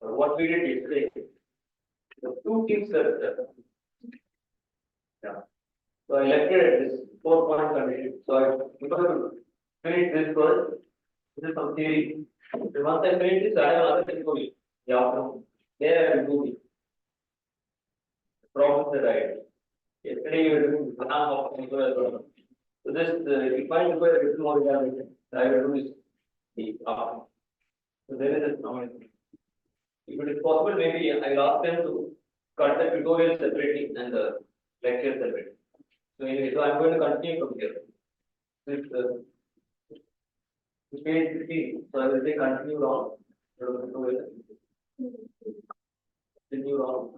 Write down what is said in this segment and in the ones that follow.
what we did yesterday, the two things that yeah. So I left it at this 4 point condition. So I because to finish this first, this is some theory. So once I finish this, I have another thing for you. Yeah, there I will do the problems that I did. Yesterday you were doing banana option as well. So this if I require a little more examination, I will do this the So there is a noise. If it is possible, maybe I will ask them to cut the tutorial separately and the lecture separately. So anyway, so I'm going to continue from here. This page 15. So I will say continue on. Continue on.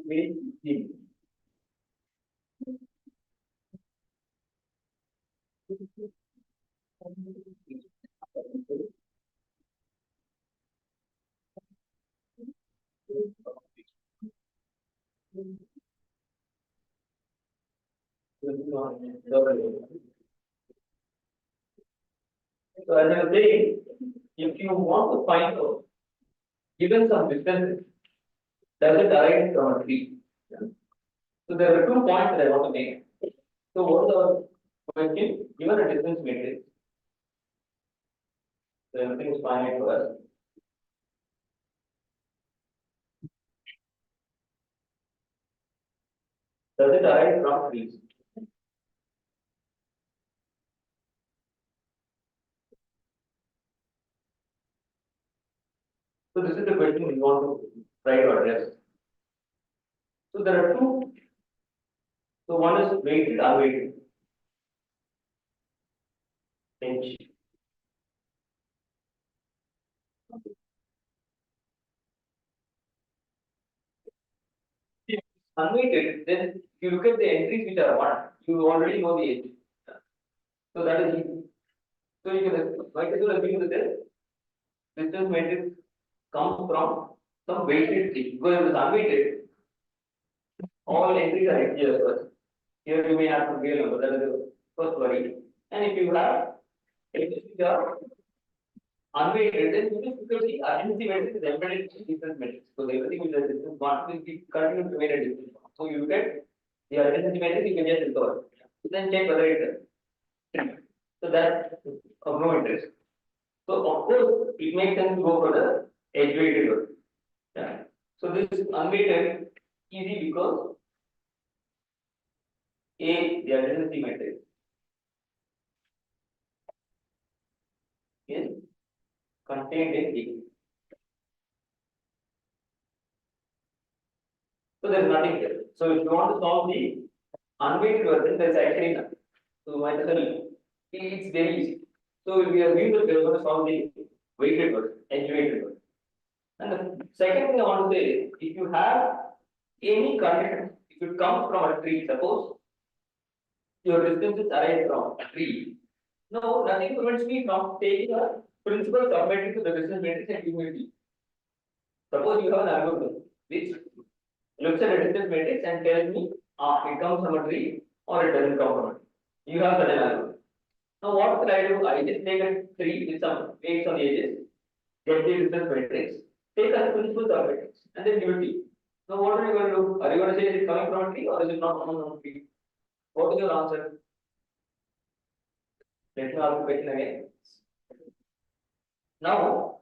Page 15. So as I was saying, if you want to find out, given some distances, does it arise from a tree? So there are 2 points that I want to make. So what is our question? Given a distance matrix, so everything is finite for us. Does it arise from trees? So this is the question we want to try to address. So there are two. So one is weighted, unweighted. Bench. If unweighted, then if you look at the entries which are one, you already know the edge. So that is easy. So you can might as well assume that this distance matrix comes from some weighted thing. Because if it is unweighted, all entries are edges first. Here you may have some real number, that is the first worry. And if you have edges which are unweighted, then you just because the identity matrix is embedded in distance matrix. So everything with the distance one will be continuing to remain a distance one. So you get the identity matrix, you can just recover. Then check whether it is true. So that of no interest. So of course it makes sense to go for the edge weighted one. Yeah. So this is unweighted easy because A, the identity matrix is contained in D. So there is nothing here. So if you want to solve the unweighted version, there is actually nothing. So might as well, it's very easy. So we are going to solve the weighted version, edge weighted version. And the second thing I want to say is, if you have any condition, if it comes from a tree, suppose your distances arise from a tree. No, nothing prevents me from taking a principal submatrix to the distance matrix and giving it. Suppose you have an algorithm which looks at a distance matrix and tells me, it comes from a tree or it doesn't come from a tree. You have such an algorithm. Now what will I do? I just take a tree with some weights on the edges, get the distance matrix, take a principal submatrix, and then give it to you. Now what are you going to do? Are you going to say it is coming from a tree or is it not coming from a tree? What is your answer? Let me ask the question again. Now,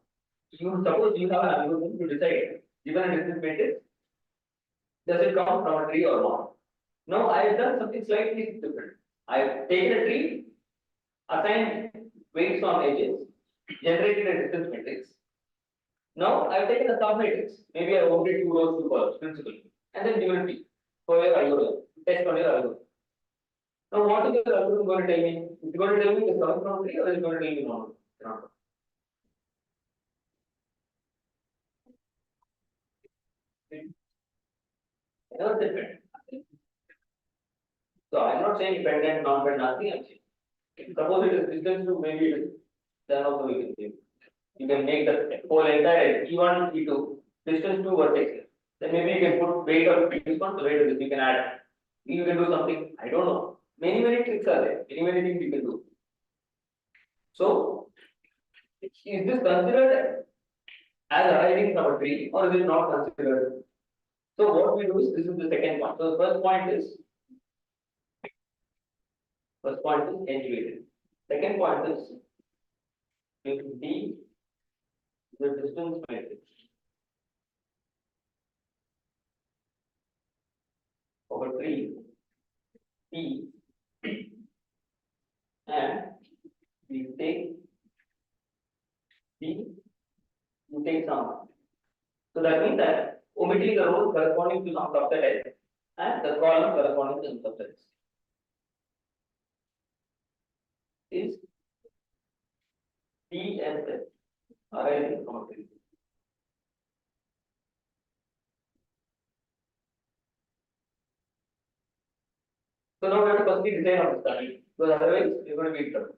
you suppose you have an algorithm to decide, given a distance matrix, does it come from a tree or not? Now I have done something slightly different. I have taken a tree, assigned weights on edges, generated a distance matrix. Now I have taken a sub matrix. Maybe I wanted 2 rows, 2 columns, principal, and then given P for your algorithm. Test on your algorithm. Now what is your algorithm going to tell me? Is it going to tell me it is coming from a tree or is it going to tell me no? Never depend. So I'm not saying dependent, non-dependent, nothing I'm saying. Suppose it is distance to maybe it is, then also we can say. You can make the whole entire E1, E2 distance 2 vertex. Then maybe you can put weight of this one, so weight of this you can add. You can do something. I don't know. Many tricks are there. Many things you can do. So is this considered as arising from a tree or is it not considered? So what we do is this is the second point. So the first point is elevated. Second point is if D the distance matrix of a tree P and we take D, you take some. So that means that omitting the rows corresponding to some subset S and the column corresponding to some subset S is D and S arising from a tree. So now we have to firstly design on the study, because otherwise you're going to be in trouble.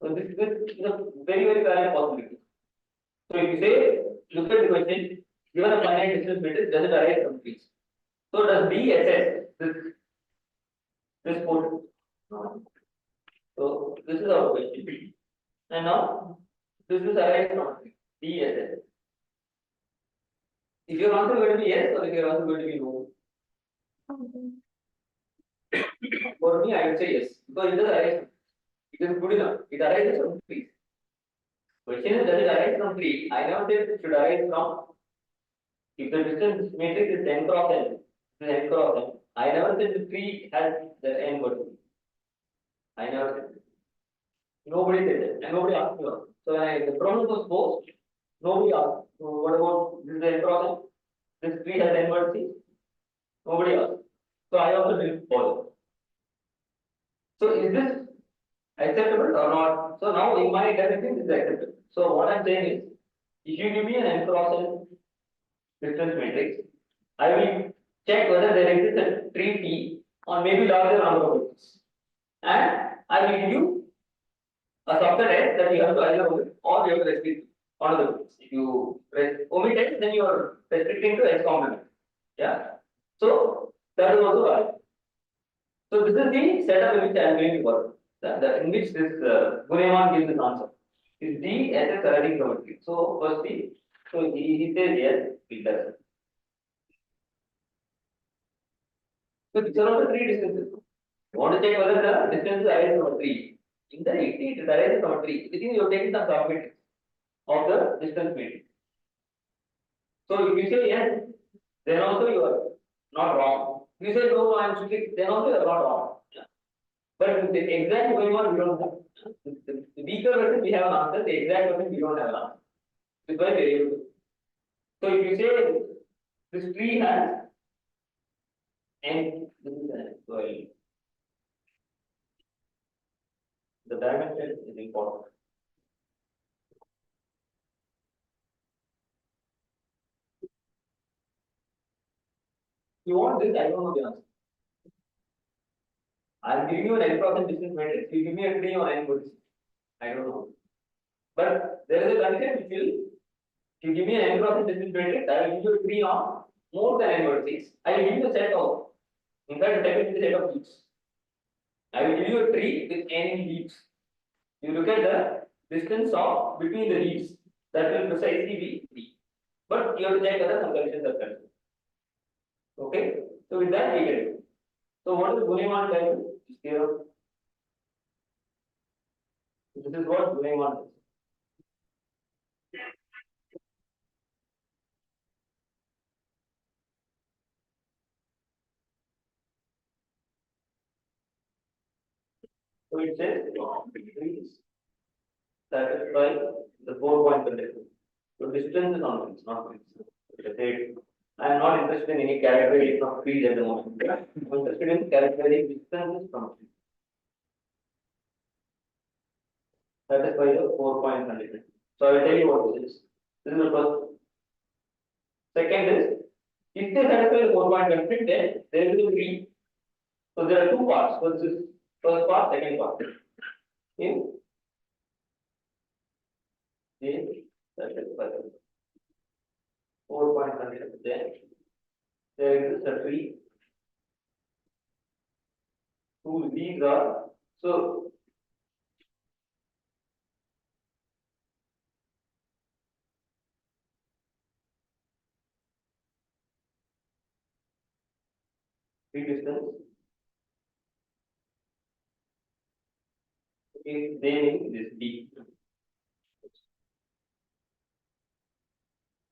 So this is a very valid possibility. So if you say, look at the question, given a finite distance matrix, does it arise from trees? So does B assess this portion? So this is our question. And now this is arise from tree. B assess. If your answer is going to be yes or if your answer is going to be no? For me, I would say yes, because it does arise. It is good enough. It arises from trees. Question is, does it arise from tree? I never said it should arise from. If the distance matrix is n cross n, it is n cross n. I never said the tree has the n vertices. I never said that. Nobody said that, and nobody asked me about. So when the problem was posed, nobody asked. So what about this is n cross n? This tree has n vertices. Nobody asked. So I also didn't bother. So is this acceptable or not? So now in my definition, this is acceptable. So what I'm saying is, if you give me an n cross n distance matrix, I will check whether there exists a tree T on maybe larger number of edges, and I will give you a subset S that you have to either omit or you have to restrict one of the bits. If you omit S, then you are restricting to S complement. Yeah. So that is also valid. So this is the setup in which I am going to work. In which this Guneman gives this answer. Is D as a correcting geometry. So firstly, so he says yes, it does. So these are all the three distances. You want to check whether the distance arises from a tree. In the it arises from a tree. Within you are taking some submatrix of the distance matrix. So if you say yes, then also you are not wrong. If you say no, I am strict, then also you are not wrong. But the exact going on, we don't have. The weaker version we have an answer, the exact version we don't have an answer. This is why we are able to. So if you say this tree has and this is an well, the dimension is important. You want this, I don't know the answer. I'll give you an n cross n distance matrix, you give me a tree on n vertices. I don't know. But there is a condition which will, if you give me an n cross n distance matrix, I will give you a tree on more than n vertices. I will give you a set of, in fact, definitely a set of leaves. I will give you a tree with n leaves. You look at the distance of between the leaves, that will precisely be d. But you have to check whether some conditions are present. Okay, so with that we get it. So what is Guneman tell you? Here, this is what Guneman is. So it says please satisfy the 4-point condition. So distance is on this, not this. I am not interested in any characterization of trees at the moment. I am interested in characterizing distances from trees. Satisfy the 4-point condition. So I will tell you what this is. This is the first. Second is, if they satisfy the 4-point condition, then there is a tree. So there are two parts. So this is first part, second part. Okay. Okay. That is 4.1. Then there is a tree whose leaves are so. Tree distance is naming this D.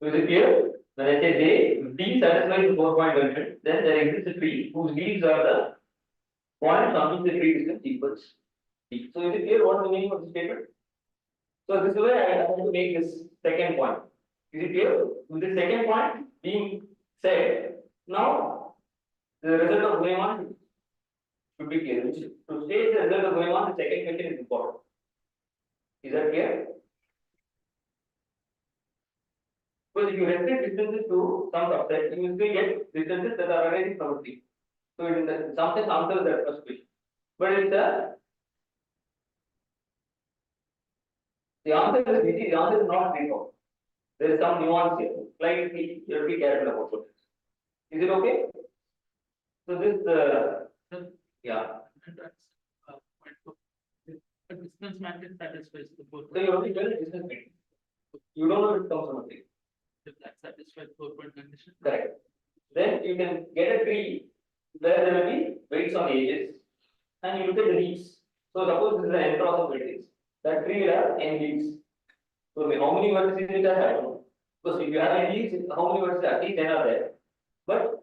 So is it clear? When I say they, D satisfies the 4-point condition, then there exists a tree whose leaves are the points on which the tree distance equals D. So is it clear what the meaning of the statement? So this is why I have to make this second point. Is it clear? With the second point being said, now the result of going on should be clear. To state the result of going on, the second question is important. Is that clear? Because if you restrict distances to some subset, you will still get distances that are arising from a tree. So it is the something answers that first question. But it's the answer is easy, the answer is not straightforward. There is some nuance here. Slightly, you have to be careful about it. Is it okay? So this yeah. The distance matrix satisfies the four. So you only tell distance matrix. You don't know if it comes from a tree. If that satisfies 4-point condition. Correct. Then you can get a tree where there will be weights on the edges, and you look at the leaves. So suppose this is an n cross of matrix. That tree will have n leaves. So how many vertices it has? I don't know. Because if you have n leaves, how many vertices? At least 10 are there. But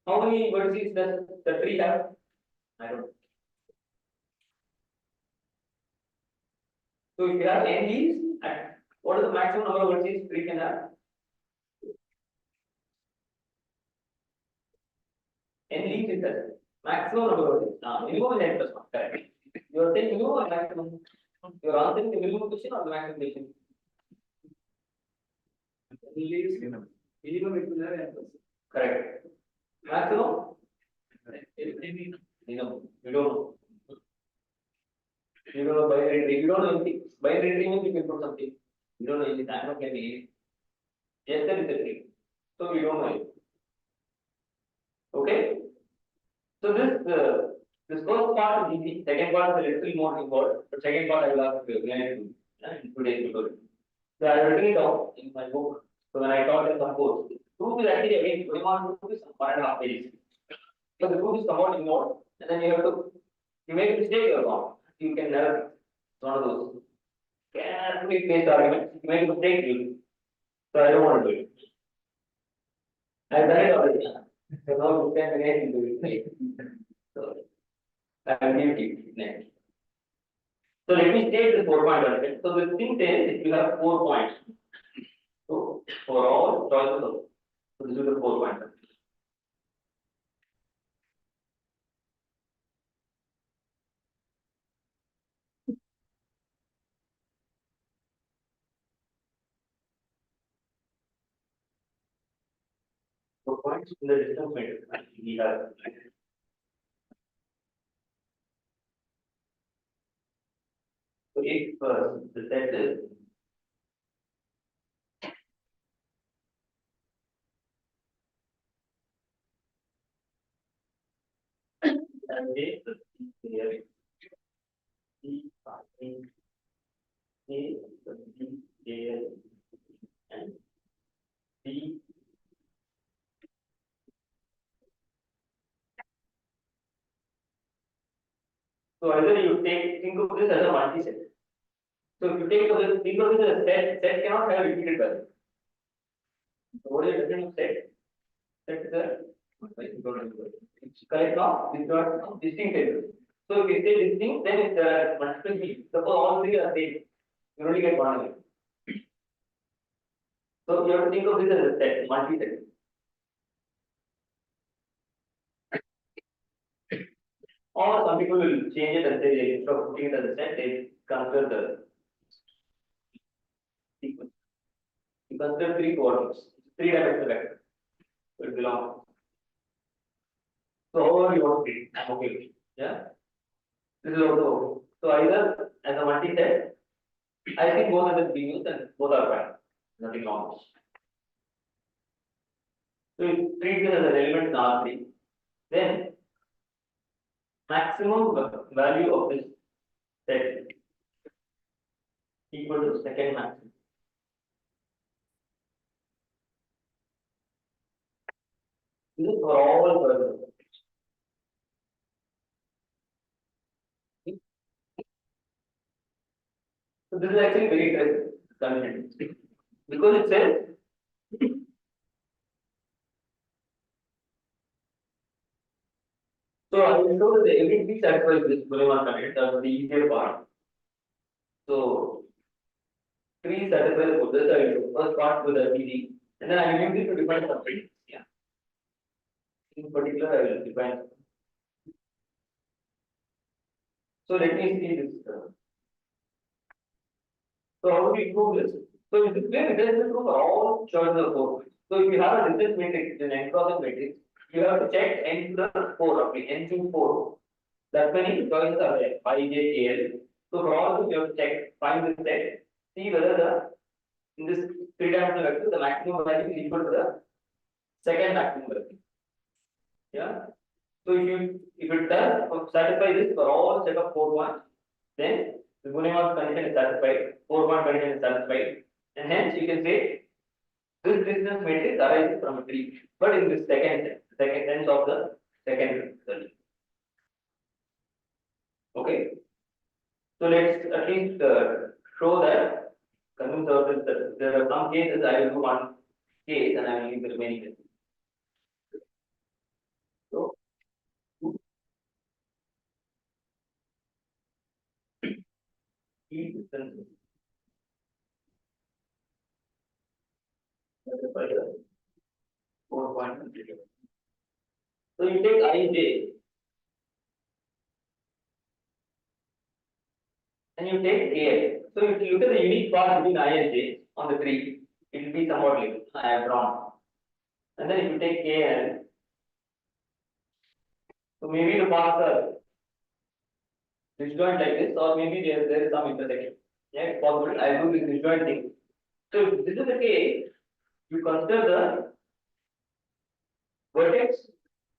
how many vertices does the tree have? I don't know. So if you have n leaves, what is the maximum number of vertices tree can have? N leaves it has. Maximum number of vertices. Minimum is n plus 1. Correct. You are saying minimum or maximum? You are answering the minimum question or the maximum question? Leaves minimum. Minimum it will have n plus. Correct. Maximum? Minimum. Minimum. You don't know. You don't know binary tree. You don't know anything. Binary tree means you can put something. You don't know anything. I don't get anything. Yes, there is a tree. So you don't know it. Okay? So this first part is easy. Second part is a little more involved. But second part I will ask you in today's tutorial. So I have written it down in my book. So when I taught in some course, proof is actually again going on to some 1.5 pages. So the proof is somewhat involved, and then you have to make a mistake you're wrong. You can never. It's one of those carefully placed arguments. You make a mistake, you. So I don't want to do it. I've done it already. So now you can again do it. So I will give it next. So let me state the 4-point argument. So the thing says if you have 4 points. So for all choices of so this is the 4-point argument. So points in the distance matrix we have. So if the set is and A plus B here C A plus B here and B. So either you think of this as a multi-set. So if you think of this as a set cannot have repeated value. So what is the definition of set? Set is a correct now, distinct elements. So if you say distinct, then it's multiple B. Suppose all three are same, you only get one of it. So you have to think of this as a set, multi-set. Or some people will change it and say instead of putting it as a set, they consider the sequence. You consider 3 coordinates, 3-dimensional vector. So it belongs. So however you want to treat, I'm okay with it. Yeah. This is also so either as a multi-set, I think both of them being used and both are fine. nothing wrong. So if treat this as an element in R3, then maximum value of this set equal to second maximum. This is for all further. So this is actually very interesting content because it says so I will show that every satisfies this Bournemouth content. That was the easier part. So three satisfies both this. I will do first part with the easy, and then I will use it to define something. Yeah. In particular, I will define. So let me see this. So how do we prove this? So in this way, it is true for all choices of four. So if you have a distance matrix, an n cross n matrix, you have to check n to the 4 roughly, n to 4. That many choices are there, I, j, k, l. So for all of this, you have to check, find the set, see whether the in this three-dimensional vector, the maximum value is equal to the second maximum value. Yeah. So if it does satisfy this for all set of 4 points, then the Bournemouth condition is satisfied, 4-point condition is satisfied, and hence you can say this distance matrix arises from a tree, but in this second sense of the second result. Okay. So let's at least show that, convince ourselves that there are some cases. I will do one case and I will leave the remaining cases. So, key distance. By the 4-point condition. So you take ij and you take kl. So if you look at the unique part between I and j on the tree, it will be somewhat like I have drawn. And then if you take kl, so maybe the paths are disjoint like this, or maybe there is some intersection. Yeah, it's possible. I will do this disjoint thing. So if this is the case, you consider the vertex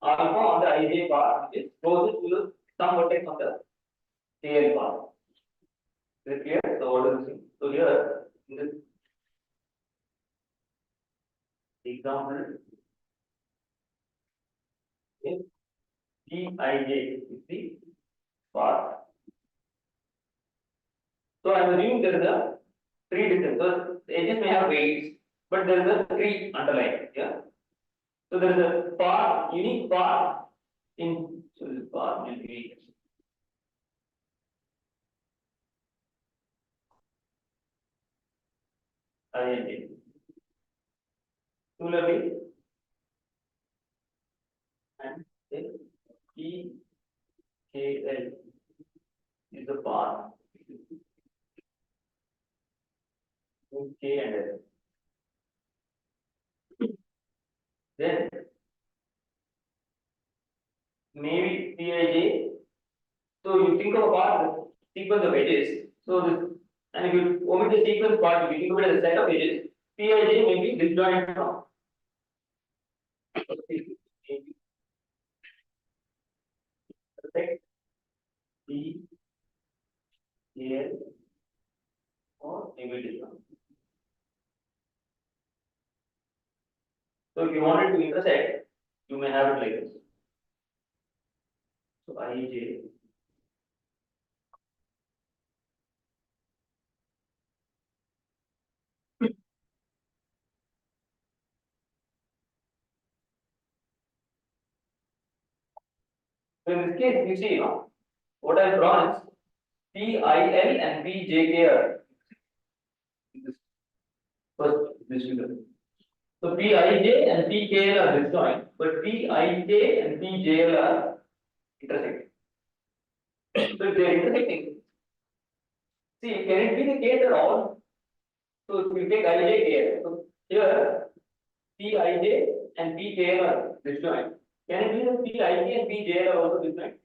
alpha on the ij part, which is closest to the some vertex on the kl part. Is it clear? So what is this? So here in this example, if Gij is the path. So I am assuming there is a tree distance. So the edges may have weights, but there is a tree underlying. Yeah. So there is a path, unique path in. So this path will be. Ij. Similarly, and if EKL is the path in K and L, then maybe Pij. So you think of a path, sequence of edges. So this, and if you omit the sequence part, if you think of it as a set of edges, Pij may be disjoint from. Perfect. P, K, or maybe disjoint. So if you want it to intersect, you may have it like this. So Ij. So in this case, you see, what I've drawn is PIL and PJK are in this first this figure. So Pij and PKL are disjoint, but Pik and PJL are intersecting. So if they are intersecting, see, can it be the case at all? So if you take IJKL, so here Pij and PKL are disjoint. Can it be that Pik and PJL are also disjoint?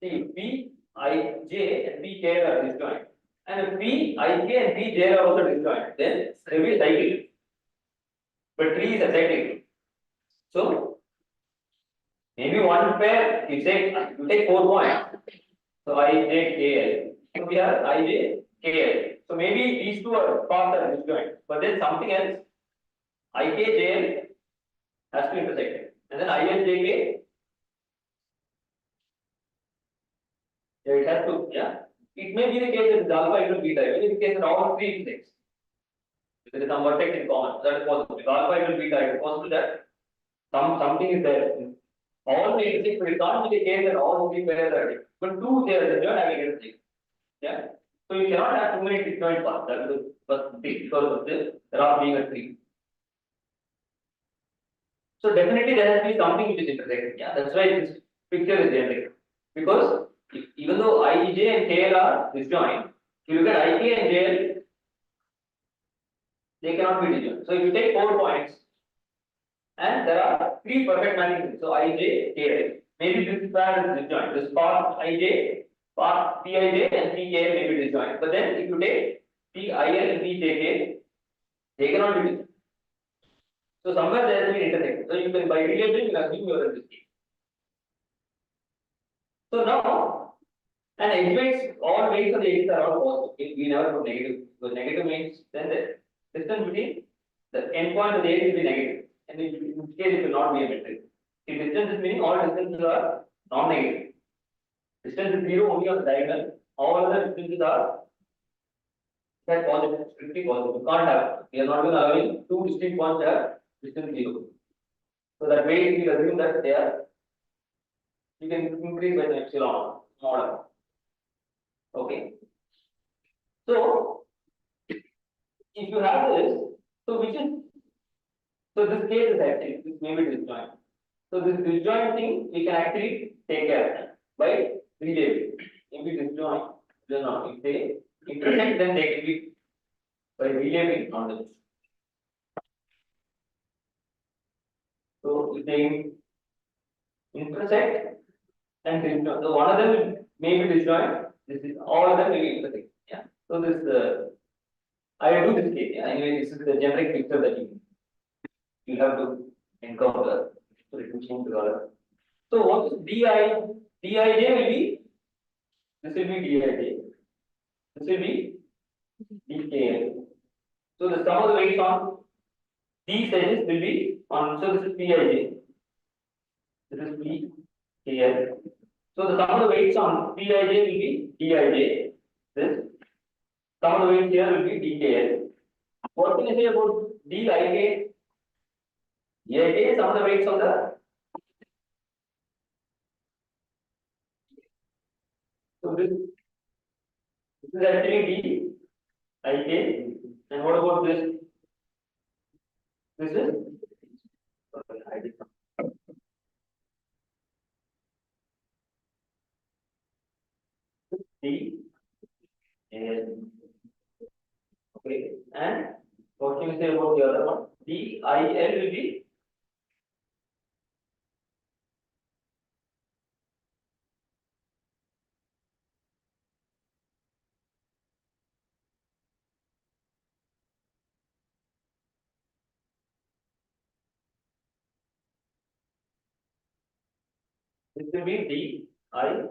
See, P Ij and Pk are disjoint, and if P, Ik and Pj are also disjoint, then there will be cyclic. But tree is acyclic. So maybe one pair, you take 4 points. So Ij, Kl. So we have Ij, Kl. So maybe these two are paths are disjoint, but then something else, Ik, Jl has to intersect, and then Il, Jk, yeah, it has to, yeah. It may be the case that it's alpha equal beta, it may be the case that all three intersects. There is some vertex in common, that is possible. If alpha equal beta, it is possible that something is there. All may intersect, but it can't be the case that all three pairs are different. But two they are disjoint having intersect. Yeah. So you cannot have too many disjoint paths. That is the first thing, because of this, there are being a tree. So definitely there has to be something which is intersecting. Yeah, that's why this picture is generic. Because even though Ij and Kl are disjoint, if you look at Ik and Jl, they cannot be disjoint. So if you take 4 points, and there are 3 perfect matching. So Ij, Kl. Maybe this pair is disjoint. This path Ij, path Pij and Pk may be disjoint. But then if you take Pil and Pjk, they cannot be disjoint. So somewhere there has been intersection. So you can by relating, you can assume you are in this case. So now, and edge weights, all weights of the edges are all positive. We never put negative. Because negative means then the distance between the endpoint of the edge will be negative. And in which case it will not be a metric. The distance is meaning all distances are non-negative. Distance is 0 only on the diagonal. All other distances are that positive, strictly positive. You can't have. We are not even allowing two distinct points to have distance 0. So that way we will assume that they are, you can increase by the epsilon model. Okay. So if you have this, so which is, so this case is actually, this may be disjoint. So this disjoint thing we can actually take care by relating. If it disjoint, then not. If they intersect, then they can be by relating on this. So if they intersect and disjoint, so one of them may be disjoint. This is all of them will be intersect. Yeah. So this I do this case. Yeah. Anyway, this is the generic picture that you have to encounter. So it will change the color. So what is Dij? Dij will be, this will be Dij. This will be Dkl. So the sum of the weights on these edges will be on, so this is Pij. This is Pkl. So the sum of the weights on Pij will be Dij. This sum of the weights here will be Dkl. What can I say about Dik? Dik sum of the weights on the, so this is actually Dik. And what about this? This is D and okay, and what can you say about the other one? Dil will be this will be Dil and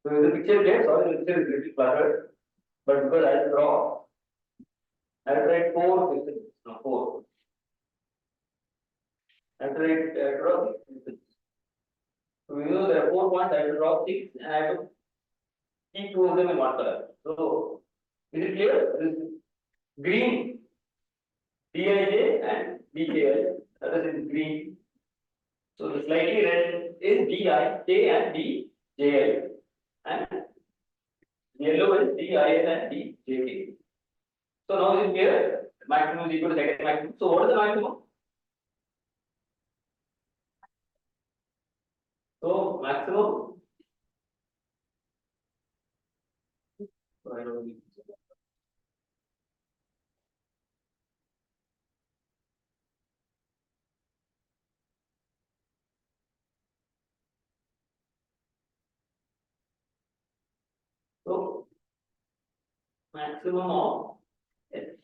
so the picture there, sorry, the picture is little cluttered, but because I draw, I write 4 pixels, no 4. I write draw 6 pixels. So you know there are 4 points, I have to draw 6 and I have to keep 2 of them in one color. So is it clear? This is green Dij and Dkl, that is in green. So the slightly red is Dij and Djl, and yellow is Dil and Djk. So now is clear? Maximum is equal to second maximum. So what is the maximum? maximum. I don't need. So maximum of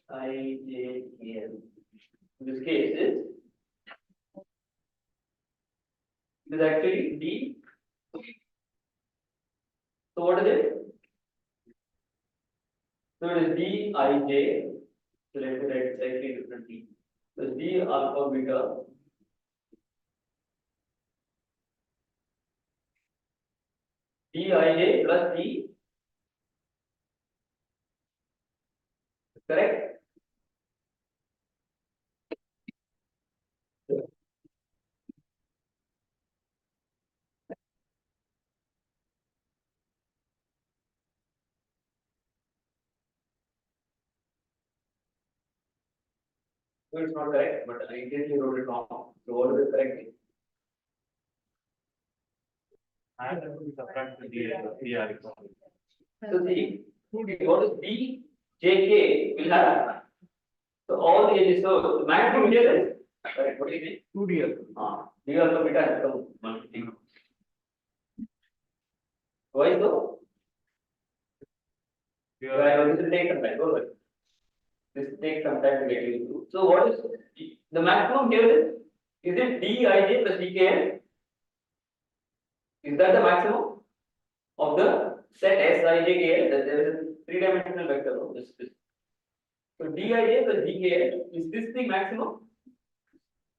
Sijl. In this case is actually D. So what is it? So it is Dij. So let me write slightly differently. So D alpha beta Dij plus D. Correct? So it's not correct, but I intentionally wrote it wrong. So what is the correct thing? I have to subtract the DR. So see, what is D, J, K will have. So all the edges, so the maximum here is correct. What do you think? 2DR. D alpha beta has come multiplying. Why so? This will take some time. Don't worry. This takes some time to get used to. So what is the maximum here is it Dij plus Dkl? Is that the maximum of the set Sijkl? That there is a three-dimensional vector. No? This. So Dij plus Dkl, is this the maximum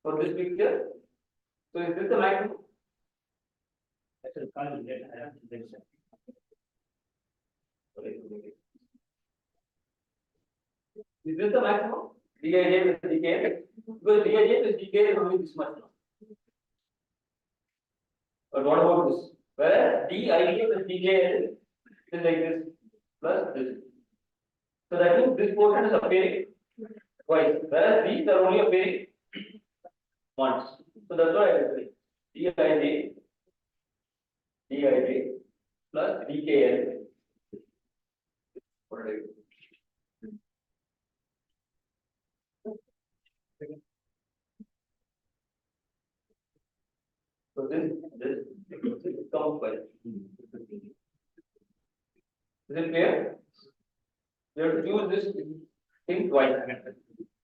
for this picture? So is this the maximum? Is this the maximum? Dij plus Dkl? Because Dij plus Dkl is only this much now. But what about this? Whereas Dij plus Dkl is like this plus this. So that means this portion is appearing twice, whereas these are only appearing once. So that's why I will say Dij plus Dkl. What do I do? So this comes by. Is it clear? You have to use this thing twice.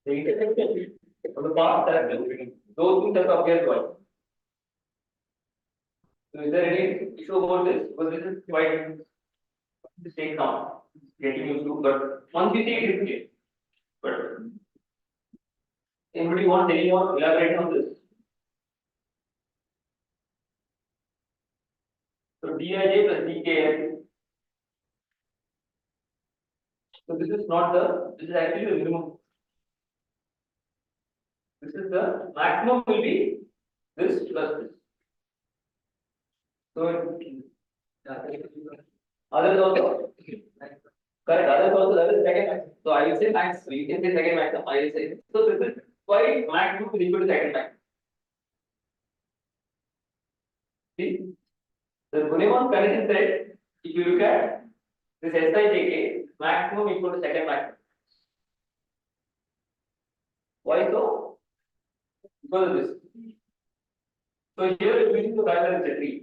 The intersection of the path that those things have to appear twice. So is there any issue about this? Because this is quite this takes time getting used to, but once you see it is clear. But anybody want any more elaborate on this? So Dij plus Dkl. So this is not the, this is actually the minimum. This is the maximum will be this plus this. So others also correct. Others also that is second maximum. So I will say max. So you can say second maximum. I will say so. This is why maximum is equal to second maximum. See, the Bunimon condition said if you look at this Sijk maximum equal to second maximum. Why so? Because of this. So here we need to calculate the tree.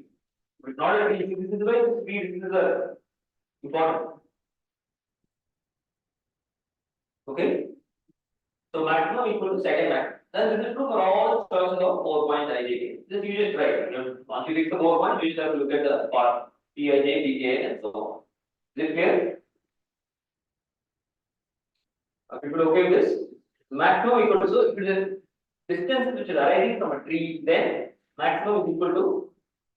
But not a tree. This is why speed is the important. Okay. So maximum equal to second maximum. Then this is true for all choices of 4 point Ijk. Just you just write. Once you fix the 4 point, you just have to look at the part Pij, Dk, and so on. Is it clear? Are people okay with this? Maximum equal to, so if it is distance which is arising from a tree, then maximum is equal to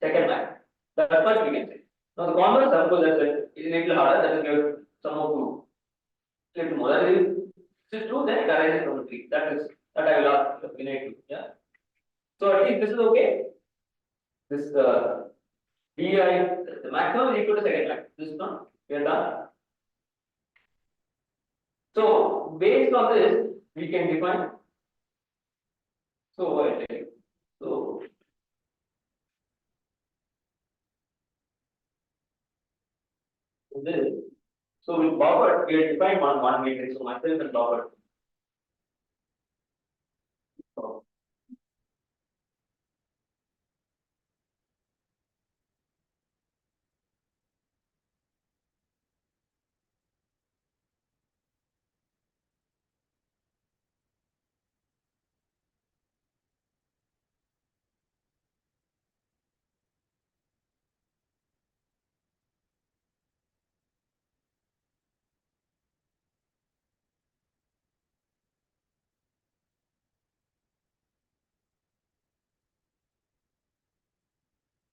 second maximum. That's what we can say. Now the converse, of course, that's it is a little harder. That is give some more proof. Little more. That is true. Then it arises from a tree. That I will ask Vinay to. Yeah. So at least this is okay. This Di, the maximum is equal to second maximum. This is not. We are done. So based on this, we can define. So I tell you. So this. So with Robert, we have defined one matrix. So myself and Robert. So,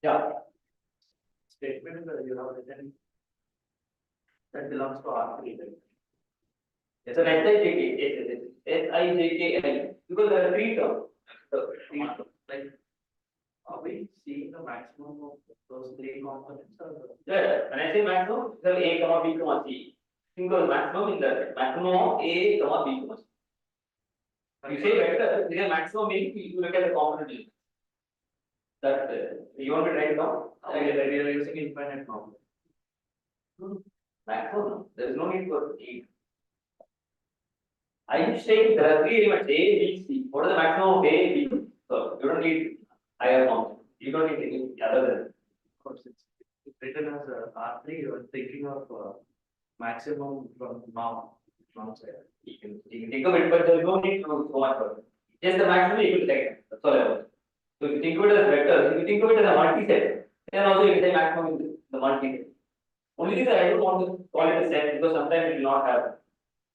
yeah. Statement you have written that belongs to R3. So SIJKL, because there are three terms. So, Like, are we seeing the maximum of those three components or? yeah, when I say maximum, it's A comma B comma C. Think of maximum in the maximum of A comma B comma C. You say vector, the maximum means you look at the component elements. That you want to write it down? We are using infinite problem. Maximum, there is no need for eight. I am saying there are three elements A, B, C. What is the maximum of A, B? So you don't need higher count. You don't need any other than. Of course, it's written as R3, you are thinking of maximum from now. You can think of it, but there is no need to go much further. Just the maximum equal to second. That's all I want. So if you think of it as vector, if you think of it as a multi-set, then also you can say maximum is the multi-set. Only thing that I don't want to call it a set because sometimes it will not have.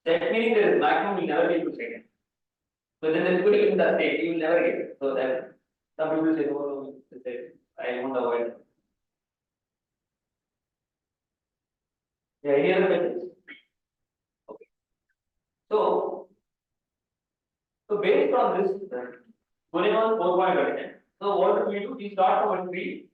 Set meaning there is maximum will never be equal to second. So then the put it in the state, you will never get it. So that some people say, no, I won't avoid it. Yeah, any other questions? Okay. So based on this, going on 4.1. So what do? We start from a tree,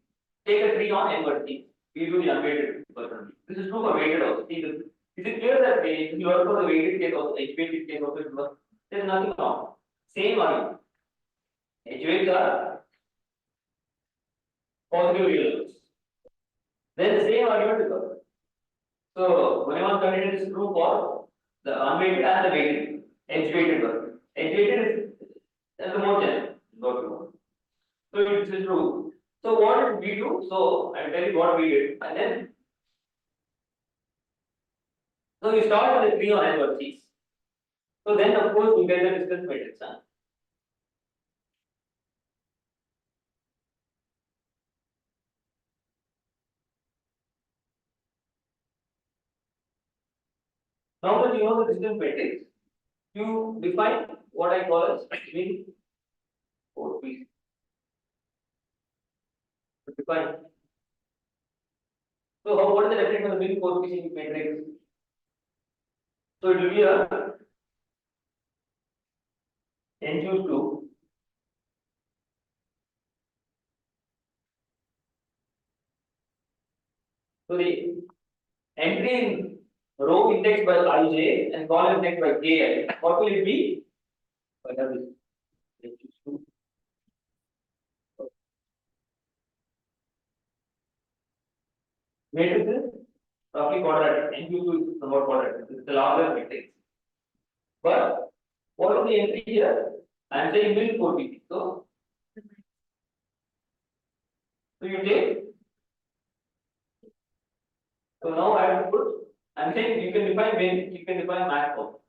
take a tree on n vertices. We do the unweighted version. This is true for weighted also. See, is it clear that if you work for the weighted case also, weighted case also, it works? There is nothing wrong. Same argument. Weights are positive real numbers. Then the same argument is work. So one condition is true for the unweighted and the weighted, weighted work. Weighted is the more general. So it is true. So what did we do? So I will tell you what we did, and then so we start with the tree on n vertices. So then of course we get the distance matrix. Now that you know the distance matrix, you define what I call as mean four piece. Define. So what is the definition of the mean four piece matrix? So it will be a n choose 2. So the entry in row indexed by ij and column indexed by ki. What will it be? Matrix is roughly quadratic. N choose 2 is somewhat quadratic. It's the larger matrix. But what is the entry here? I am saying will 4 piece. So you take. So now I have to put. I'm saying you can define min, you can define max also.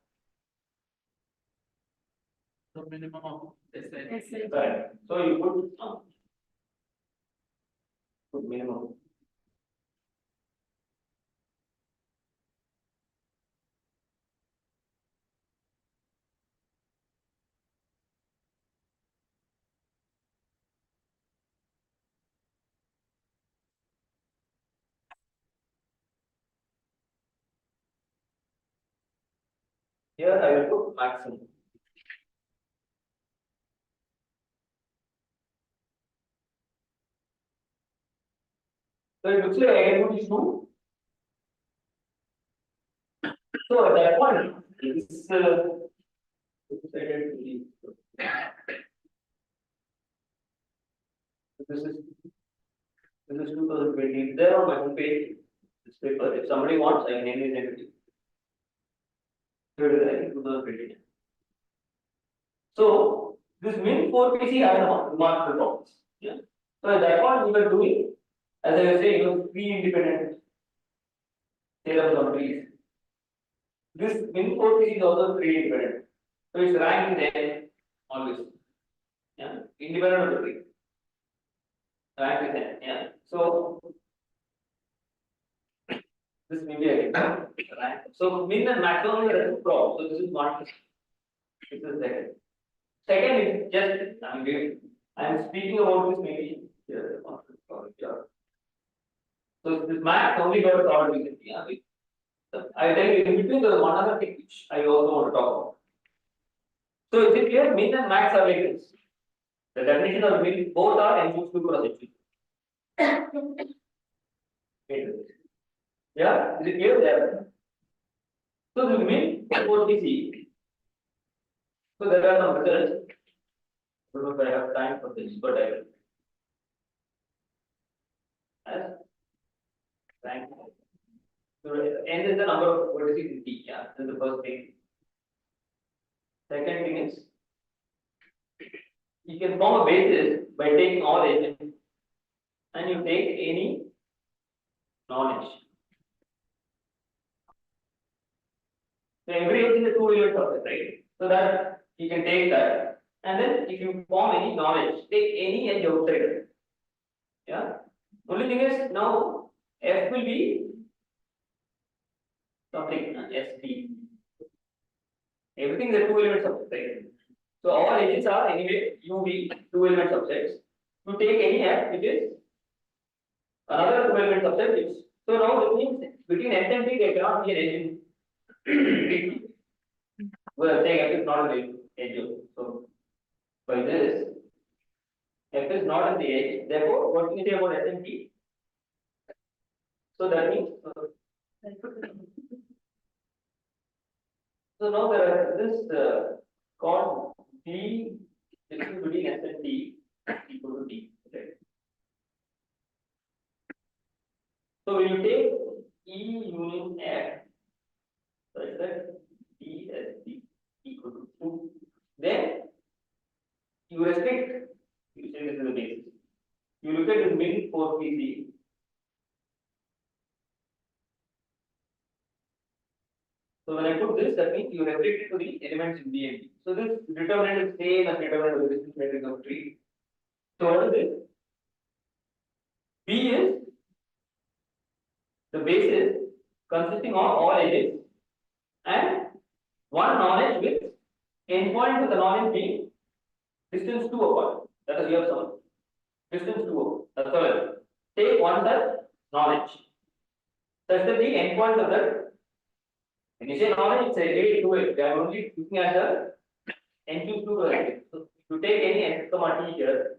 The minimum of this. Correct. So you put minimum. Here I will put maximum. So it looks like I can put these two. So at that point, this this is 2020. There on my home page. paper. If somebody wants, I can name this entity. So it is, I think, 2020. So this min 4PC has remarkable properties. Yeah. So at that point we were doing, as I was saying, three independent theorems on trees. This min 4PC is also three independent. So its rank is n always. Yeah. Independent of the tree. Rank is n. Yeah. So this may be a rank. So min and maximum are two problems. So this is one. This is second. Second is just I am speaking about this maybe here. So this max only got solved recently. Yeah. I tell you in between there is one other thing which I also want to talk about. So is it clear? Min and max are like this. The definition of min both are induced to cross actually. Yeah, is it clear there? So the min what we see. So there are some results. I don't know if I have time for this, but I will. As rank. So n is the number of vertices in T. Yeah, that's the first thing. Second thing is you can form a basis by taking all edges and you take any non-edge. So every edge is a two-element surface, right? So that you can take that, and then if you form any non-edge, take any edge outside it. Yeah. Only thing is now F will be something SD. Everything is a two-element subset, right? So all edges are anyway UV two-element subsets. You take any F, which is another two-element subset. Which so now that means between S and T there cannot be an edge in T. Well, I'm saying F is not an edge. So by this, F is not in the edge. Therefore, what can you say about S and T? So that means. So now there is this called D distance between S and T equal to D. Okay. So when you take E union F, such that D S D equal to 2, then you restrict, you say this is the basis. You look at the min 4PC. So when I put this, that means you restrict it to the elements in B and D. So this determinant is same as determinant of the distance matrix of tree. So what is this? B is the basis consisting of all edges and one non-edge with endpoint of the non-edge being distance 2 apart. That is here some distance 2. That's all. Take one such non-edge. Such that the endpoint of that. When you say non-edge, it's a 2 I am only looking at the n cube 2 to so if you take any x comma t here.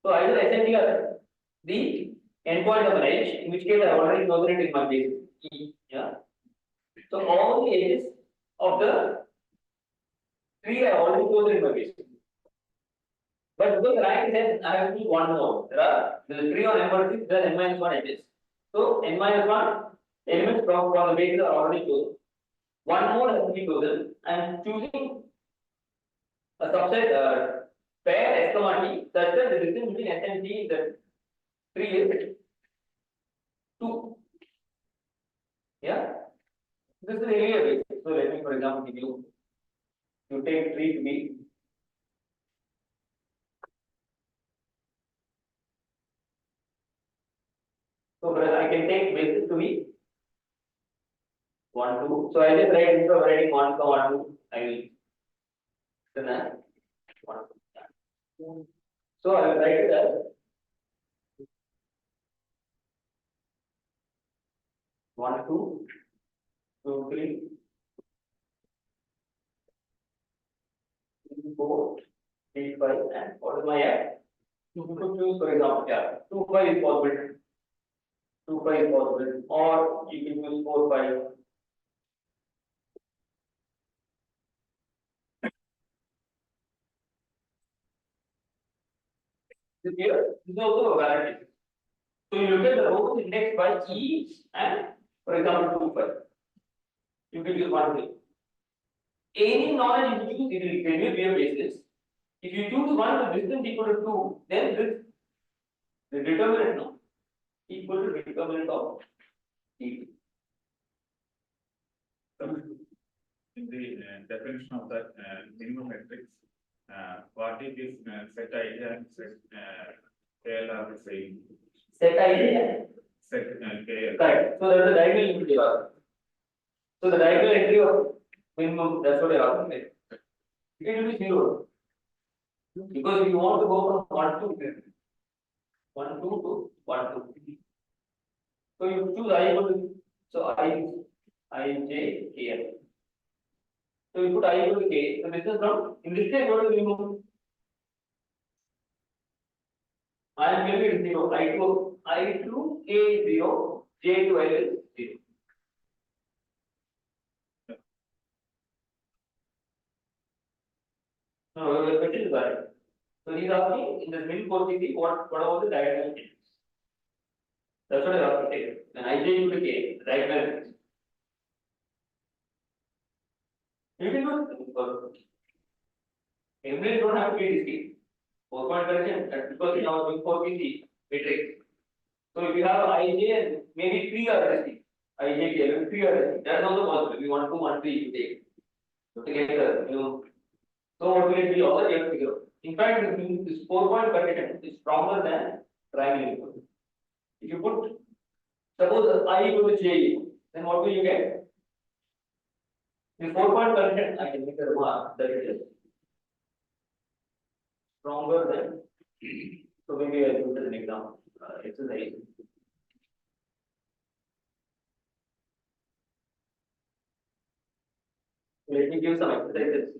So either s and t are the endpoint of an edge, in which case I have already chosen it in my basis E. Yeah. So all the edges of the tree I already chosen in my basis. But because rank is n, I have to do one more. There are the tree on n vertices, there are n minus 1 edges. So n minus 1 elements from the basis are already chosen. One more has to be chosen. I am choosing a subset pair s comma t such that the distance between s and t in the tree is 2. Yeah. This is really a basis. So let me, for example, give you take tree to be so I can take basis to be 1, 2. So I just write instead of writing 1, 2, I will then 1, 2. So I will write it as 1, 2, 2, 3, 4, 3, 5, and what is my F? You could choose, for example, yeah, 2, 5 is possible, 2, 5 is possible, or you can use 4, 5. This here, this is also a valid basis. So you look at the rows indexed by E and, for example, 2, 5. You can use one way. Any knowledge you choose, it will be a basis. If you choose one with distance equal to 2, then this the determinant now equal to determinant of E. In the definition of that minimum matrix, what is this set idea and set KL are the same? Set idea. Set KL. Correct. So that's the diagonal entry. So the diagonal entry of minimum, that's what I are asking. It will be 0. Because you want to go from 1 to 1 2 to 1 2. So you choose I equal to, so I j k l. So you put I equal to k. So this is from, in this case what is minimum? I am giving it 0. I2 k 0, j to l is 0. No, your question is valid. So he is asking in the min quantity what about the diagonal entries? That's what I asked here. When I j equal to k, diagonal entries. You can do every don't have to be distinct. 4-point correction because in our min 4 PC matrix. So if you have ij and maybe 3 are distinct, ij k, 3 are distinct. That is also possible. We want 2, 1, 3 you take. So to get the so what will it be? Also you have to figure out. In fact, this 4-point correction is stronger than triangle equal. If you put suppose I equal to j, then what will you get? The 4-point correction, I can make a remark that it is stronger than. So maybe I will put an example. Exercise. Let me give some exercises.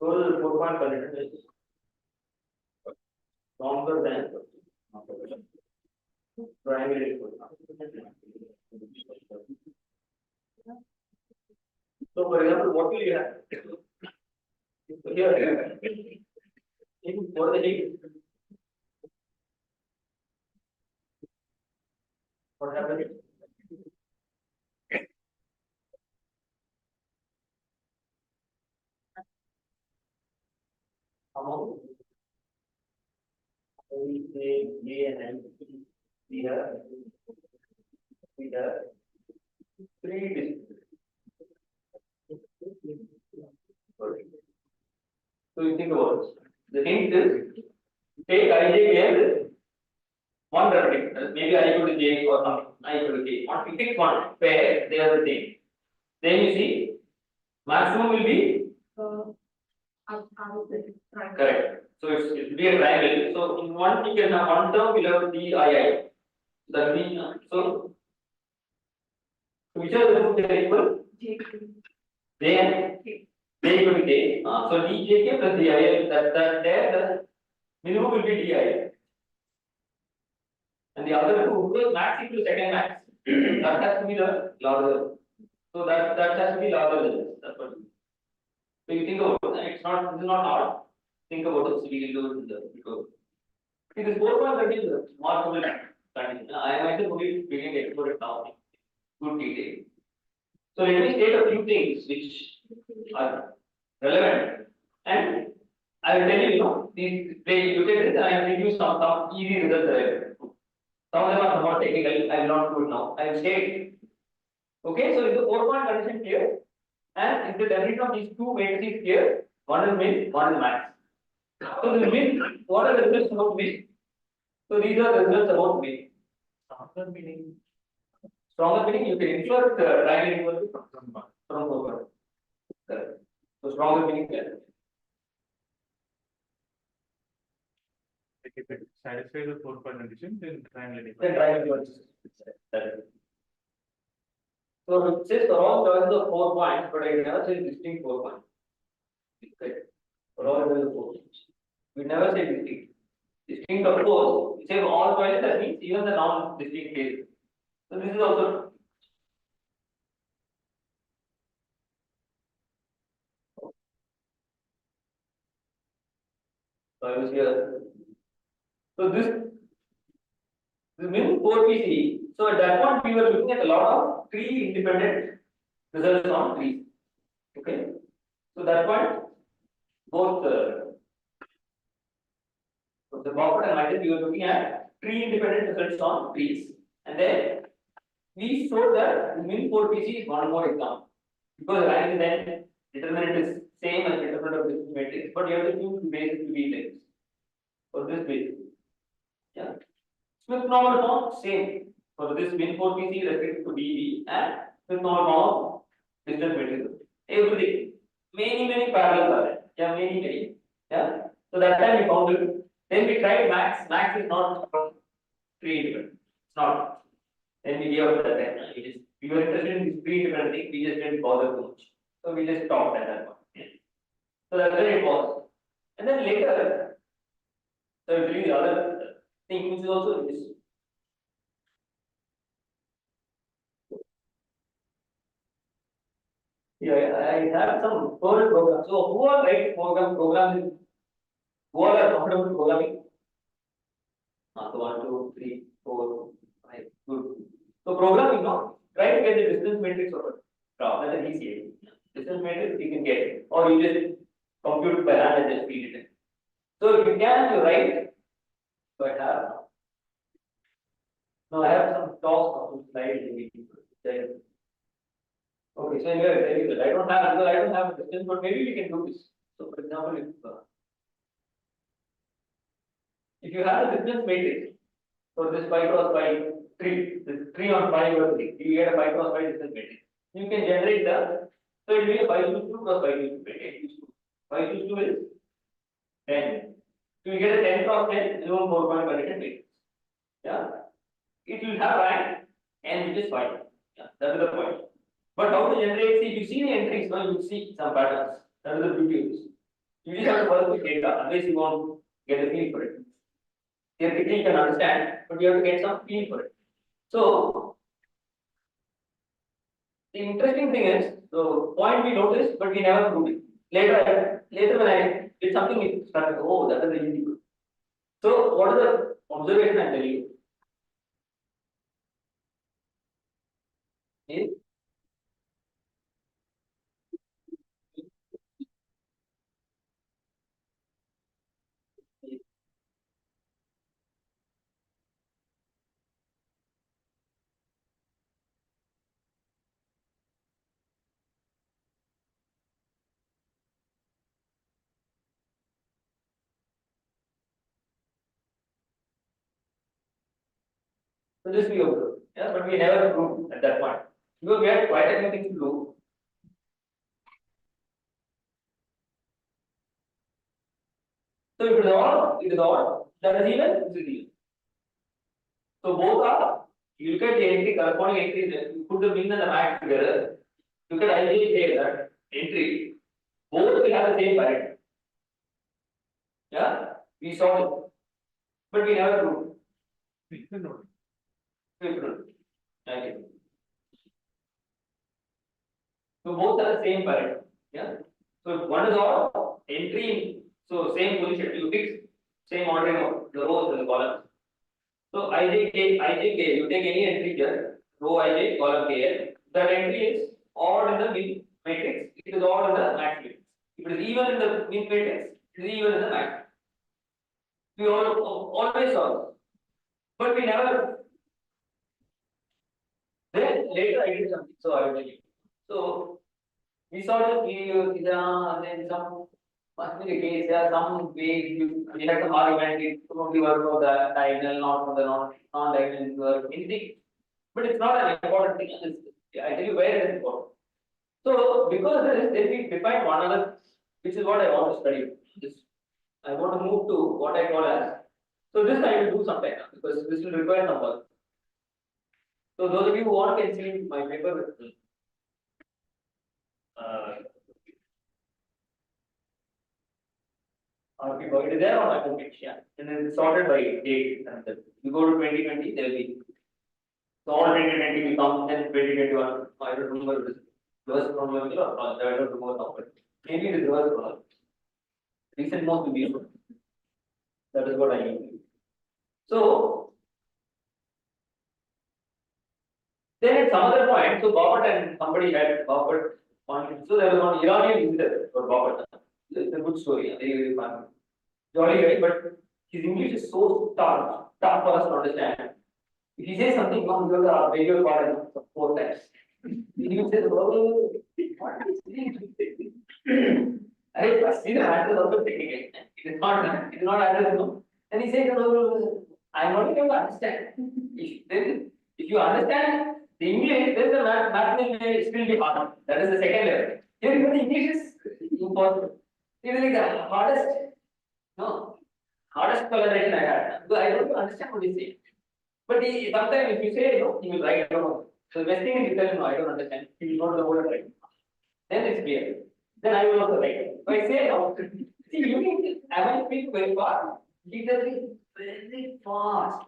Total 4-point correction is stronger than triangle equal. So for example, what will you have? So here, for the heat, what happens? Among we say A and M, we have three distinct. So you think about it. The hint is take ij one repetition, maybe I equal to j or something, I equal to k. Want to pick one pair, they are the same. Then you see maximum will be correct. So it will be a triangle. So in one you can have one term will have dii. That means so which are the two are equal? J and j equal to k. So djk plus dii. That there the minimum will be dii. And the other two, because max equal to second max, that has to be the larger. So that has to be larger than this. That's what. So you think about it, it's not, this is not hard. Think about it, so we can do it in the video. See, this 4-point is a remarkable condition. I might have only begin to explore it now in good detail. So let me state a few things which are relevant, and I will tell you, these they look at this and I will give you some easy results that I will. Some of them are somewhat technical, I will not do it now. I will state. Okay, so is the 4-point condition clear? And is the definition of these two matrices here? One is min, one is max. So the min, what are the results about min? So these are the results about min. Stronger meaning you can infer the triangle equal to from 4. Correct. So stronger meaning that. If it satisfies the 4-point condition, then triangle equal. Then triangle equal to. So it says for all choices of 4 points, but I never say distinct 4 points. Okay. For all choices of 4 points. We never say distinct. Distinct of course, we say all choices, that means even the non-distinct cases. So this is also So I was here. So this means 4PC. So at that point we were looking at a lot of tree independent results on trees. Okay. So that point both the Buffett and Michael we were looking at tree independent results on trees, and then we showed that mean 4PC is one more example because rather than determinant is same as determinant of this matrix, but you have to use basis to be like for this basis. Yeah. Smith normal form same for this min 4PC restricted to BB and Smith normal form distance matrix. Everything. Many parallels are there. Yeah, many. Yeah. So that time we found it. Then we tried max. Max is not tree independent. It's not. Then we gave up that time. We were interested in this tree independent thing. We just didn't bother too much. So we just stopped at that point. Yeah. So that's where it was. And then later, so really the other thing which is also this. Yeah, I have some code programs. So who are right programs? Who are comfortable programming? So 1, 2, 3, 4, 5. Good. So programming, no? Try to get the distance matrix of a graph. That's an easy. Distance matrix you can get, or you just compute by hand and just feed it in. So if you can, you write. So I have. No, I have some talks on slides. Okay, so anyway, I don't have a distance, but maybe we can do this. So for example, if you have a distance matrix for this 5 cross 5 3, this 3 on 5 or 3, you get a 5 cross 5 distance matrix. You can generate the, so it will be a 5 choose 2 cross 5 choose 2, 8 choose 2. 5 choose 2 is 10. So you get a 10 cross 10, 4-point connected matrix. Yeah, it will have rank and which is 5. Yeah, that is the point. But how to generate? See, if you see the entries, now you will see some patterns. That is the beauty of this. You just have to work with data, otherwise you won't get a feel for it. Theoretically you can understand, but you have to get some feel for it. So the interesting thing is, the point we noticed, but we never proved it. Later when I did something, it started. Oh, that is the easy. So what is the observation I tell you? Is so this we observed. Yeah, but we never proved at that point. Because we had quite a few things to do. So it is all, that is even, this is even. So both are, you look at the entry, corresponding entries, you put the min and the max together, look at IJ that entry, both will have the same parity. Yeah, we saw it, but we never proved. We proved. Okay. So both are the same parity. Yeah. So one is all entry, so same position, you fix same ordering of the rows and the columns. So ijk, you take any entry here, row ij, column kl. That entry is odd in the min matrix. It is odd in the max matrix. If it is even in the min matrix, it is even in the max. We always solve, but we never. Then later I did something, so I will tell you. So we saw this video, and then some. Must be the case. There are some ways we had some argument. It only work for the diagonal, not for the non-diagonal work. Anything, but it's not an important thing. I tell you where it is important. So because of this, then we define one another, which is what I want to study. This I want to move to what I call as. So this I will do sometime because this will require some work. So those of you who want can see my paper. It is there on my homepage, yeah. And then it's sorted by date. You go to 2020, there will be. So all 2020 will come, then 2021. I don't remember this reverse chronological or I don't remember now, but maybe it is reverse chronological. Recent most will be. That is what I mean. So then at some other point, so Buffett and somebody had Buffett on. So there was one Iranian visitor for Buffett. It's a good story, very very fun, jolly guy, but his English is so tough for us to understand. If he says something wrong, you have to beg your pardon 4 times. He will say, "Oh, what is this?" I see the answer is also technical. It is not answer, no. And he says, "No, I'm not able to understand." If you understand the English, then the math will still be hard. That is the second level. Here, even the English is impossible. It is like the hardest collaboration I had. Because I don't understand what he's saying. But sometimes if you say no, he will write down. So the best thing is you tell him, no, I don't understand. He will go to the word right. Then it's clear. Then I will also write. So I say no. See, you think, am I speaking very fast? He does it very fast.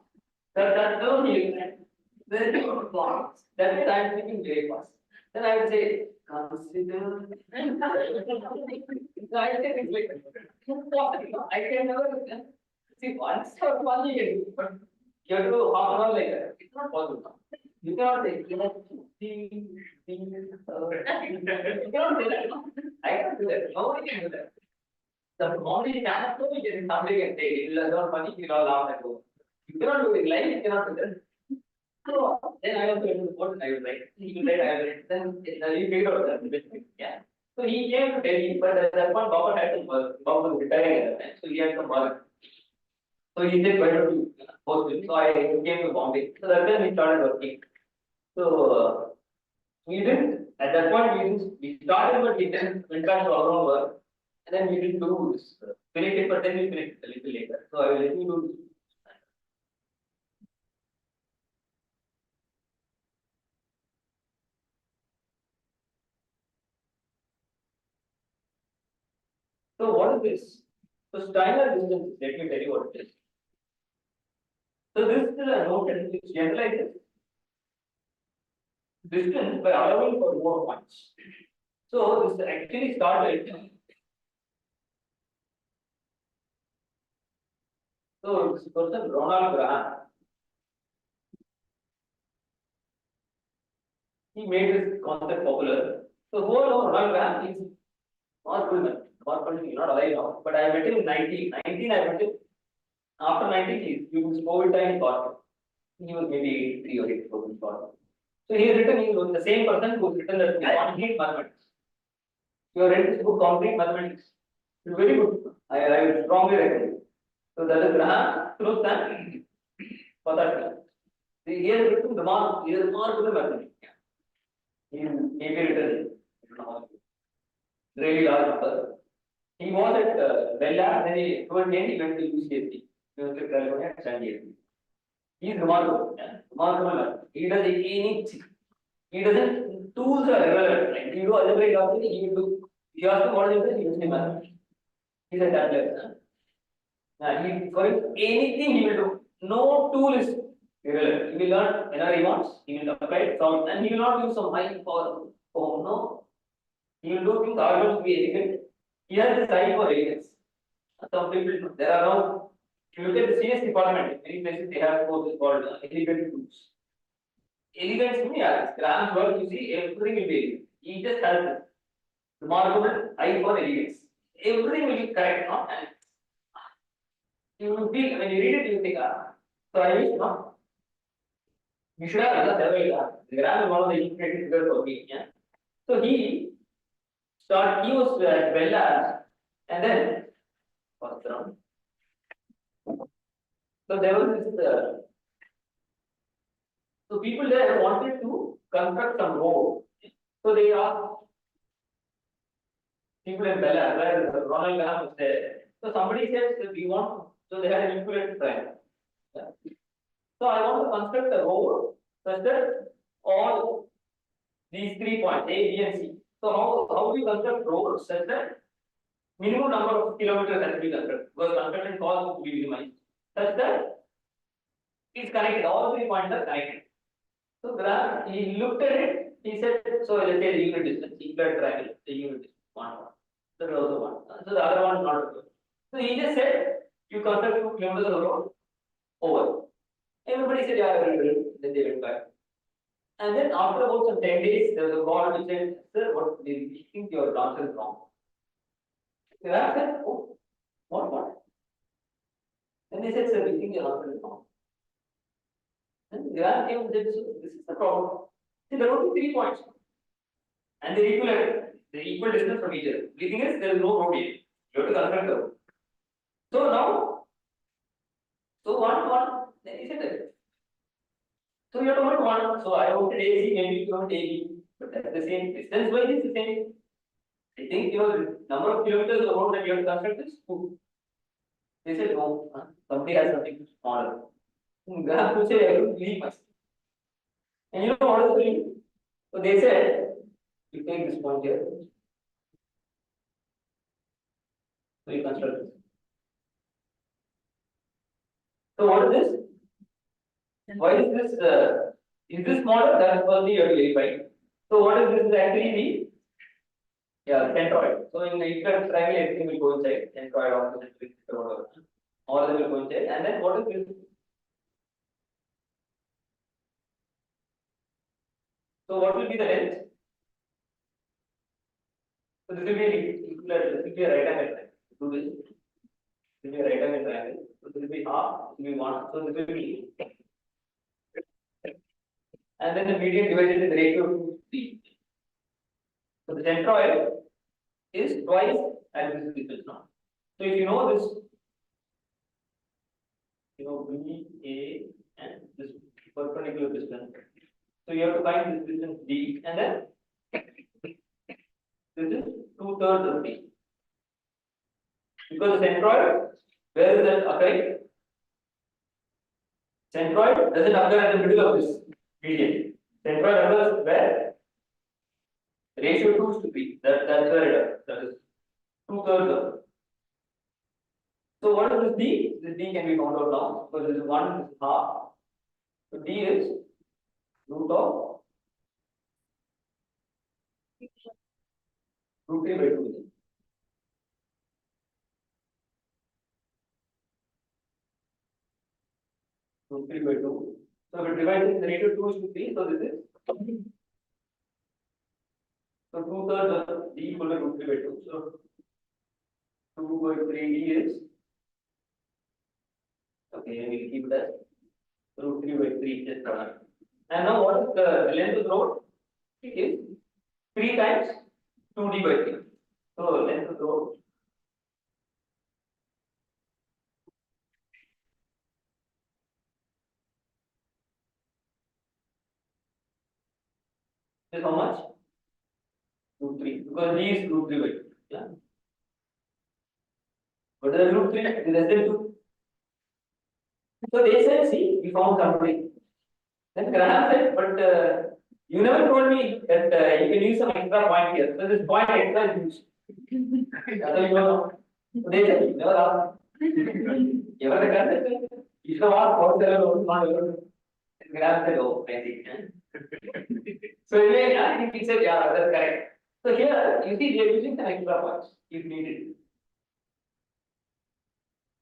That no, he is very fast. That means I am speaking very fast. Then I will say, consider. So I say things like, impossible. I can never see once or one you can do, but you have to do half an hour like that. It's not possible. You cannot say, you cannot say that. I can't do that. Nobody can do that. The only chance to be getting somebody can say it. It is not funny, you all laugh at home. You cannot do it. Life you cannot do that. So then I also went to the court and I was like, he will write, I will write. Then he figured out that. Yeah. So he came to Delhi, but at that point, Baba had some work. Baba was retiring at that time, so he had some work. So he said, why don't you post it? So I came to Bombay. So that's when we started working. So we didn't, at that point, we started, but we didn't went back to our own work. And then we didn't do this. Finish it, but then we finished a little later. So I will let you do this. So what is this? So Steiner distance, let me tell you what it is. So this is a notion which generalizes distance by allowing for more points. So this actually started. So this person Ronald Graham, he made this concept popular. So who know Ronald Graham is not good, not alive now, but I met him in 1919. I met him after 19, he was COVID time got. He was maybe 83 or 84 when he got. So he has written, he was the same person who has written the complete mathematics. You have read this book, Complete Mathematics. It's very good. I would strongly recommend it. So that is Graham, Truth and Pathak. He has written he has remarkable mathematics. He maybe written really large numbers. He was at Bella, then towards the end he went to UCSD, University of California, San Diego. He is remarkable. Remarkable. He does anything. He doesn't, tools are irrelevant. Like you do algebraic calculus, he will do. If you ask him what is it, he will say mathematics. He's at that level. For anything he will do. No tool is irrelevant. He will learn whenever he wants, he will apply it from, and he will not use some high power. Oh no. He will do things are going to be elegant. He has this eye for elegance. Some people, there are now, if you look at the CS department, many places they have courses called elegant tools. Elegance means, yeah, Graham's work, you see, everything will be elegant. He just has this remarkable eye for elegance. Everything will be correct, no? And you will feel, when you read it, you think, so I wish, no? You should have another level. Graham is one of the integrated figures for me, yeah? So he was at Bella, and then, what's around? So there was this, so people there wanted to construct some road. So they asked people in Bella, where Ronald Graham was there. So somebody said, we want, so they had an equivalent triangle. Yeah. So I want to construct a road such that all these 3 points, A, B, and C. So how do you construct roads such that minimum number of kilometers has to be constructed? Because construction cost will be minimized. Such that it's connected, all 3 points are connected. So Graham, he looked at it, he said, so let's say the unit distance, equal triangle, the unit distance, 1. That is also 1. So the other one is not good. So he just said, You construct 2 kilometers of road over. Everybody said, yeah, I will do it. Then they went back. And then after about some 10 days, there was a call which said, sir, what do you think your answer is wrong? The guy said, oh, what? Then they said, sir, we think your answer is wrong. Then the guy came and said, so this is the problem. See, there were only 3 points. And they equal distance from each other. The thing is, there is no road here. You have to construct the road. So now, one, then he said that. So you have to put one. So I wanted AC, maybe you want AB, but that's the same distance. Why is the same? I think the number of kilometers of road that you have to construct is 2. They said no, somebody has something smaller. Graham to say I don't believe myself. And you know what is the solution? So they said, you take this point here. So you construct this. So what is this? Why is this smaller? That is only you have to verify. So what is this actually the centroid. So in the Iclaa triangle, everything will go inside, centroid also or whatever. All of them will go inside. And then what is this? So what will be the length? So this will be a right angle triangle. Do this. This will be a right angle triangle. So this will be half, this will be 1. So this will be. And then the median divided in the ratio of 3. So the centroid is twice as this distance now. So if you know this, B, A, and this perpendicular distance. So you have to find this distance D, and then this is 2/3 of D. Because the centroid, where is that occurring? Centroid doesn't occur at the middle of this median. Centroid occurs where? Ratio 2:3. That's where it occurs. That is 2/3 of. So what is this D? This D can be found out now. So this is 1, this is half. So D is root of root 3 by 2. Root 3 by 2. So if we divide this, the ratio 2:3. So this is. So 2/3 of D equal to root 3 by 2. So 2 by 3D is. Okay, we will keep that. Root 3 by 3 just product. And now what is the length of the road? It is 3 times 2D by 3. So length of the road is how much? Root 3. Because D is root 3 by 2. Yeah. What is root 3? It is less than 2. So they said, see, we found something. Then Graham said, but you never told me that you can use some extra point here. So this point extra is used. That's how you know. So they said, you never asked. You ever said, you should have asked what the road is not ever. Graham said, oh, I see. So anyway, I think he said, yeah, that's correct. So here, you see, they are using some extra points if needed.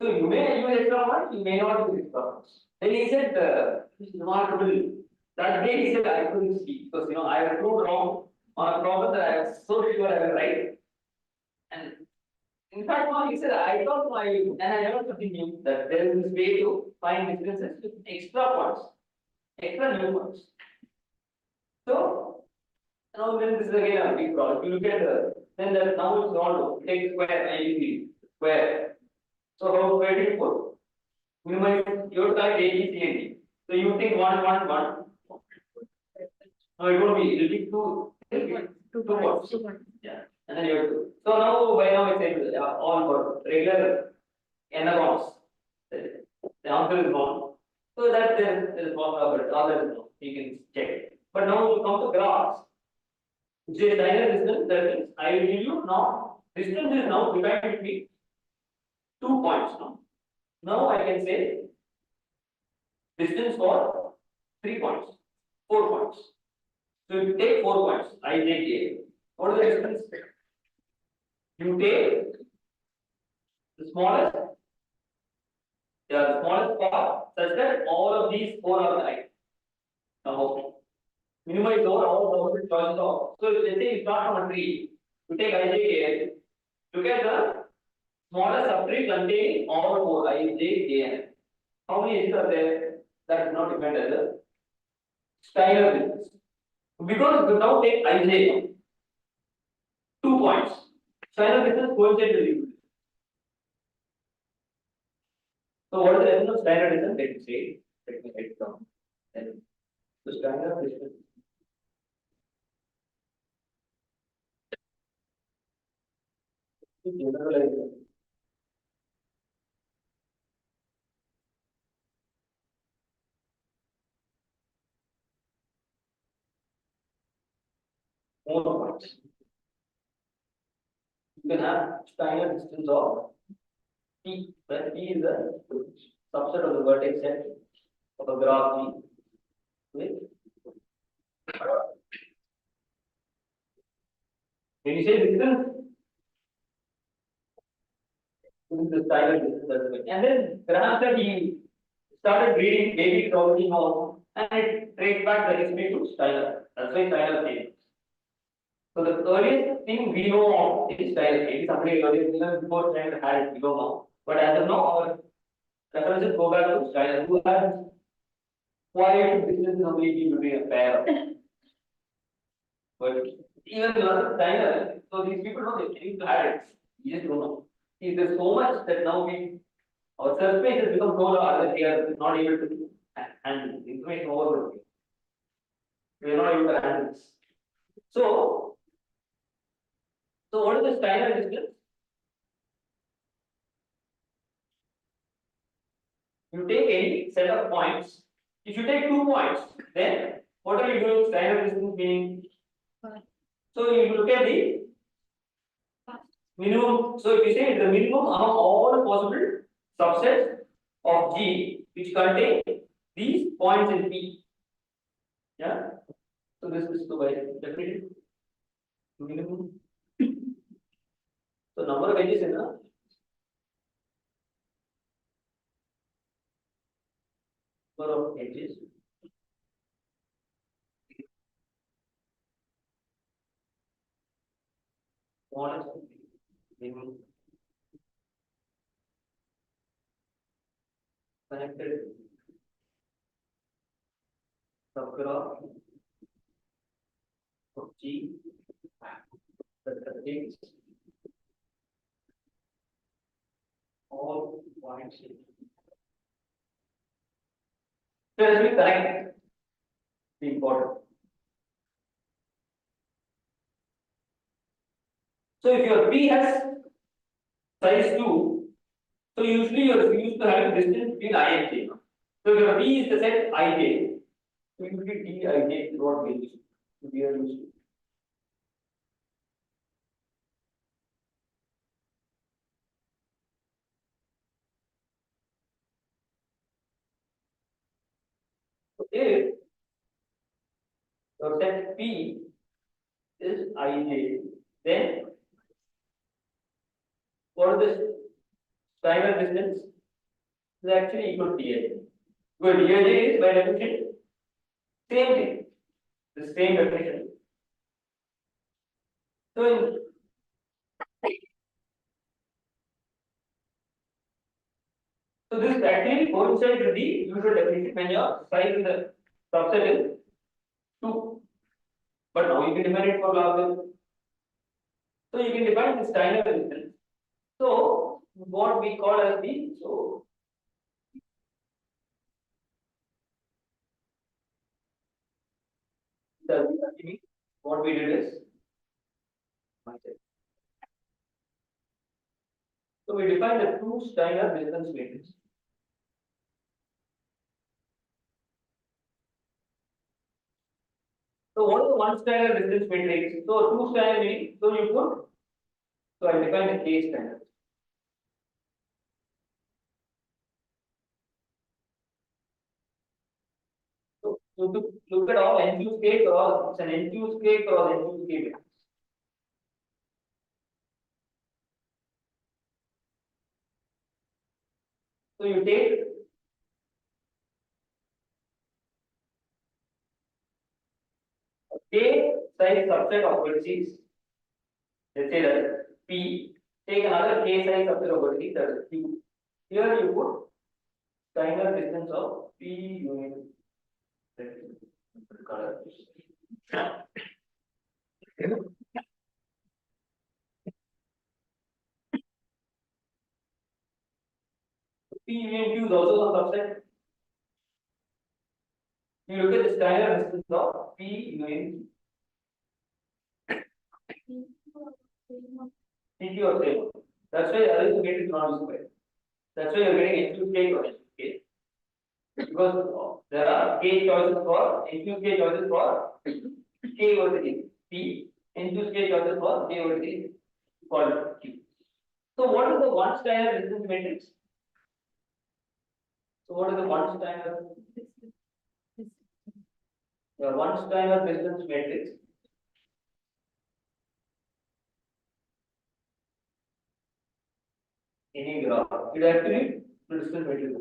So you may use extra points, you may not use extra points. Then he said, it's remarkable. That day he said, I couldn't see because I was proved wrong on a problem that I was so sure I was right. And in fact, now he said, I thought and I never continued that there is this way to find differences with extra points, extra new points. So now then this is again a big problem. If you look at then that now it's not take square ABC square. So how square it put? Minimize your type A, B, C, and D. So you take 1, 1, 1. No, it won't be. It will be two parts. Yeah, and then you have to. So now by now it's able all for regular anagons. The answer is 1. So that there is formula, but all that is no. You can check. But now we come to graphs. Which is linear distance. That means I will give you now. Distance is now divided between 2 points now. Now I can say distance for 3 points, 4 points. So you take 4 points, I, J, K. What is the distance? You take the smallest Yeah, the smallest part such that all of these four are right. Now, minimize over all the choices of. So let's say you start from a tree, you take ij, look at the smallest subtree containing all four ij, kn. How many edges are there? That is not defined as a Steiner distance. Because you now take ij, 2 points. Steiner distance coincides with you. So what is the definition of Steiner distance? Let me say, let me write it down. Then the Steiner distance. Generalize. More points. You can have Steiner distance of P, where P is the subset of the vertex set of a graph P with when you say distance, this is the Steiner distance as well. And then graph that he started reading, maybe it already knows, and it traced back the history to Steiner. That's why Steiner came. So the earliest thing we know of is Steiner. Maybe somebody earlier even before Steiner had it, we don't know. But as of now, our references go back to Steiner, who has why distance only be between a pair. But even Steiner, so these people know they need to have it. You just don't know. See, there's so much that now our surface has become so large that we are not able to handle information overload. We are not able to handle this. So what is the Steiner distance? You take any set of points. If you take 2 points, then what are you doing? Steiner distance meaning. So you look at the minimum. So if you say the minimum among all the possible subsets of G which contain these points in P. Yeah. So this is the way definition. Minimum. So number of edges in the number of edges. Smallest minimum connected subgraph of G that contains all points in. So it has to be connected. Be important. So if your P has size 2, so usually you are used to having distance between I and J. So if your P is the set Ij, so it will be D Ij is what we are used to. So if your set P is Ij, then what is the Steiner distance? Is actually equal to Dij. Because Dij is by definition same thing, the same definition. So so this actually coincides with the usual definition when your size in the subset is 2. But now you can define it for logarithm. So you can define the Steiner distance. So what we call as the what we did is so we define the two Steiner distance matrix. So what is the one Steiner distance matrix? So two Steiner meaning so you put so I define the K Steiner. So to look at all NQ K cross, it's an NQ K cross NQ K matrix. So you take K size subset of vertices. Let's say that P. Take another K size subset of vertices, that is Q. Here you put triangular distance of P union. Color. P union Q is also a subset. You look at the triangular distance of P union PQ of same. That's why other matrix is not useful. That's why you're getting N2K or N2K. Because there are K choices for N2K choices for K vertices P, N2K choices for K vertices called Q. So what is the one standard distance matrix? So what is the one standard? The one standard distance matrix any graph, it actually the distance matrix.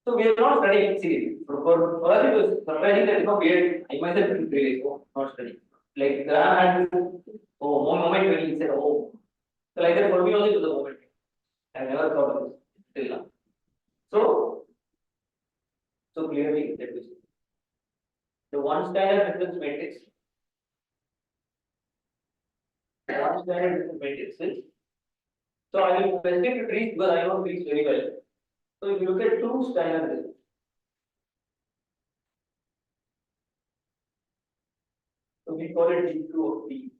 So we are not studying series. For us it was surprising that we had I myself didn't really not studying. Like Graham had this moment when he said, oh, so like that for me also it was a moment. I never thought of this till now. So clearly that is the one standard distance matrix. One standard distance matrix is. So I will specify to trees because I know trees very well. So if you look at two standard distance. So we call it D2 of T.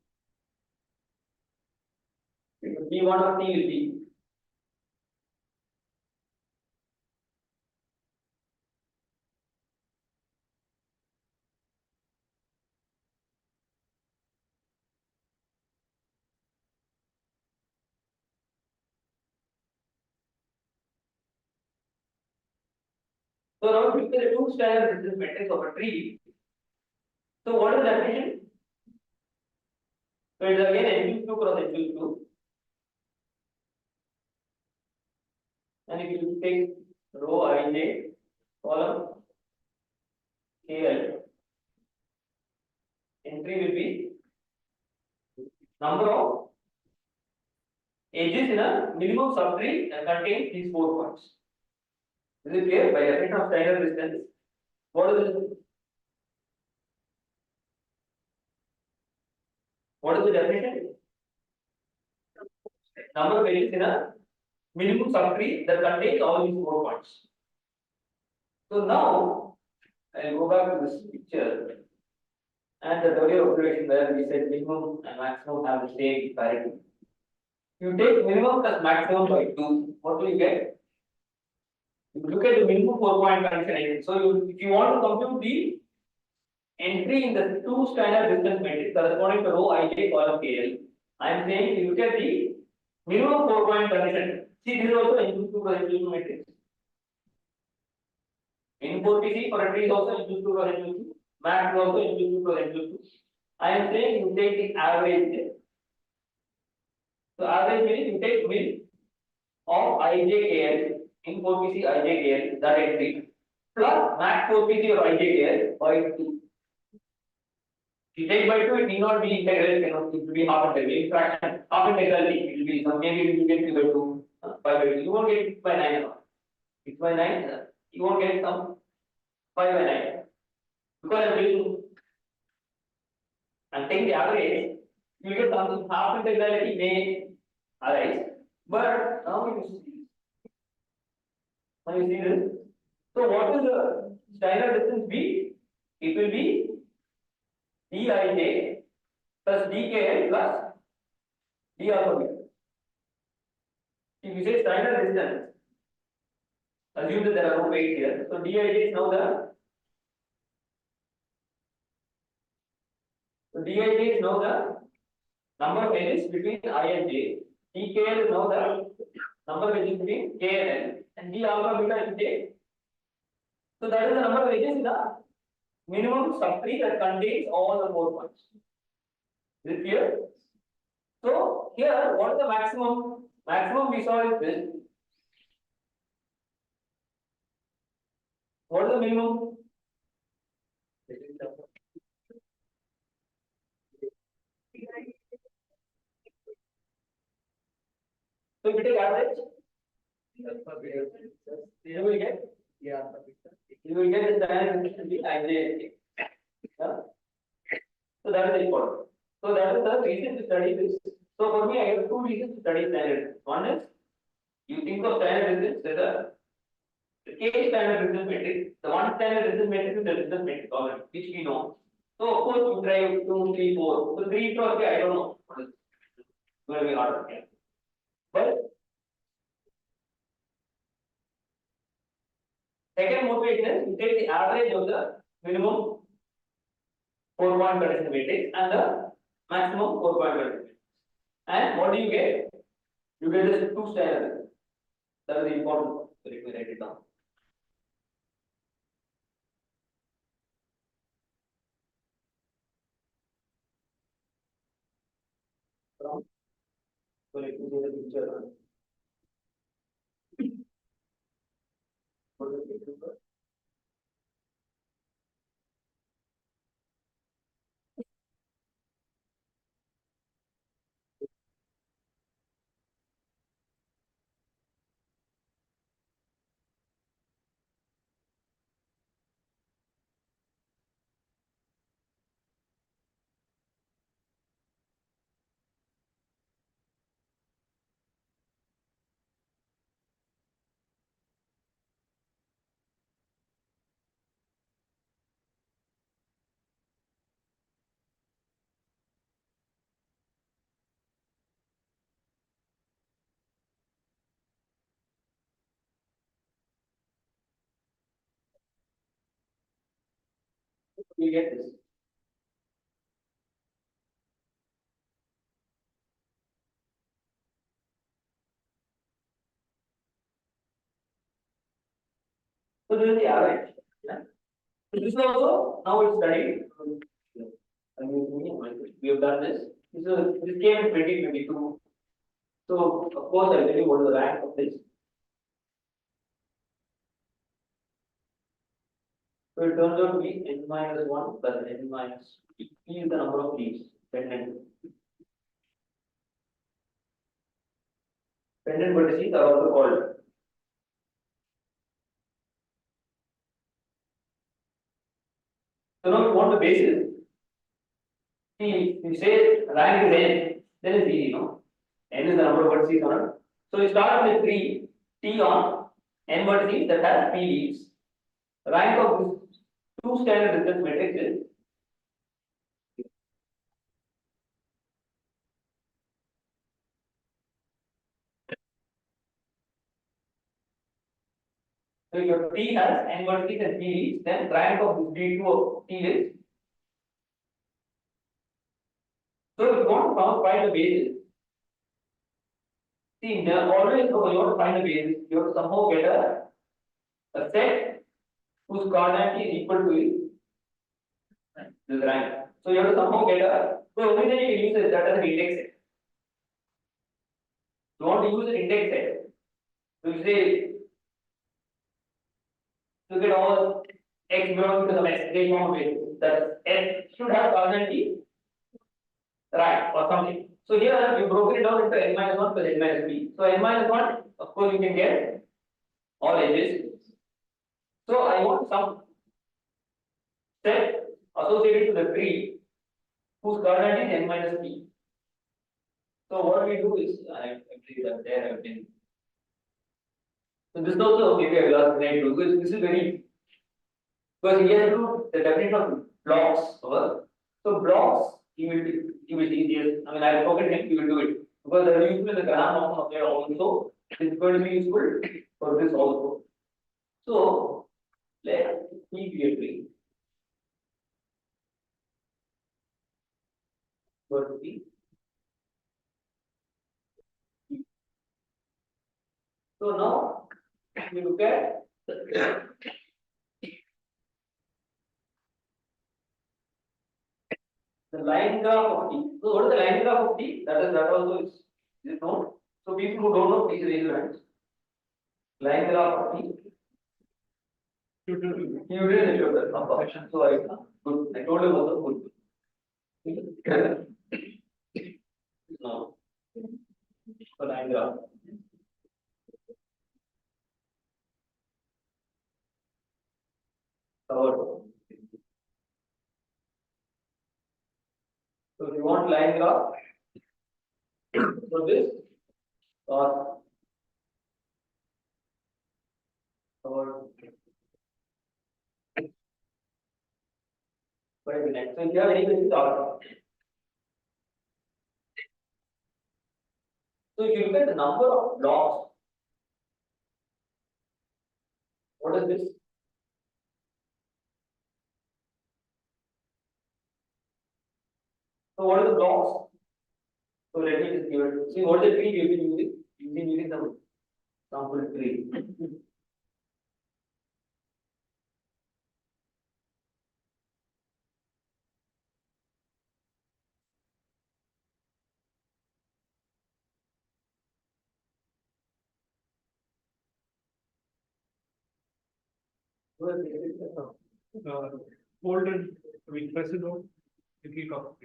D1 of T will be so now if you look at the two standard distance matrix of a tree. So what is the definition? So it is again N2 cross N2. And if you take row ij, column KL, entry will be number of edges in a minimum subtree and contains these 4 points. Is it clear? By definition of standard distance, what is it? What is the definition? Number of edges in a minimum subtree that contains all these 4 points. So now I'll go back to this picture and the earlier observation where we said minimum and maximum have the same parity. You take minimum plus maximum by 2, what will you get? You look at the minimum 4-point condition. So if you want to compute the entry in the two standard distance matrix corresponding to row ij column KL, I am saying you look at the minimum 4-point condition. See, this is also N2 matrix. N4PC for a tree is also N2 for N2. Max is also N2 for N2. I am saying you take the average there. So average means you take min of ijkl in 4PC ijkl that entry plus max 4PC or ijkl by 2. If you take by 2, it need not be integral, it will be half integral. In fraction, half integral it will be some maybe you will get 3 by 2, 5 by 2. You won't get it by 9 or 6 by 9, you won't get some 5 by 9. Because I'm taking the average, you will get something half integrality may arise, but now you see. Now you see this. So what is the standard distance B? It will be Dij plus Dkl plus D alpha B. If you say standard distance, assume that there are no weights here. So Dij is now the number of edges between I and j. Dkl is now the number of edges between k and l, and D alpha beta is j. So that is the number of edges in the minimum subtree that contains all the 4 points. Is it clear? So here, what is the maximum Maximum we saw is this. What is the minimum? So if you take average, you will get, you will get the standard distance Ij. Yeah? So that is important. So that is the reason to study this. So for me, I have two reasons to study standard. One is you think of standard distance as a K standard distance matrix. The one standard distance matrix is the distance matrix already, which we know. So of course you try 2, 3, 4. So 3 probably I don't know. It's going to be hard. But second motivation is you take the average of the minimum 4-point condition matrix and the maximum 4-point condition matrix. And what do you get? You get this two standard. That is the important one. So let me write it down. So let me do the picture. What is the picture? We get this. So this is the average. Yeah? So this is also now it's studied. We have done this. This came in 2022. So of course I'll tell you what is the rank of this. So it turns out to be n minus 1 plus n minus p. P is the number of leaves. Pendant. Pendant vertices are also called. So now we want the basis. See, if you say rank is n, then it's easy, no? N is the number of vertices on it. So we start with 3 T on n vertices that has p leaves. Rank of this two standard distance matrix is so if your T has n vertices and p leaves, then rank of this D2 of T is. So if you want to find the basis, see, there are always when you want to find the basis, you have to somehow get a set whose coordinate is equal to this rank. So you have to somehow get a. So only then you can use that as an index set. You want to use an index set. So you say, look at all x belongs to the x, they form a basis. That S should have coordinate right or something. So here you broke it down into n minus 1 plus n minus p. So n minus 1, of course, you can get all edges. So I want some set associated to the tree whose coordinate is n minus p. So what we do is, I believe that there have been. So this is also maybe I will ask tonight because this is very. Because he has to do the definition of blocks over. So blocks, he will easiest. I mean, I forget him, he will do it. Because they are useful in the gram of there also. It's going to be useful for this also. So let me be a tree. Going to be. So now we look at the line graph of T. So what is the line graph of T? That also is it known? So people who don't know, please raise your hands. Line graph of T. You didn't show that number. So I good. I told you about the good. No. So line graph. Covered. So if you want line graph, so this or covered. But next, so if you have any questions, ask. So if you look at the number of blocks, what is this? So what are the blocks? So let me just give it. See what is the tree you've been using? You've been using the sample tree. Hold and we press it on. You keep up.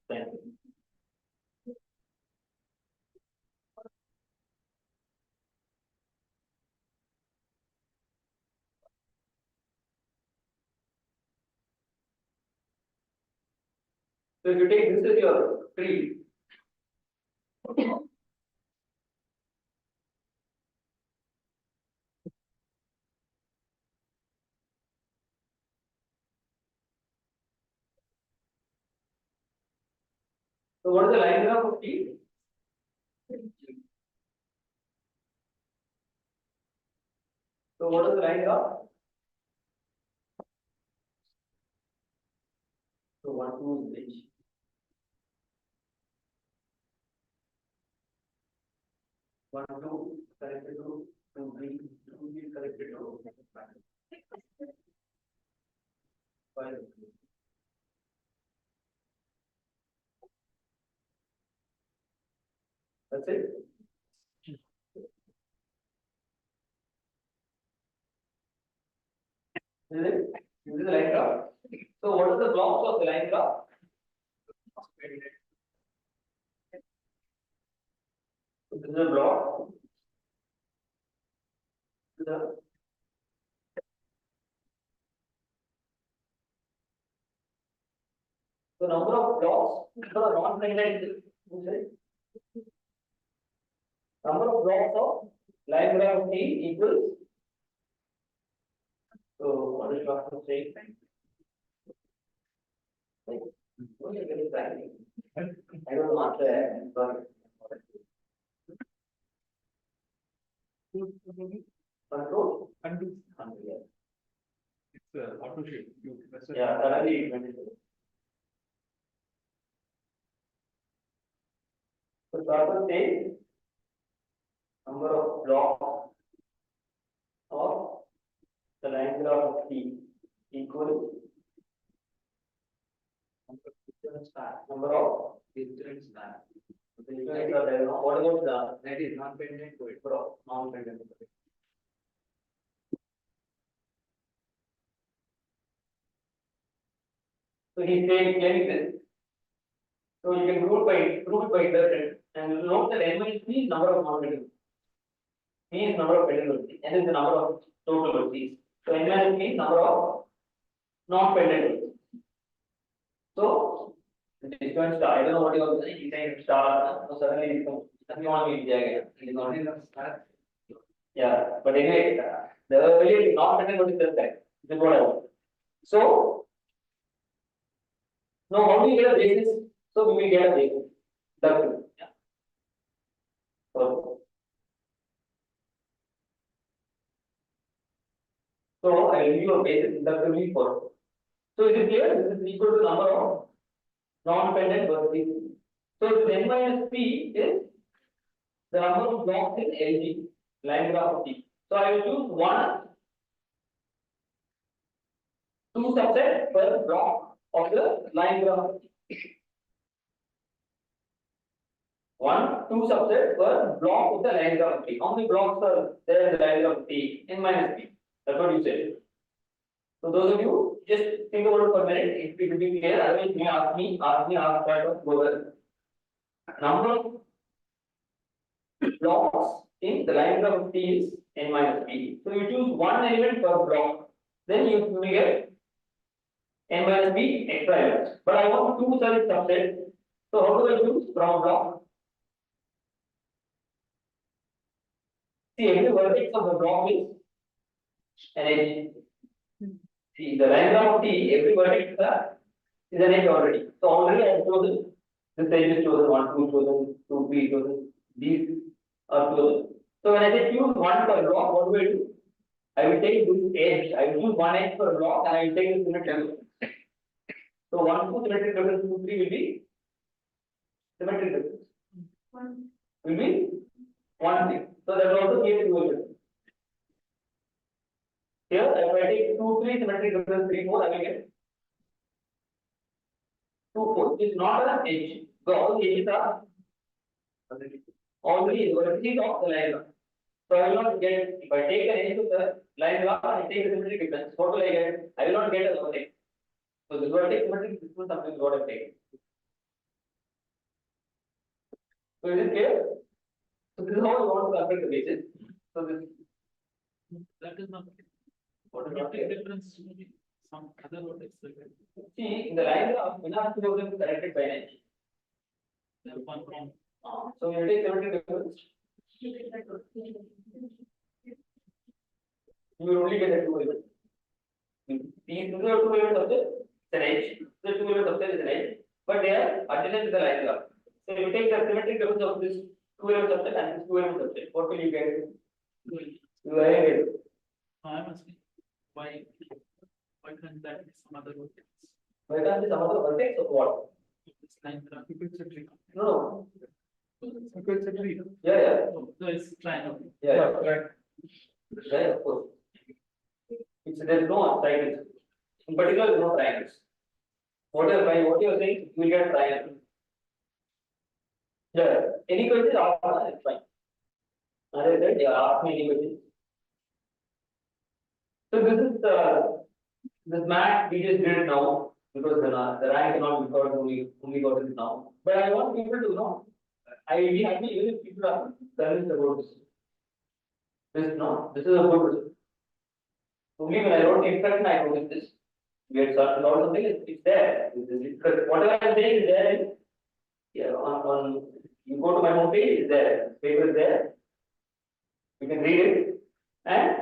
Thank you. So if you take this as your tree, so what is the line graph of T? So what is the line graph? So 1, 2 is which? One, two, connected to 2, 3, 2 is connected to 5. That's it. Is it? This is the line graph. So what are the blocks of the line graph? So this is a block. The number of blocks for a non-finite number of blocks of line graph T equals. So what is Shastra saying? What is it exactly? I don't know answer. Sorry. Control? Undo. Yeah. It's auto shape. You press it. Yeah, suddenly it went into. So Shastra says number of blocks of the line graph of T equals number of Different span. what about the That is non-pendant to it. non-pendant? So he said claiming this. So you can prove it by induction and note that n minus p is number of non-pendant. P is number of pendant vertices, n is the number of total vertices. So n minus p is number of non-pendant vertices. So the different star, I don't know what you are saying. He saying star. So suddenly it becomes nothing on me. It is not enough star. Yeah, but anyway, the earlier non-pendant vertices correct. This is what I want. So now how do you get a basis? So we will get a basis. That's it. Yeah. So I will give you a basis inductively for. So is it clear? This is equal to the number of non-pendant vertices. So n minus p is the number of blocks in LG, line graph of T. So I will choose 1, 2 subset per block of the line graph of T. 2 subsets per block of the line graph T. How many blocks are there in the line graph T? N minus P. That's what you said. So those of you just think about it for a minute. It will be clear. Otherwise, you may ask part of Google. Number of blocks in the line graph of T is N minus P. So you choose one element per block. Then you will get N minus P extra elements. But I want 2 such subsets. So how do I choose from a block? See, every vertex of the block is an edge. See, the line graph of T, every vertex is an edge already. So already I have chosen this edge is chosen, 1, 2 chosen, 2, 3 chosen, these are chosen. So when I say choose one per block, what do I do? I will take this edge, I will choose one edge per block and I will take this unit level. So 1, 2 symmetric reference, 2, 3 will be symmetric reference. Will be 1 thing. So that will also give 2 elements. Here, if I take 2, 3 symmetric reference, 3, 4, I will get 2, 4. It is not an edge. So all the edges are already vertices of the line graph. So I will not get, if I take an edge of the line graph and I take the symmetric reference, what will I get? I will not get a vertex. So this vertex symmetric reference something is what I take. So is it clear? So this is how you want to calculate the basis. So this That is not. what is Not not the clear. difference maybe some other vertex like that. See, in the line graph, we have to be connected by an edge. They have one from. So you take symmetric reference, you will only get a 2 elements. These are 2 elements of the edge. The 2 elements of the is an edge, but they are adjacent to the line graph. So you take the symmetric reference of this 2 elements of the and this 2 elements of the. What will you get? You will get. I'm asking why can't that be some other vertex? Why can't be some other vertex of what? This line graph. No. It's a tree. Yeah. So it's triangle. Yeah. Right. Right, of course. There is no triangles. In particular, there is no triangles. What you are saying, you will get a triangle. Yeah. Any questions? Ask, it's fine. As I said, ask me any questions. So this is this math we just did it now because the rank cannot be got only got it now. But I want people to know. I will be happy even if people are convinced about this. This is a good result. Only when I wrote the instruction, I noticed this. We had started out something, it's there. Because whatever I'm saying is there. Yeah, on you go to my homepage, it's there. Paper is there. You can read it. And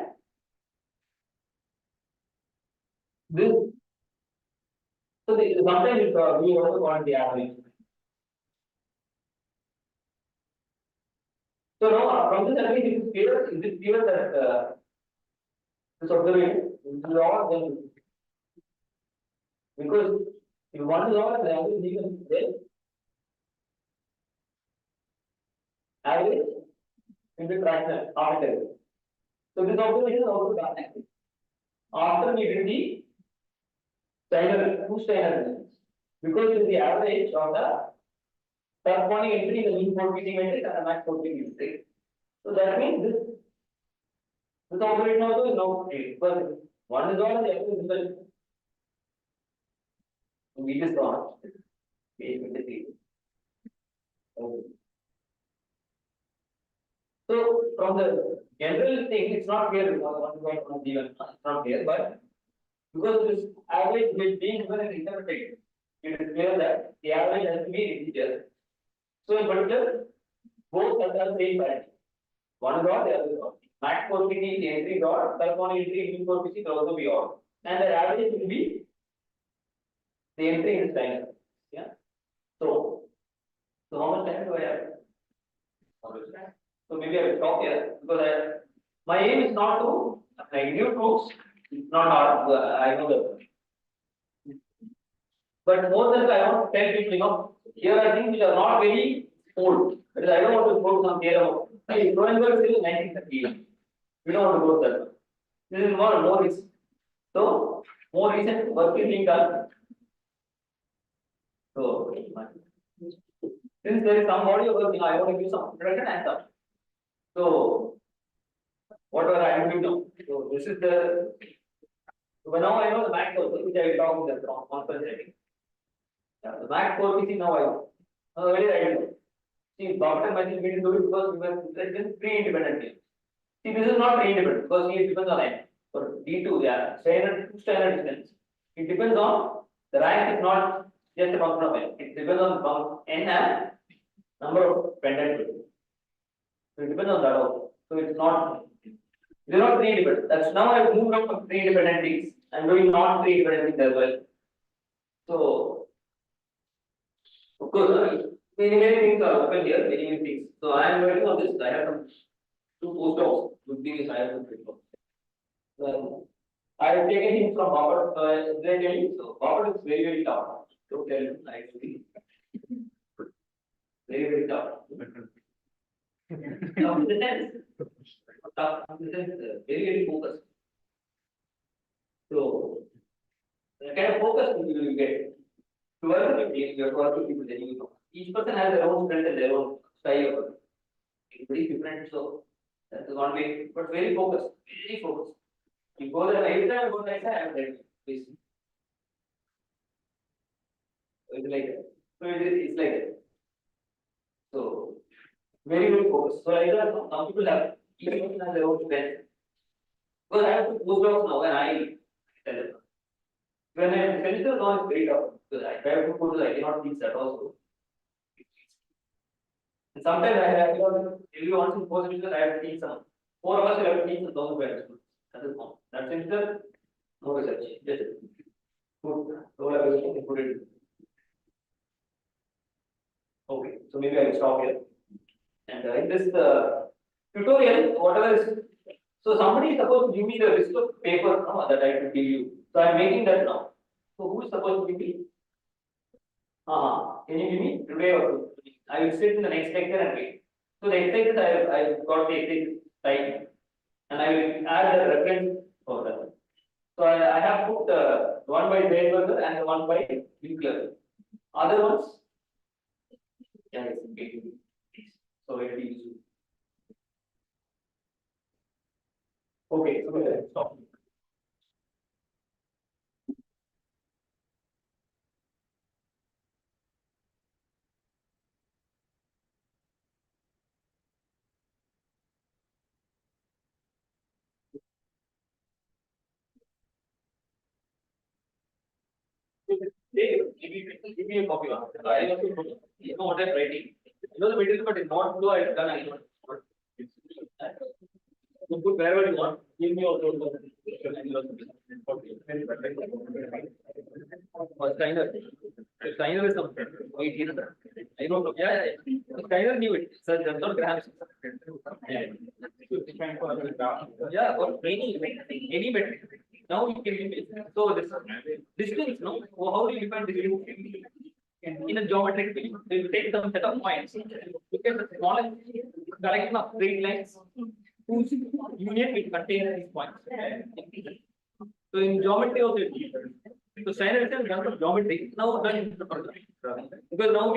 this. So sometimes we also want the average. So now from this, I think it is clear that this observation is all then because if one is all the average you can say average into fractional arbitrary. So this observation is also done after we did the two Steiner elements because it is the average of the corresponding entry in the mean forward-facing matrix and the max forward-facing matrix. So that means this operation also is now clear because one is all and the other is equal. We just gone. Okay. So from the general thing, it's not clear one given. It's not clear, but because this average is being given as interpreted, it is clear that the average has to be integer. So in particular, both are the same parity. One is odd, the other is odd. Max coefficient the entry is odd, corresponding entry mean coefficient will also be odd. And the average will be the entry in time. Yeah. So how much time do I have? So maybe I will stop here because my aim is not to give proofs. It's not hard. I know that. But more than I want to tell people, here are things which are not very old. Because I don't want to go to some theorem. Cronenberg is still 1930. We don't want to go to that. This is more recent. So more recent work is being done. So Since there is some body over here, I want to give some introduction and some. So, whatever I am doing now. So, this is the. So now I know the max also, which I will talk in the conference setting. Yeah, the max 4 PC now I know. Very right. See, Dr. Majid didn't do it because we were just pre-independent games. See, this is not pre-independent because it depends on rank. For D2, yeah, standard distance. It depends on the rank is not just a function of n. It depends on n and number of pendant. So it depends on that also. So it's not pre-independent. That's now I moved on from pre-independent things. I'm doing not pre-independent things as well. So of course, many things are open here, many things. So I am working on this. I have some 2 postdocs. Good thing is I have some postdocs. I have taken him from Robert. They tell you so. Robert is very tough. Don't tell him actually. Very tough. Tough in the sense. Tough in the sense. Very focused. So the kind of focus you will get. To work with you have to work with people that you know. Each person has their own strength and their own style. It's very different. So that's one way, but very focused. Very focused. You go there every time I go like that, I am ready. Please. So it's like that. So it's like that. So very focused. So either some people have each person has their own strength. Because I have to postdocs now and I tell them. When I finish the law, it's very tough. Because I have to put I cannot teach that also. And sometimes I have every once in 4 semesters I have to teach some 4 hours I have to teach some 1,000 students. That is all. That semester, no research. Just put role evaluation and put it. Okay, so maybe I will stop here. And in this tutorial, whatever is so somebody is supposed to give me the list of paper that I will give you. So I am making that now. So who is supposed to give me? Can you give me today or tomorrow? I will sit in the next lecture and wait. So the exercises I have got the exercise time and I will add the reference for that. So I have put one by Iwsmga and one by Iclaa. Other ones, yeah, it's okay. So it is okay. So stop. Give me a copy of it. I also know what I'm writing. You know the material, but it's not so I've done. I know. You put wherever you want. Give me also. Steiner is something. Wait here. I don't know. Yeah. Steiner knew it. Sir, that's not grams. Yeah, or any metric. Now you can so this distance, no? How do you define distance? In a geometric field, so you take some set of points, look at the smallest collection of straight lines whose union will contain these points. So in geometry also it is. So Steiner itself done for geometry, now done in because now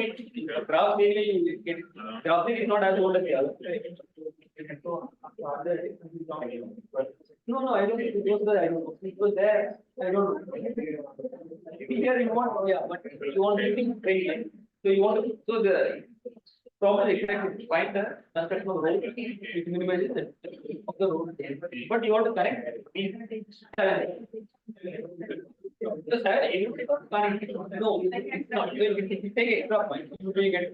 graph theory is not as old as the other. No, I don't think it goes there. I don't know. It was there. I don't know. Here you want, yeah, but you want anything straight line. So you want to, so the problem is exactly find the construction of the road, which minimizes the of the road. But you want to connect these 7. The 7, you cannot connect. No, it's not. You take extra point. You will get.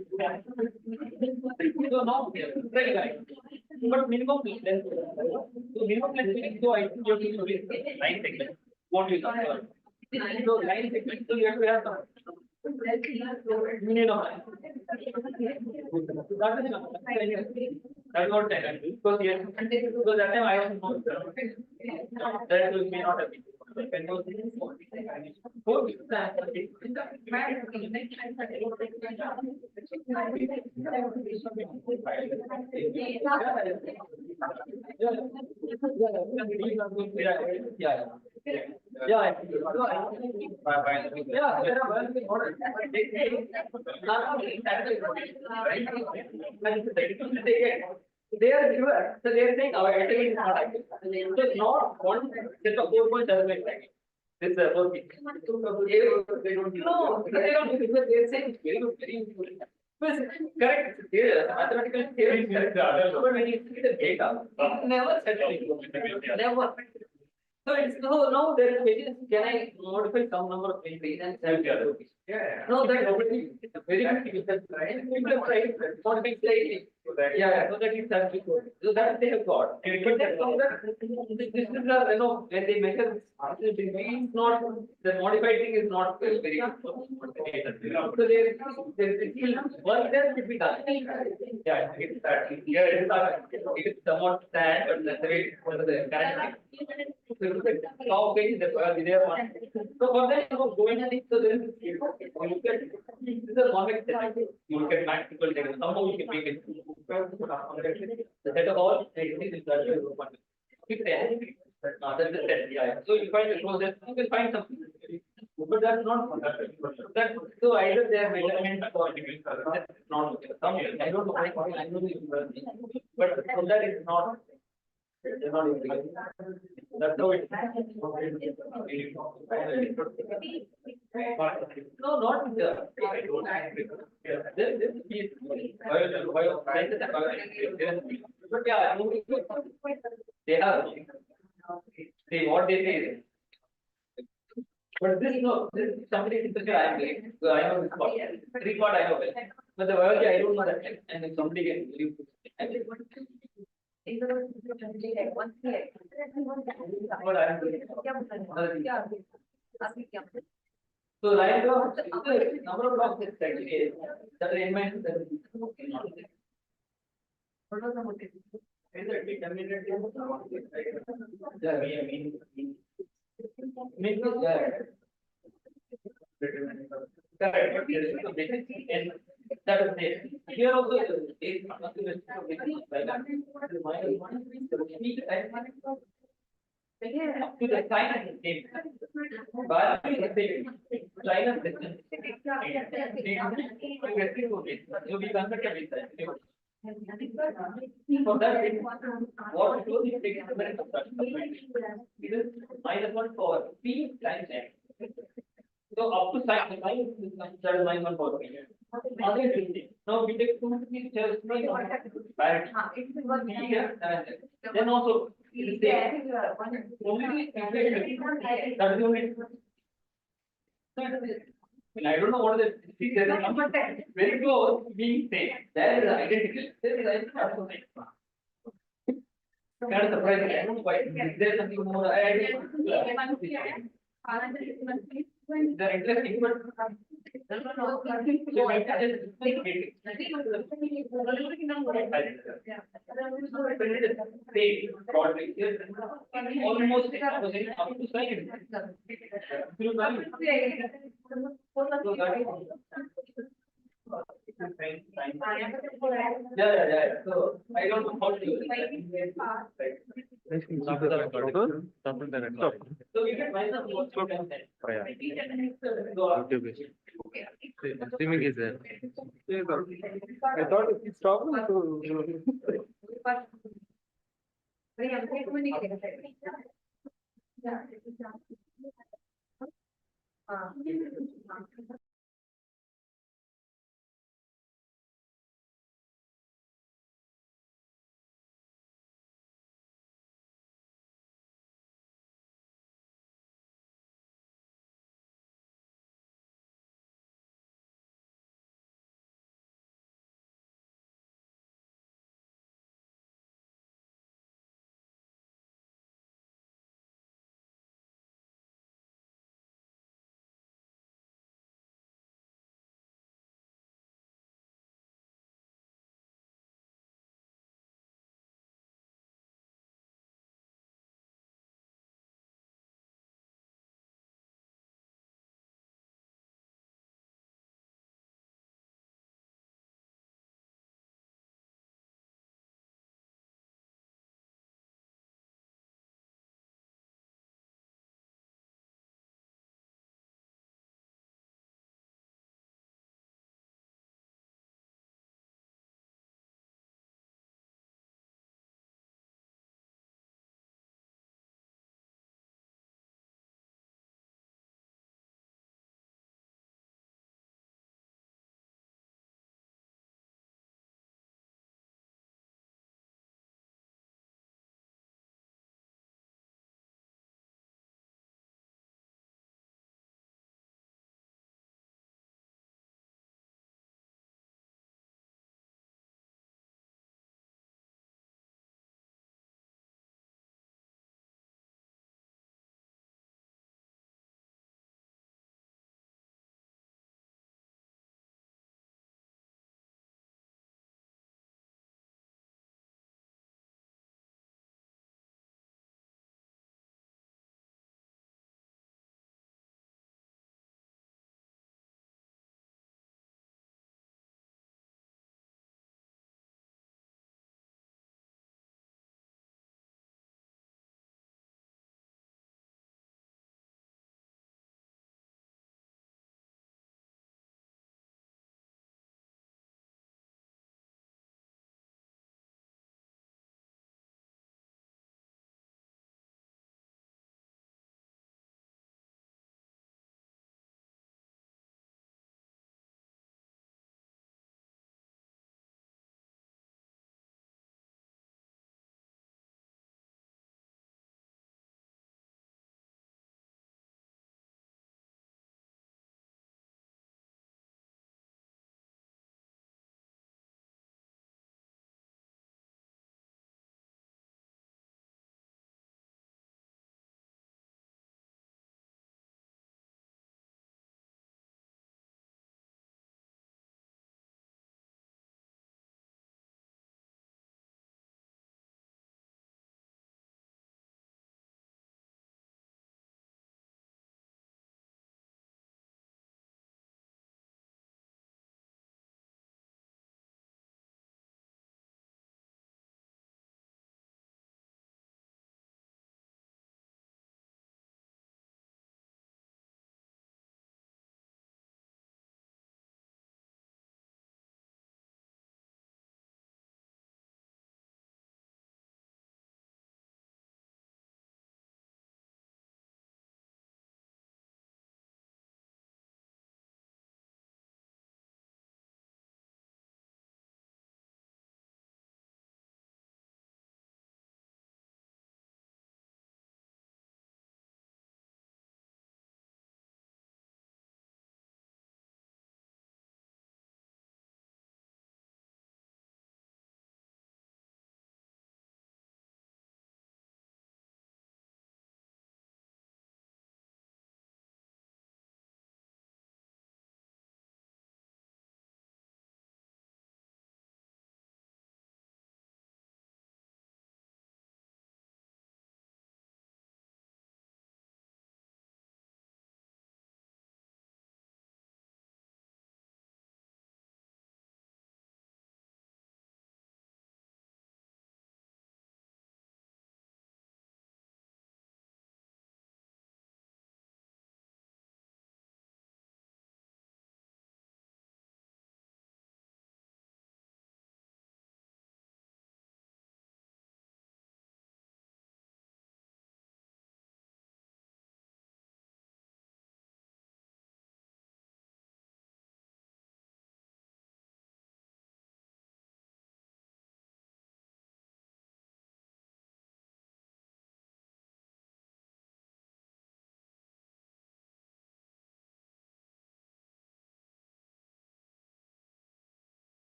So now, very correct. But minimum length. So minimum length. So I think you have to use line segment. What you use? So line segment. So you have to have some union of line. That is enough. That's what I can do. Because yes, because that time I was not. That will may not have been. Yeah. Yeah. Yeah, there are well models. They are sure. So they are saying our activity is not active. So it's not one set of 4.7 active. This is 4 they don't use. No, they don't use it. They are saying very good, very good. But correct. Mathematical theory is correct. But when you see the data, it never said never. So it's no there is variance. Can I modify some number of entries and sell the other piece? Yeah. No, that nobody very good. People try modify slightly. Yeah, so that is actually good. So that they have got. But then from that, this is when they measure this degree is not the modified thing is not very good. So there is still work there should be done. Yeah, it's that. Yeah, it is somewhat sad, but that's the way for the current. How big is the video one? So for that, going to so then you look at this is a convex set. You look at mathematical data. Somehow you can make it. The set of all is that's the set. Yeah. So you find the closest, you will find something. But that's not that. So either they are measurement or that's not some. I don't know. I know the but from that is not. They're not even that's how it. No, not the. This is but yeah, they have. See what they say is. But this no, this somebody is the I am doing. So I know this part. Three part I know well. But the biology I don't know that. And if somebody can believe what I am doing. So line block the number of blocks is actually that are in my what was the motive? Is it be terminated? Yeah, mean correct, but there is a basic and that is there. Here also is up to the sign at the same. But China system. You be comfortable with that. For that, what to do is take it to it is -1 for P times N. So up to sign that is -1 for P. Now we take 2 P tells me then also it is there. Only that is only. I don't know what is it. There is a number very close being same. That is identical. There is identical. That is surprising. I don't know why. There is something more. They're interesting, but so I almost up to sign. Yeah. So I don't know how to do it. So we can find some more. Streaming is there. I thought it's problem to.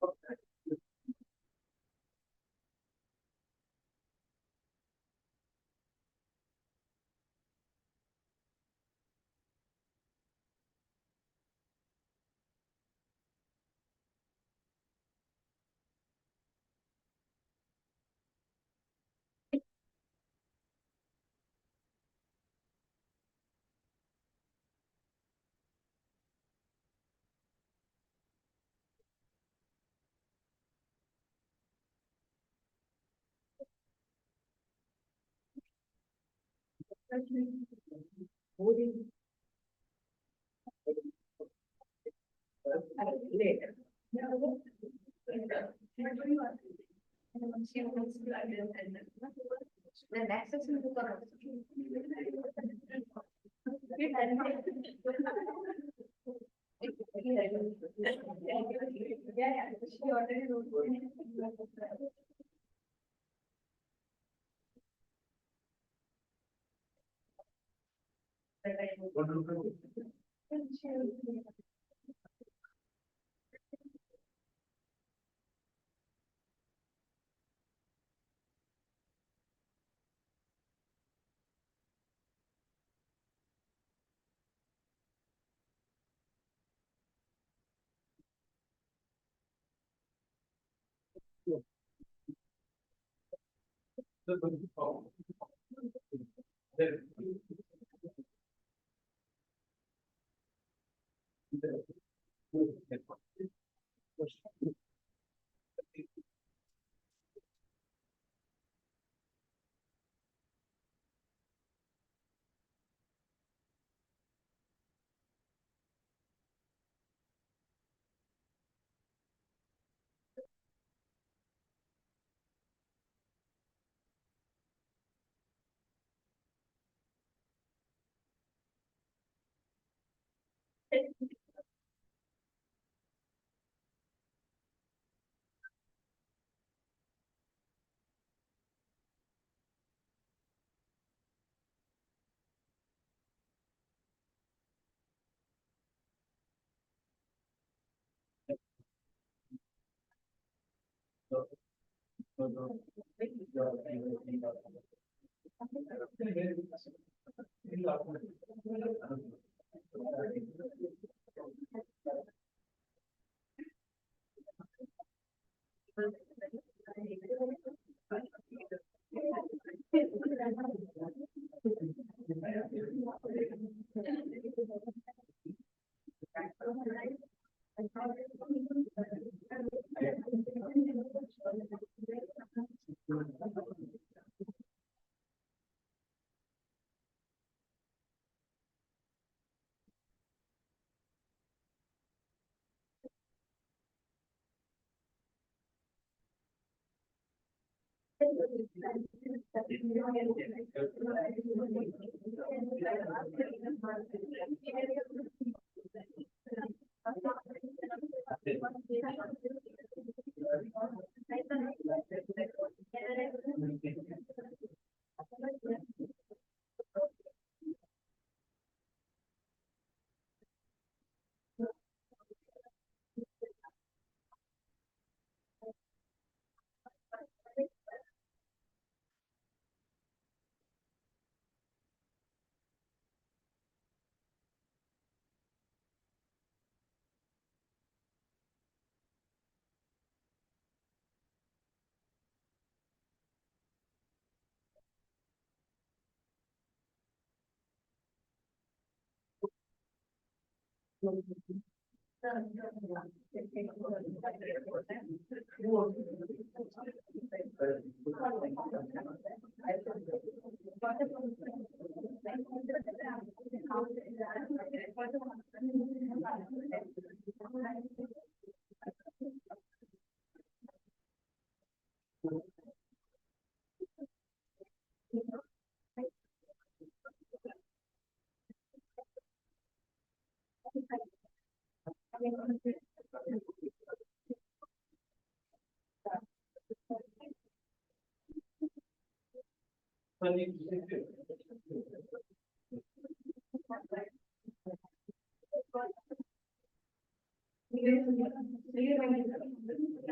The next section is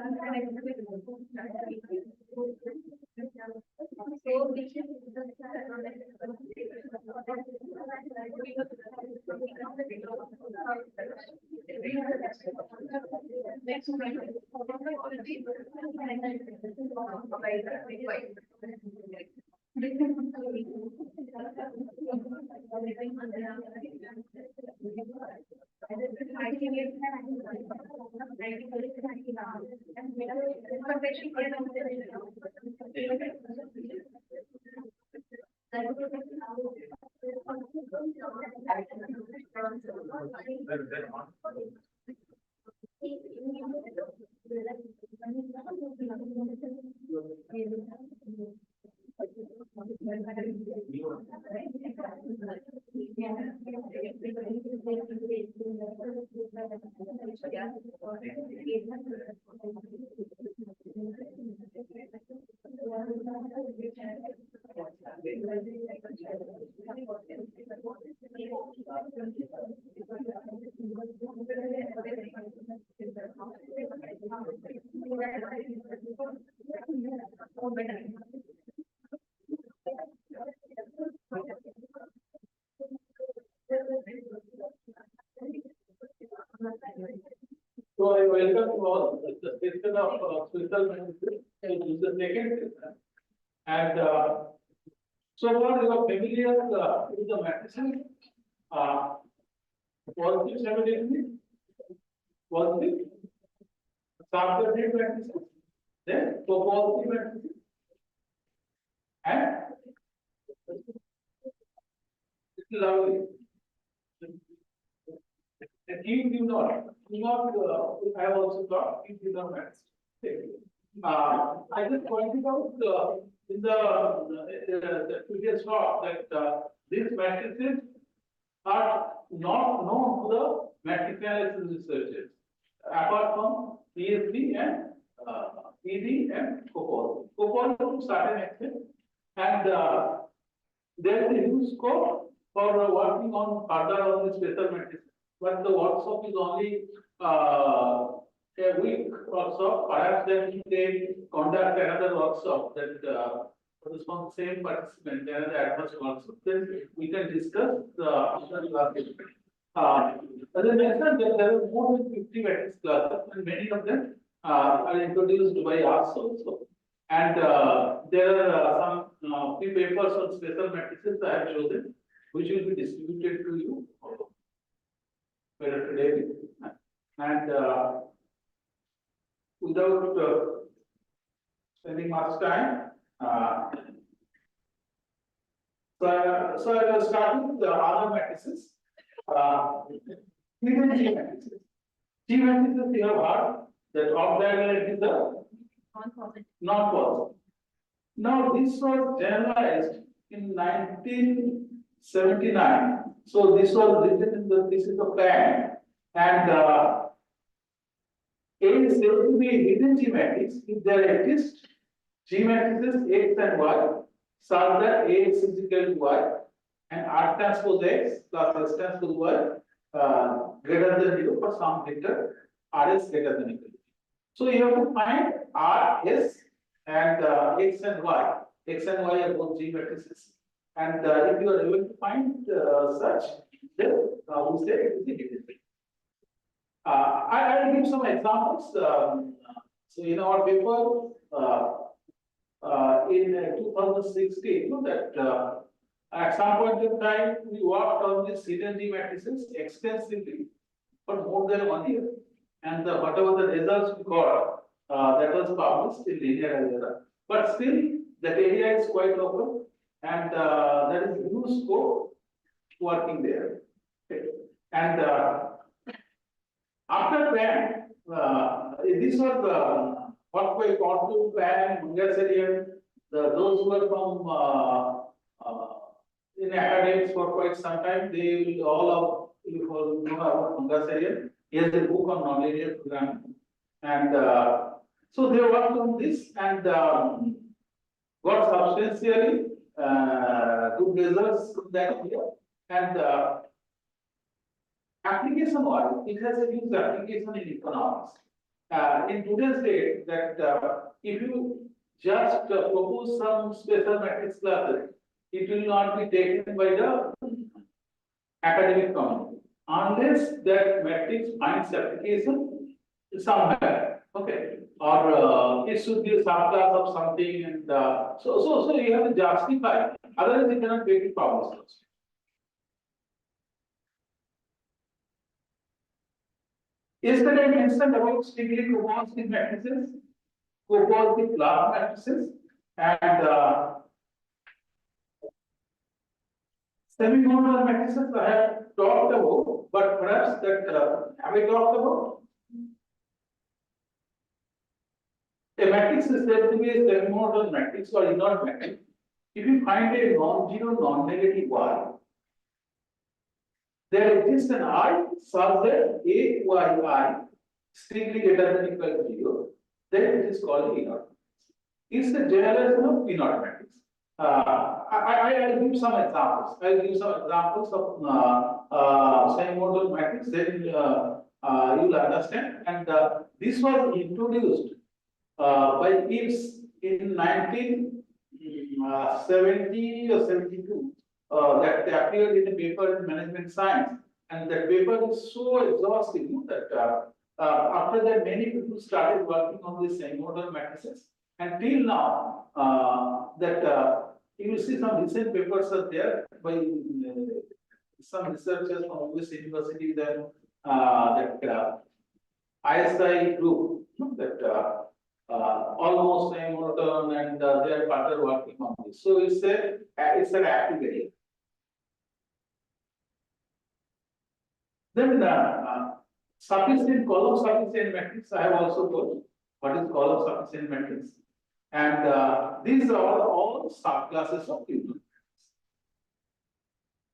So I welcome you all to the session of fiscal management. This is the second session. And so far you are familiar with the matrices. Positive simultaneously, positive, subordinate matrices, then co-positive matrices, and it's lovely. And you do not, I have also taught, you do not maths. I just pointed out in the previous talk that these matrices are not known to the matrix analysis researchers, apart from PhD and PD and COPOL. COPOL to certain extent, and there is a huge scope for working on further on the special matrices. But the workshop is only a week or so. Perhaps then they conduct another workshop that is from the same participant, another advanced workshop. Then we can discuss the after classes. As I mentioned, there are more than 50 matrix classes, and many of them are introduced by us also. And there are some few papers on special matrices I have chosen, which will be distributed to you today. And without spending much time, so I will start with the other matrices. Hidden G matrices. G matrices you have heard that off diagonal is the not positive. Now this was generalized in 1979. So this was written in the thesis of Pan, and A is said to be a hidden G matrix if there exist G matrices X and Y such that Ax is equal to Y and R transpose X plus S transpose Y greater than 0 for some vector Rs greater than equal to 0. So you have to find R, S and X and Y. X and Y are both G matrices. And if you are able to find such, then we say it is a hidden G. I will give some examples. So in our paper in 2016, you know that at some point in time we worked on these hidden G matrices extensively for more than 1 year, and whatever the results we got that was published in linear algebra. But still, that area is quite open, and there is huge scope working there. Okay. And after Pan, these were what we call to Pan, Mungasarian, those who were from in academics for quite some time. They will all of you know about Mungasarian. He has a book on nonlinear programming, and so they worked on this and got substantially good results from that year. And application wise, it has a huge application in economics. in today's day, that if you just propose some special matrix classes, it will not be taken by the academic community unless that matrix finds application somewhere. Okay, or it should be a subclass of something, and so you have to justify. Otherwise, you cannot make it problem solving. Yesterday I mentioned about strictly cohomology matrices, cohomology class matrices, and semi-modular matrices I have talked about, but perhaps that have I talked about? A matrix is said to be a semi-modular matrix or inert matrix if you find a non-zero, non-negative Y. There exists an I such that AYI strictly greater than equal to 0, then it is called inert. It's the generalization of inert matrix. I'll give some examples. I'll give some examples of semi-modal matrix, then you'll understand. And this was introduced by Iwsmga in 1970 or 72. That appeared in a paper in management science, and that paper is so exhaustive that after that many people started working on these semi-modal matrices, and till now you will see some recent papers are there by some researchers from US University, then that ISI group that almost semi-modal, and they are further working on this. So it's an active area. Then sufficient column sufficient matrix I have also told what is column sufficient matrix, and these are all subclasses of inert matrix.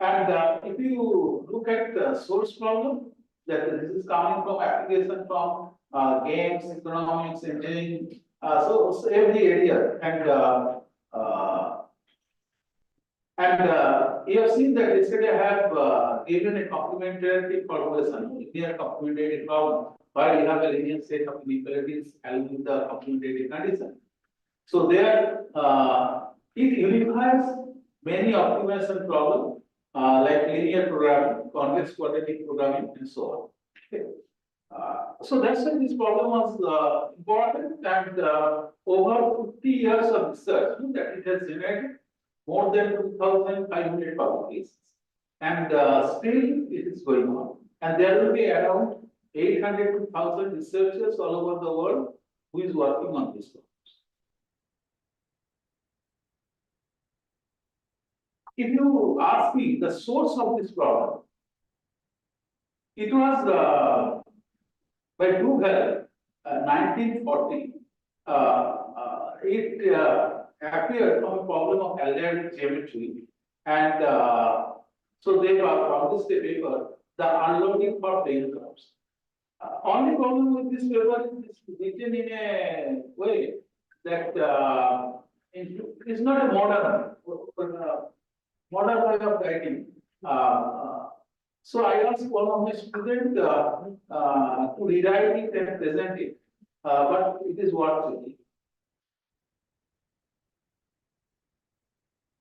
And if you look at the source problem, that this is coming from application from games, economics, engineering, so every area, and you have seen that yesterday I have given a complementarity formulation, linear complementarity problem, where you have a linear set of inequalities along with the complementarity condition. So there, it unifies many optimization problems like linear programming, convex quadratic programming, and so on. Okay. So that's why this problem was important, and over 50 years of research that it has generated more than 2,500 publications, and still it is going on. And there will be around 800 to 1,000 researchers all over the world who is working on this problem. If you ask me the source of this problem, it was by Google, 1940. It appeared from a problem of algebraic geometry, and so they published a paper, the unloading for plane curves. Only problem with this paper is it's written in a way that it's not a modern way of writing. So I asked one of my students to rewrite it and present it, but it is worth it.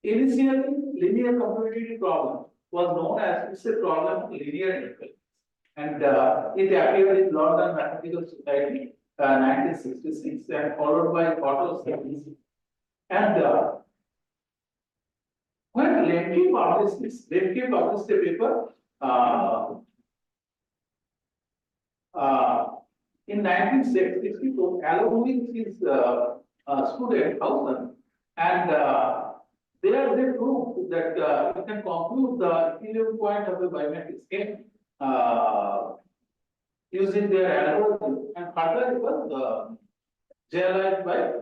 Initially, linear complementarity problem was known as it's a problem of linear inequalities, and it appeared in London Mathematical Society 1966, and followed by Otto's studies. And when Lemke published this, Lemke published a paper in 1964 along with his student Hausen, and there they proved that you can compute the equilibrium point of a bimetric scheme using their algorithm, and further it was generalized by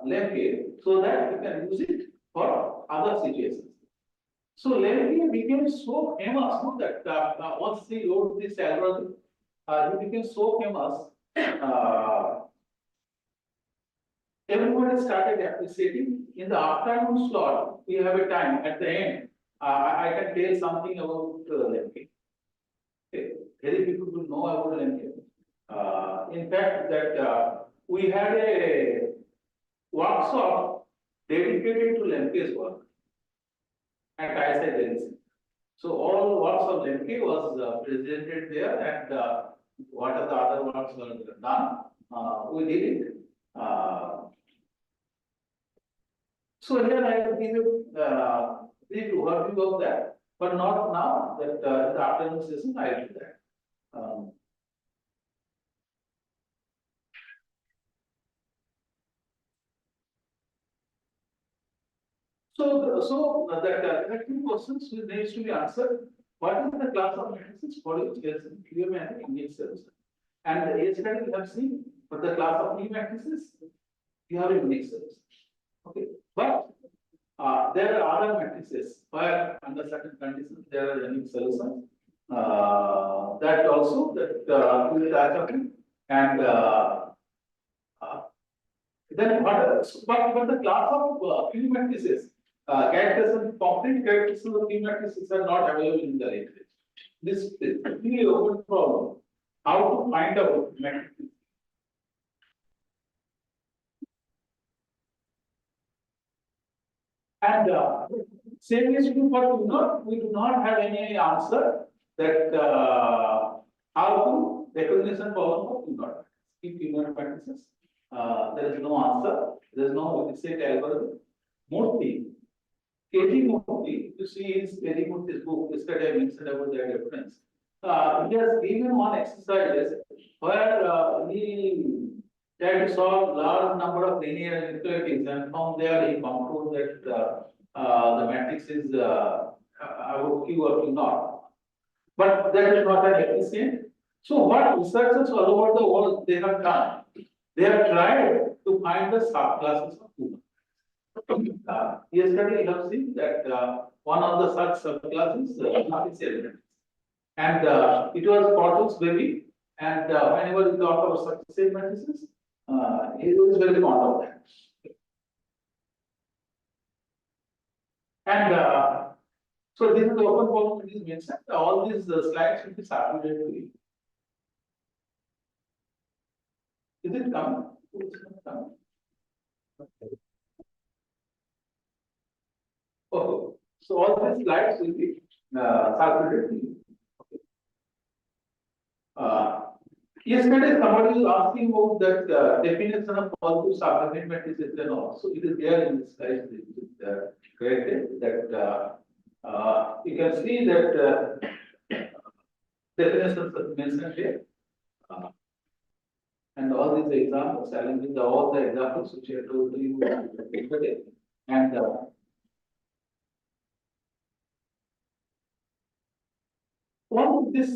Lemke, so that you can use it for other situations. So Lemke became so famous that once he wrote this algorithm, he became so famous. Everybody started appreciating. In the afternoon slot, we have a time at the end. I can tell something about Lemke. Okay. Very few people know about Lemke. in fact, that we had a workshop dedicated to Lemke's work at ISI. So all works of Lemke was presented there, and what are the other works were done, we did it. So here I have given brief overview of that, but not now, that in the afternoon session I will do that. So that there are two questions which needs to be answered. What is the class of matrices for which there is clear matrix in each solution? And yesterday we have seen for the class of E matrices, you have a unique solution. Okay, but there are other matrices where under certain conditions there are unique solutions. That also that we will touch on, and then but the class of Q matrices, characters, concrete characters of Q matrices are not available in the literature. This is really a open problem. How to find out matrices? And same is true for we do not have any answer that how to recognition problem for Q-not. If Q-not matrices, there is no answer. There is no set algorithm. Murthy, KG Murthy, you see his KG Murthy's book. Yesterday I mentioned about their reference. He has given one exercise where he tried to solve large number of linear inequalities, and from there he concluded that the matrix is about Q or Q not. But that is not an efficient. So what researchers all over the world they have done? They have tried to find the subclasses of Q. Yesterday you have seen that one of the such subclasses is element. And it was Portal's baby, and whenever we talk about successive matrices, he is very fond of that. And so this is the open problem that is mentioned. All these slides will be circulated to you. Is it coming? It's not coming. Okay. So all these slides will be circulated to you. Yesterday somebody was asking about that definition of positive subdomain matrices and all. So it is there in this slide. Corrected that you can see that definitions are mentioned here, and all these examples, challenging all the examples which I told you yesterday, and one this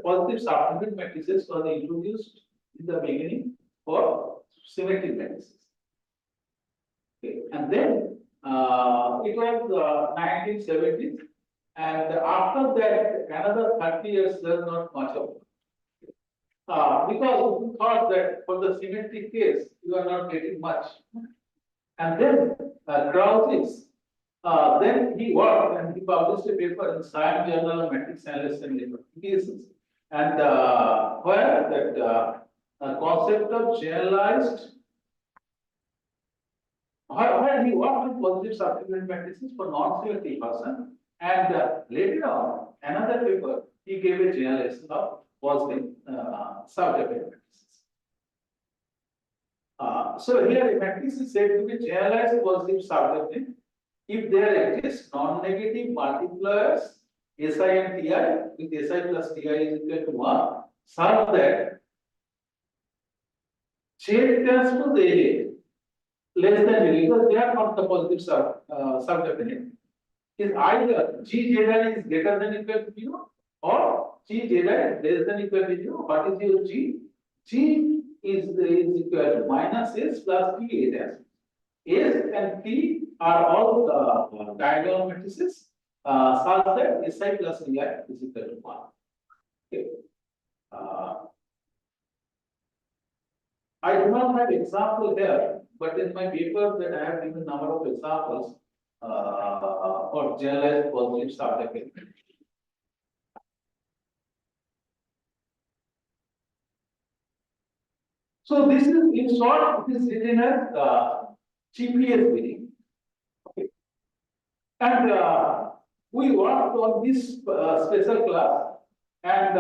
positive subdomain matrices were introduced in the beginning for symmetric matrices. Okay. And then it was 1970s, and after that another 30 years there is not much of it. Because we thought that for the symmetric case you are not getting much. And then Krauss, then he worked and he published a paper in Science Journal of Matrix Analysis and Applications, and where that concept of generalized, where he worked with positive subdomain matrices for non-symmetric person, and later on another paper he gave a generalization of positive subdomain matrices. So here a matrix is said to be generalized positive subdomain if there exists non-negative multipliers Si and Ti with Si plus Ti is equal to 1, such that J transpose A less than 0, because they are not the positive subdomain, is either G J is greater than equal to 0 or G J less than equal to 0. What is your G? G is equal to minus S plus P A dash. S and P are all diagonal matrices such that Si plus Di is equal to 1. Okay. I do not have example here, but in my paper that I have given number of examples for generalized positive subdomain. So this is in short, it is written as GPS bidding. Okay. And we worked on this special class and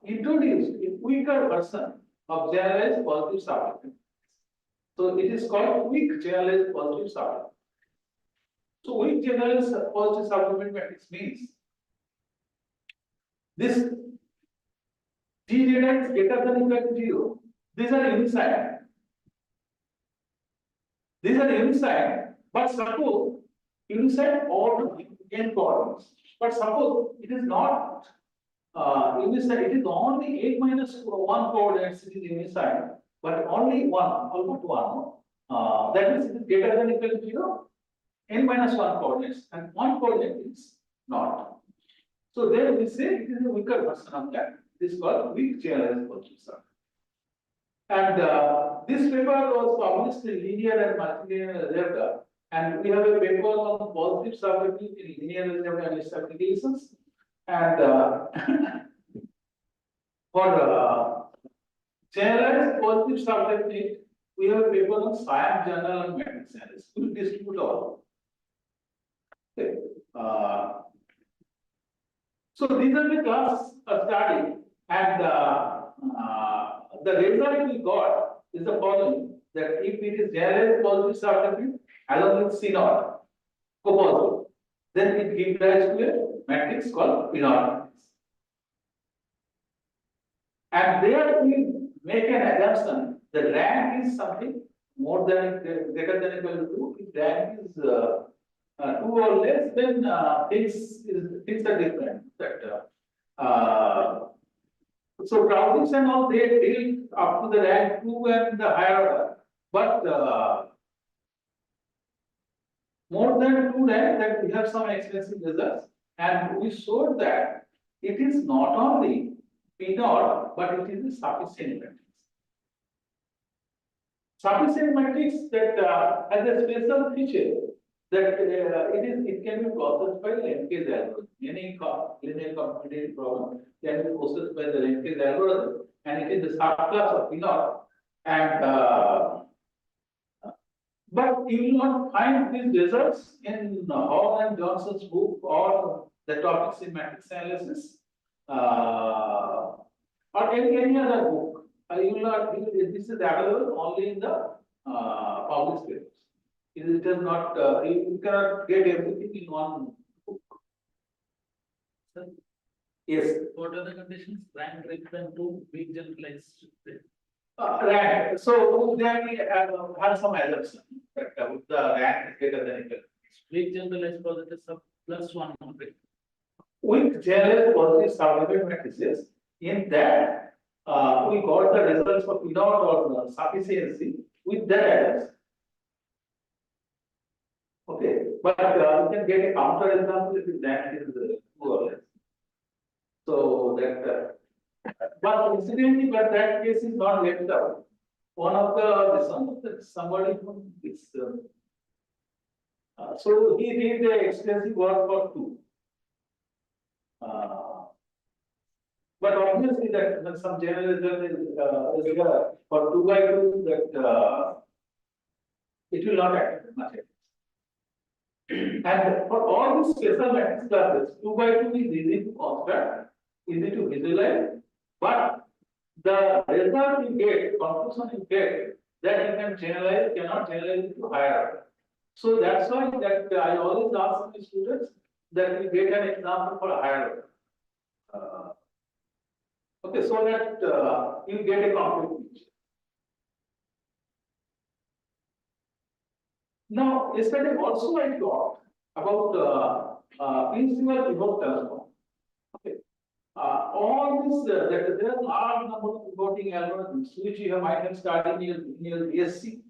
introduced a quicker version of generalized positive supplement. So it is called quick generalized positive supplement. So quick generalized positive supplement matrix means this G data is greater than equal to 0. These are unisigned. These are unisigned, but suppose unisigned all n coordinates. But suppose it is not unisigned, it is only 8 minus 1 coordinates, it is unisigned, but only 1, almost 1. That means it is greater than equal to 0, n minus 1 coordinates, and 1 coordinate is not. So there we say it is a weaker version of that. This is called weak generalized positive supplement. And this paper was published in linear and multilinear algebra, and we have a paper on positive subjective in linear algebra and its applications. And for generalized positive subjective, we have a paper on science journal and matrix analysis. We will distribute all. Okay. So these are the class study, and the result we got is the following: that if it is generalized positive subjective along with C naught copositive, then it gives rise to a matrix called P naught matrix. And there we make an assumption that rank is something more than greater than equal to 2. If rank is 2 or less, then things are different. That so Clausius and all, they deal up to the rank 2 and the higher order, but more than 2 rank, that we have some expensive results, and we showed that it is not only P naught, but it is a sufficient matrix. Sufficient matrix that has a special feature that it can be processed by the Lemke's algorithm. Any linear combinatorial problem can be processed by the Lemke's algorithm, and it is the subclass of P naught. And but you will not find these results in Hall and Johnson's book or the topics in matrix analysis or any other book. You will not. This is available only in the published papers. It is not. You cannot get everything in one book. Sir, Yes. what are the conditions? Rank greater than 2, weak generalized. Rank. So then we have some assumption that the rank is greater than equal. Weak generalized positive sub plus 1 only. With generalized positive sublimate matrices, in that we got the results for P naught or sufficiency with that address. Okay, but you can get a counter example if that is 2 or less. So that, but incidentally, but that case is not left out. One of the somebody from this. So he did the extensive work for 2. But obviously that when some generalism is there for 2 by 2, that it will not act much. And for all these special matrix classes, 2 by 2 is easy to construct, easy to visualize, but the result you get, conclusion you get, that you can generalize, cannot generalize it to higher order. So that's why that I always ask my students that we get an example for a higher order. Okay, so that you get a complete picture. Now, yesterday also I talked about principal pivot transform. Okay, all this that there are large number of pivoting algorithms which you might have studied in your BSc,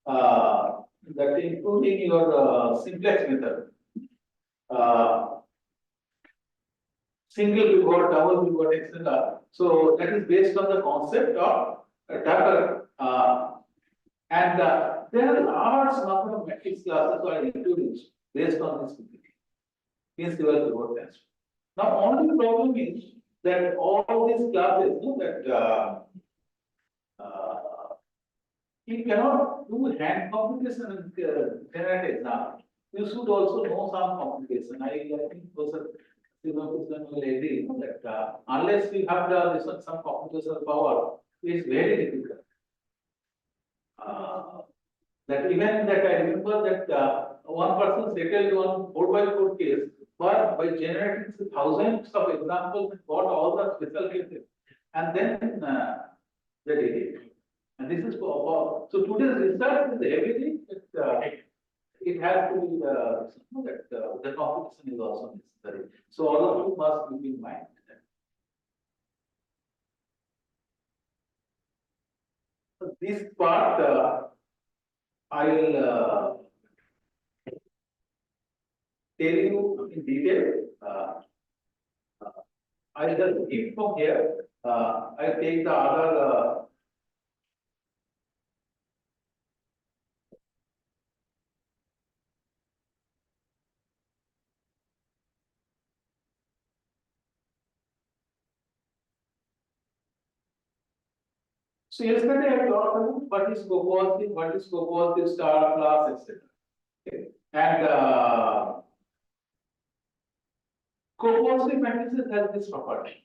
that including your simplex method. Single pivot, double pivot, etc. So that is based on the concept of Tucker, and there are large number of matrix classes are introduced based on this principal pivot transform. Now, only problem is that all these classes, that you cannot do hand computation in generate exam. You should also know some computation. I think person will agree that unless we have some computational power, it is very difficult. That even that I remember that one person settled one 4x4 case, but by generating thousands of examples and got all the special cases, and then they did it. And this is so today's research is heavily it has to be that the competition is also necessary. So all of you must keep in mind. So this part I will tell you in detail. I just keep from here. I take the other. So yesterday I talked about what is co-positive, star class, etc. Okay. And co-positive matrices has this property.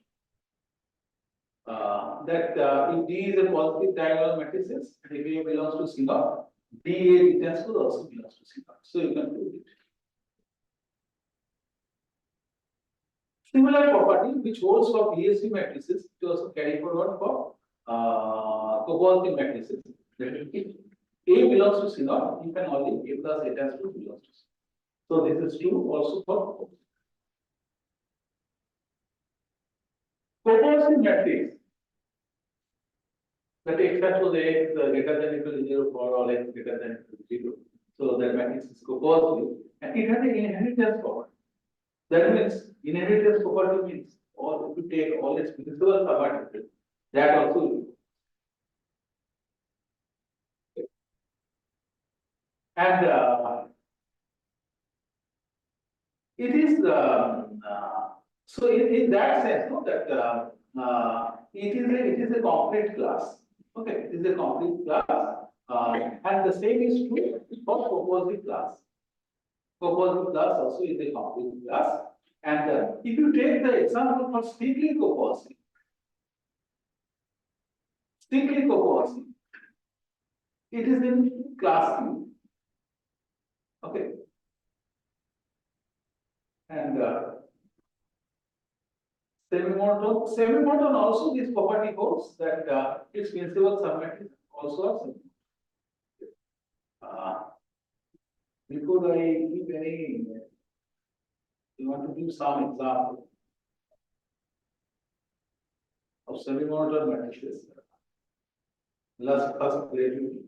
That if D is a positive diagonal matrices, and if A belongs to C naught, DA tends to also belongs to C naught. So you can prove it. Similar property which holds for PSC matrices, it also carry forward for co-positive matrices. If A belongs to C naught, you can only A plus A tends to belongs to C. So this is true also for co-positive matrix. That x equals x greater than equal to 0 for all x greater than equal to 0. So that matrix is co-positive and it has an inheritance property. That means inheritance property means or if you take all its principal submatrices, that also will be. And it is so in that sense, no, that it is a complete class. Okay, it is a complete class, and the same is true for composite class. Composite class also is a complete class, and if you take the example for strictly composite, it is in class 2. Okay, and semi-monotone also this property holds that its principal submatrix also are semi. Before I give any, you want to give some example of semi-monotone matrices. Let's first tell you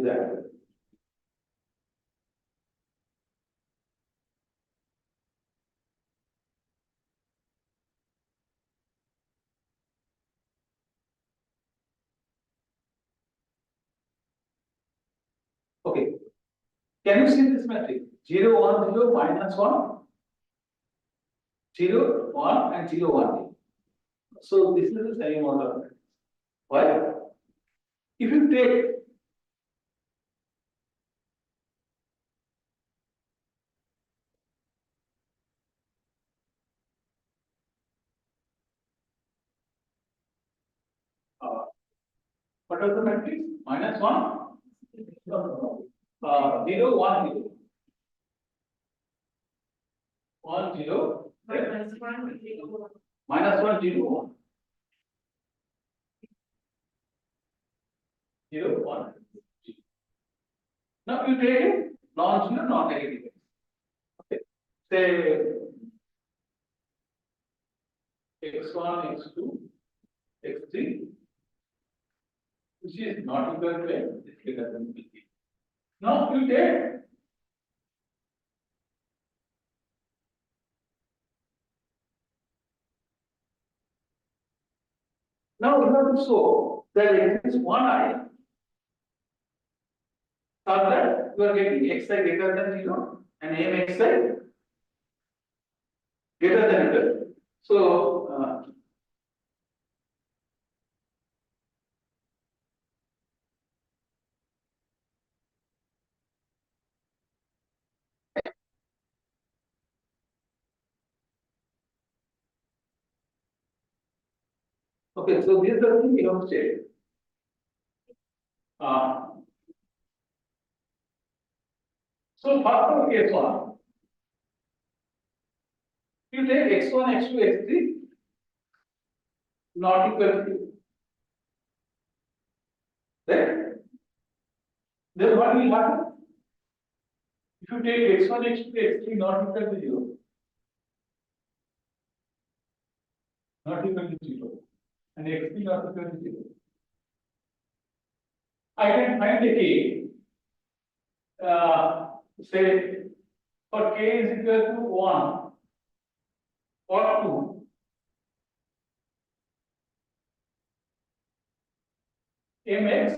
that. Okay. Can you see this matrix? 0, 1, 0, minus 1, 0, 1, and 0, 1. So this is a semi-monotone matrix. Why? If you take what are the matrix? Minus 1, 0, 1, 0. 1, 0, minus 1, 0, 1. 0, 1. Now you take it non-zero, non-negative. Okay. Say x1, x2, x3, which is not equal to x, is greater than b. Now you take now you have to show that it is one I such that you are getting xi greater than 0 and mxi greater than equal. So Okay, so these are the things you have to check. So first of case one, you take x1, x2, x3 not equal to, right? Then what will happen? If you take x1, x2, x3 not equal to 0, not equal to 0, and x3 not equal to 0, I can find a k, say, for k is equal to 1 or 2, mx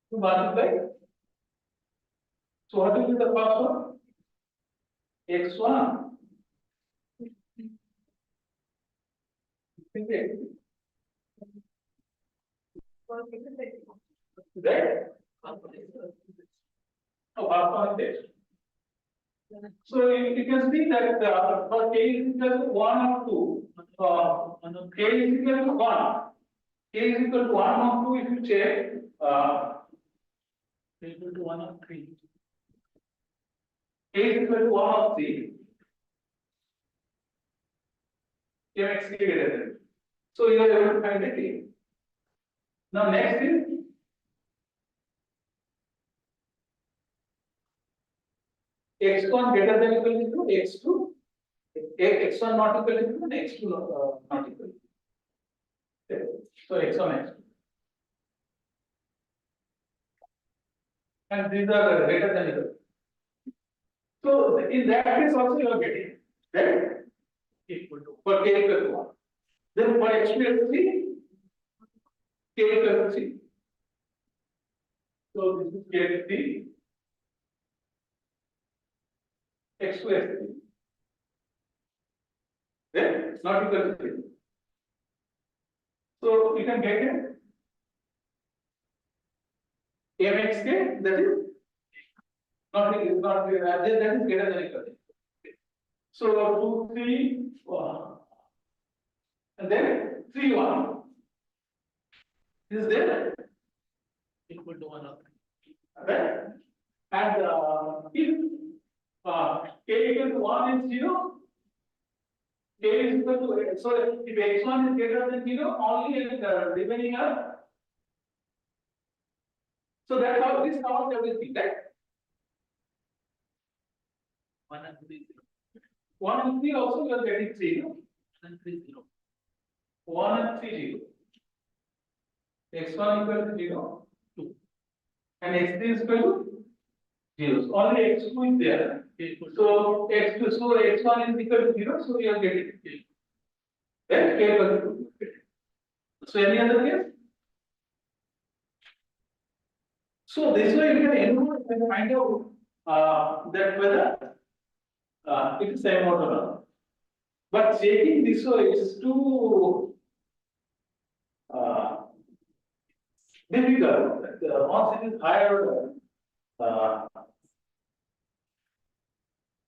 to multiply. So what will be the first one? x1. Okay. Right? Oh, first one is x. So you can see that for k is equal to 1 or 2, k is equal to 1. K is equal to 1 or 2 if you check, equal to 1 or 3. K is equal to 1 or 3. Mx greater than. So you are able to find the k. Now next is x1 greater than equal to x2, x1 not equal to x2 and x2 not equal to. Okay. So x1, x2. And these are greater than equal. So in that case also you are getting that equal to for k equal to 1. Then for x2 x3, k equal to 3. So this is k 3, x2 x3. Then not equal to 3. So you can get it mxk, that is not that is greater than equal to. So 2 3 1 and then 3 1 is there equal to 1 of 3, right? And if k equal to 1 is 0, k is equal to, so if x1 is greater than 0, only remaining are. So that's how this covers everything, right? 1 and 3 0. 1 and 3 also you are getting 3, no? 1 and 3 0. 1 and 3 0. x1 equal to 0, 2. And x3 is equal to 0. So only x2 is there. So x2, so x1 is equal to 0, so you are getting k. Right? K equal to 2. So any other case? So this way you can find out that whether it is same or not. But checking this way is too difficult. Once it is higher,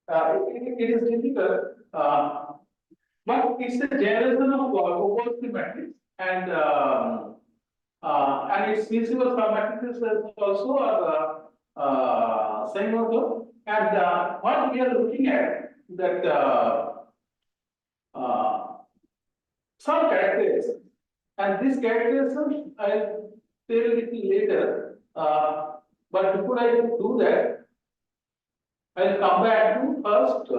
it is difficult. But it's a generation of opposite matrix, and its feasible for matrices also are same order. And what we are looking at that some characteristics, and this characteristic I'll tell a little later. But before I do that, I'll come back to first.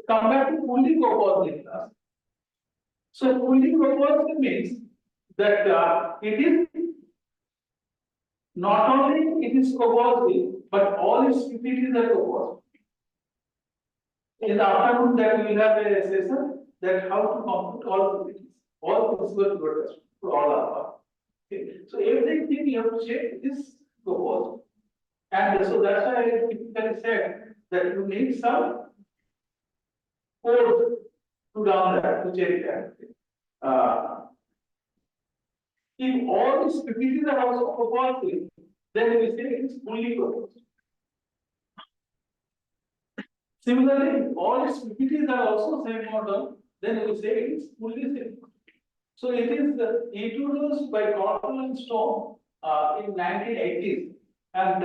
Come back to fully composite class. So fully composite means that it is not only it is composite, but all its utilities are composite. In the afternoon, that we will have a session that how to compute all utilities, all possible products for all alpha. Okay. So everything you have to check is composite, and so that's why I typically said that you need some code to down that to check that. If all these PPTs are also proposed, then we say it is fully proposed. Similarly, if all its PPTs are also same model, then we say it is fully same. So it is introduced by Cotton and Stone in 1980s, and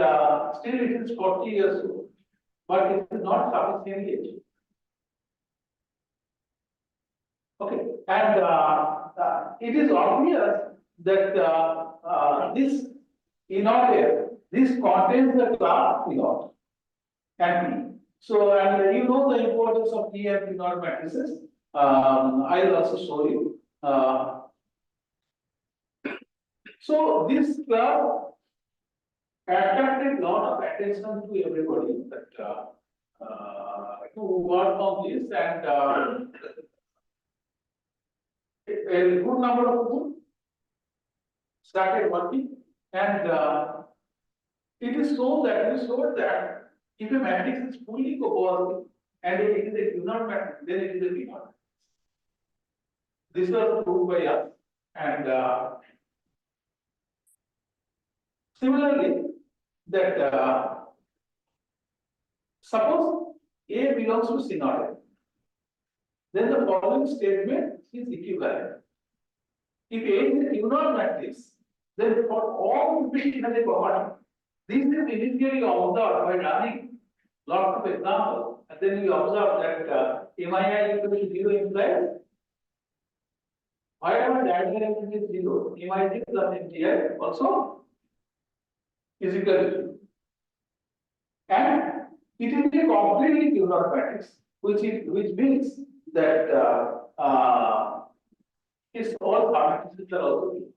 still it is 40 years old, but it is not sufficient yet. Okay, and it is obvious that this inordinate, this contains the class inord and P. So, and you know the importance of P and P not matrices. I will also show you. So this class attracted a lot of attention to everybody that to work on this, and a good number of people started working, and it is shown that if a matrix is fully copolytic and it is a Cunard matrix, then it is a P-not. This was proved by us, and similarly, that suppose A belongs to C-not, then the following statement is equivalent. If A is a Cunard matrix, then for all repeating as a commodity, this is initially observed by running lots of examples, and then we observe that MII equal to 0 implies whatever diagonal element is 0, MIG plus MTI also is equal to 0. And it is a completely Cunard matrix, which means that its all matrices are also Cunard.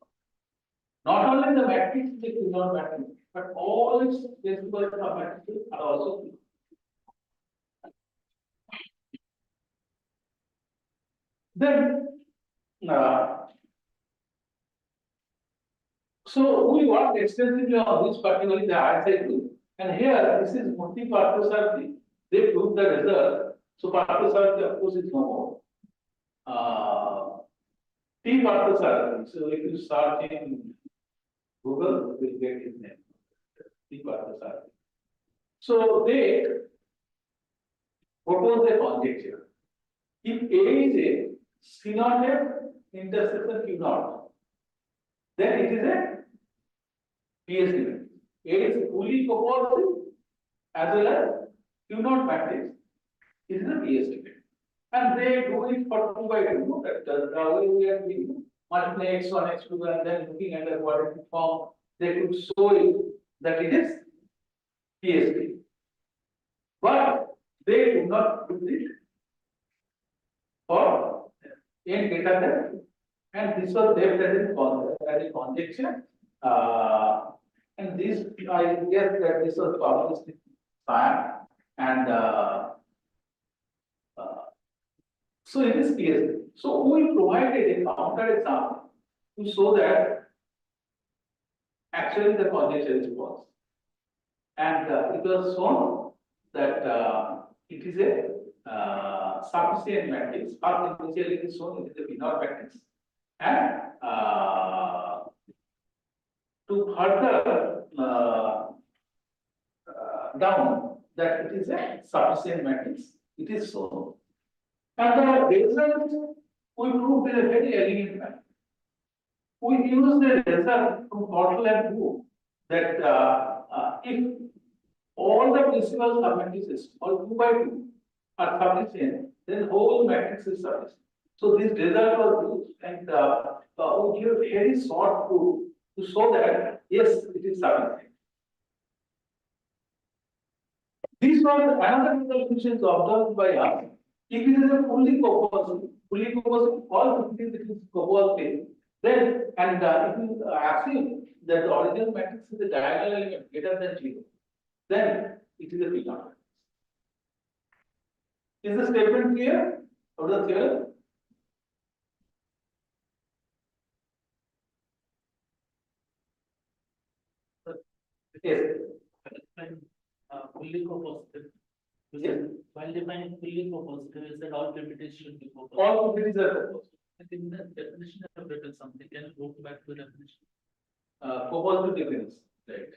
Not only the matrix is a Cunard matrix, but all its principal submatrices are also Cunard. Then, so we worked extensively on this, particularly the ISI group. And here, this is Murthy Parthasarathy. They proved the result. So Parthasarathy, of course, is no more. T Parthasarathy. So if you search in Google, you will get his name. T Parthasarathy. So they propose a conjecture. If A is a C0 F intersection Q0, then it is a PS matrix. A is fully copolytic as well as Q0 matrix. It is a PS matrix. And they do it for 2 by 2. That way we are doing multiply x1, x2, and then looking at the quadratic form, they could show you that it is PSP. But they do not do it for n greater than 2. And this was left as a conjecture. And this, I guess that this was published in Science, and so it is PSP. So we provided a counter example to show that actually the conjecture is false. And it was shown that it is a sufficient matrix. First, initially it is shown it is a P-not matrix. And to further down that it is a sufficient matrix, it is shown. And the result we proved in a very elegant manner. We use the result from Cottle and Wu that if all the principal submatrices, all 2 by 2, are sufficient, then whole matrix is sufficient. So this result was used, and we give a very short proof to show that yes, it is sufficient. This was another result which is observed by us. If it is a fully composite, all it is copolytic, then and if you assume that the original matrix is a diagonal element greater than 0, then it is a P-not matrix. Is the statement clear? Of the theorem? Yes. Fully composite Yes. While defining fully co-positive, you said all PPTs should be co-positive. All PPTs are co-positive. I think the definition of it is something, can you go back to the definition? Co-positive difference, right?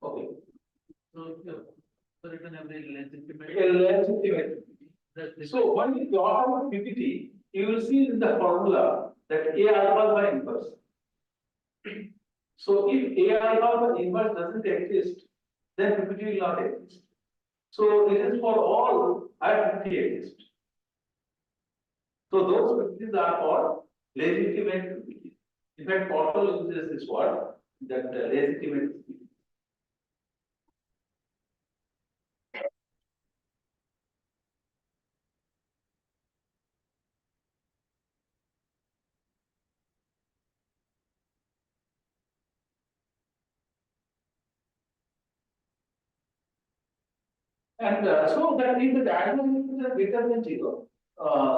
Okay. So, yeah, so written every legitimate. A legitimate. That So when you draw a PPT, you will see in the formula that A alpha by inverse. So if A alpha by inverse doesn't exist, then PPT will not exist. So it is for all PPT exist. So those PPTs are called legitimate PPT. In fact, Portal uses this word that legitimate PPT. And so that if the diagonal is greater than 0,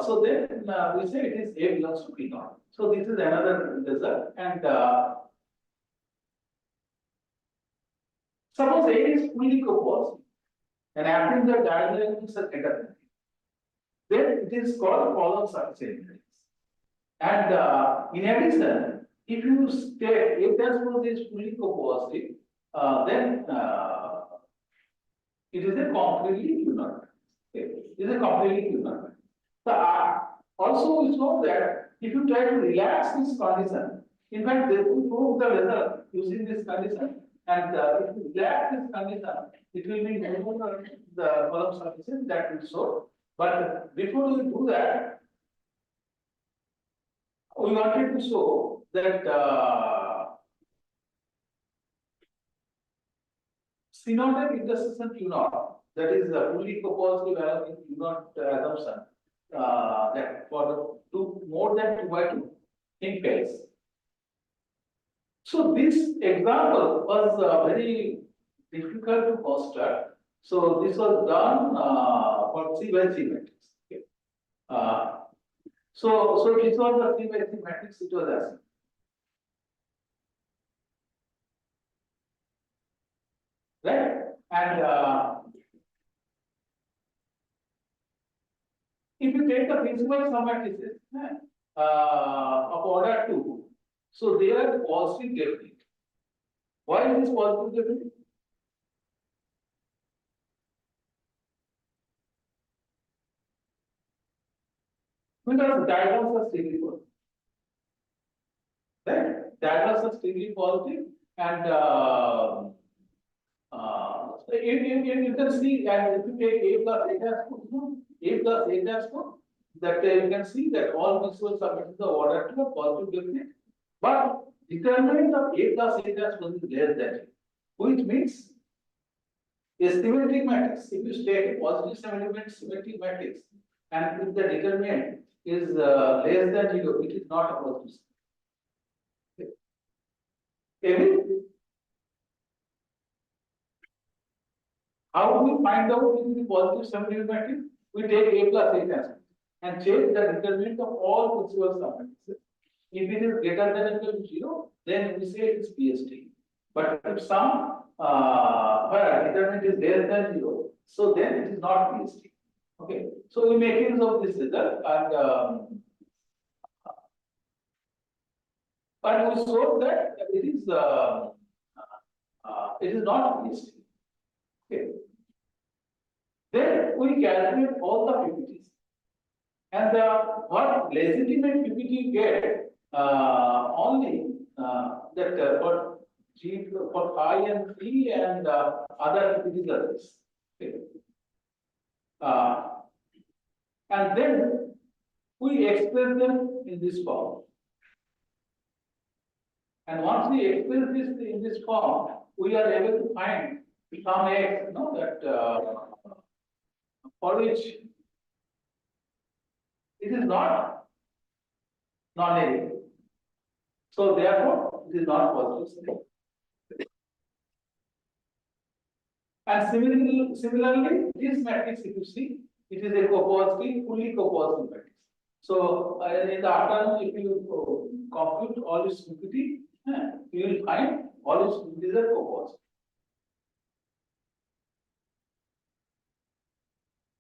so then we say it is A belongs to P naught. So this is another result. And suppose A is fully co-positive and after the diagonal elements are greater than, then it is called column sufficient matrix. And in addition, if you state A transpose is fully co-positive, then it is a completely Q naught. Okay. It is a completely Q naught. So also we know that if you try to relax this condition, in fact, they will prove the result using this condition. And if you relax this condition, it will be no the column sufficient that will show. But before we do that, we wanted to show that C naught and intersection Q naught, that is fully co-positive allowing Q naught assumption, that for the two more than 2 by 2 in pairs. So this example was very difficult to construct. So this was done for 3 by 3 matrix. Okay. So this was the 3 by 3 matrix it was asking. Right? And if you take the principal sum matrices of order 2, so they are positive definite. Why is this positive definite? Because diagrams are strictly positive. Right? Diagrams are strictly positive, and you can see, and if you take A plus A transpose, A plus A transpose, that you can see that all visual submissions of order 2 are positive definite, but determinant of A plus A transpose is less than A, which means a symmetric matrix. If you take a positive symmetric matrix, and if the determinant is less than 0, it is not a positive. Okay. How do we find out if it is positive symmetric matrix? We take A plus A transpose and change the determinant of all possible submatrices. If it is greater than or equal to 0, then we say it is PST. But if some determinant is less than 0, so then it is not PST. Okay, so we make use of this result, and we show that it is not PST. Okay. Then we calculate all the PPTs, and what legitimate PPT you get only that for G for phi and phi and other PPTs are this. Okay. And then we express them in this form. And once we express this in this form, we are able to find some x, that for which it is not non-negative. So therefore, it is not positive. And similarly, this matrix, if you see, it is a co-positive, fully co-positive matrix. So in the afternoon, if you compute all its PPT, you will find all its PPTs are co-positive.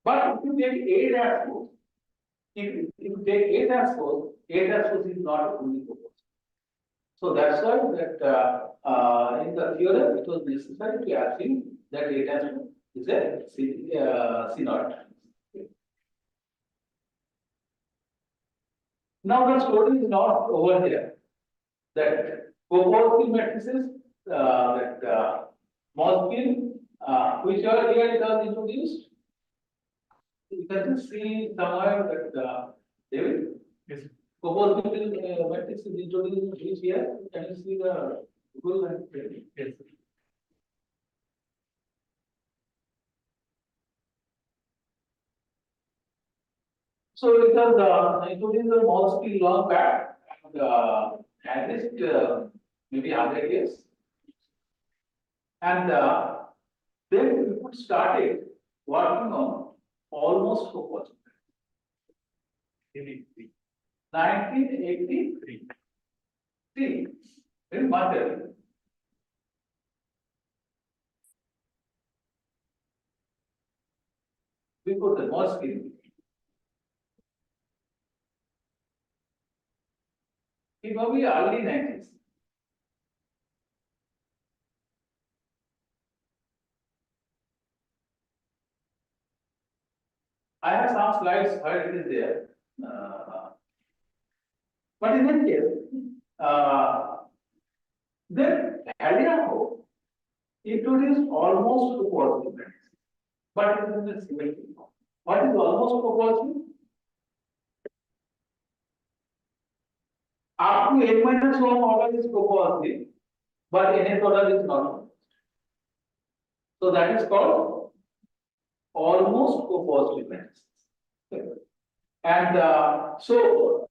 But if you take A transpose, if you take A transpose is not fully proportional. So that's why that in the theorem it was necessary to assume that A transpose is a C naught. Now the story is not over here. That proportional matrices, that Moskvin, which are here it was introduced. You can just see somewhere that David. Yes. Proportional matrix is introduced which here. Can you see the full and Yes. so it was introduced the Moskvin long back and at least maybe 100 years. And then we could started working on almost proportional. 1983. In Madrid. Before the mosque. It will be early 90s. I have some slides where it is there. But in any case, then Haliaho introduced almost proportional matrices, but it is in the symmetry. What is almost proportional? Up to n minus 1 order is proportional, but nth order is not. So that is called almost proportional matrices. And so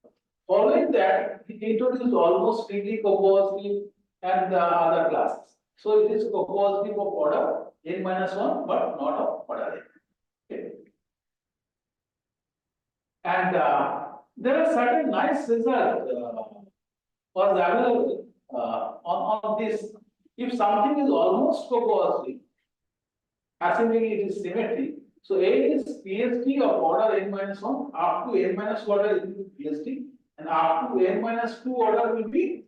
following that, he introduced almost strictly copositive and other classes. So it is copositive of order n minus 1, but not of order n. Okay. And there are certain nice results was available on this. If something is almost copositive, assuming it is symmetry, so A is PST of order n minus 1, up to n minus order it will be PST, and up to n minus 2 order will be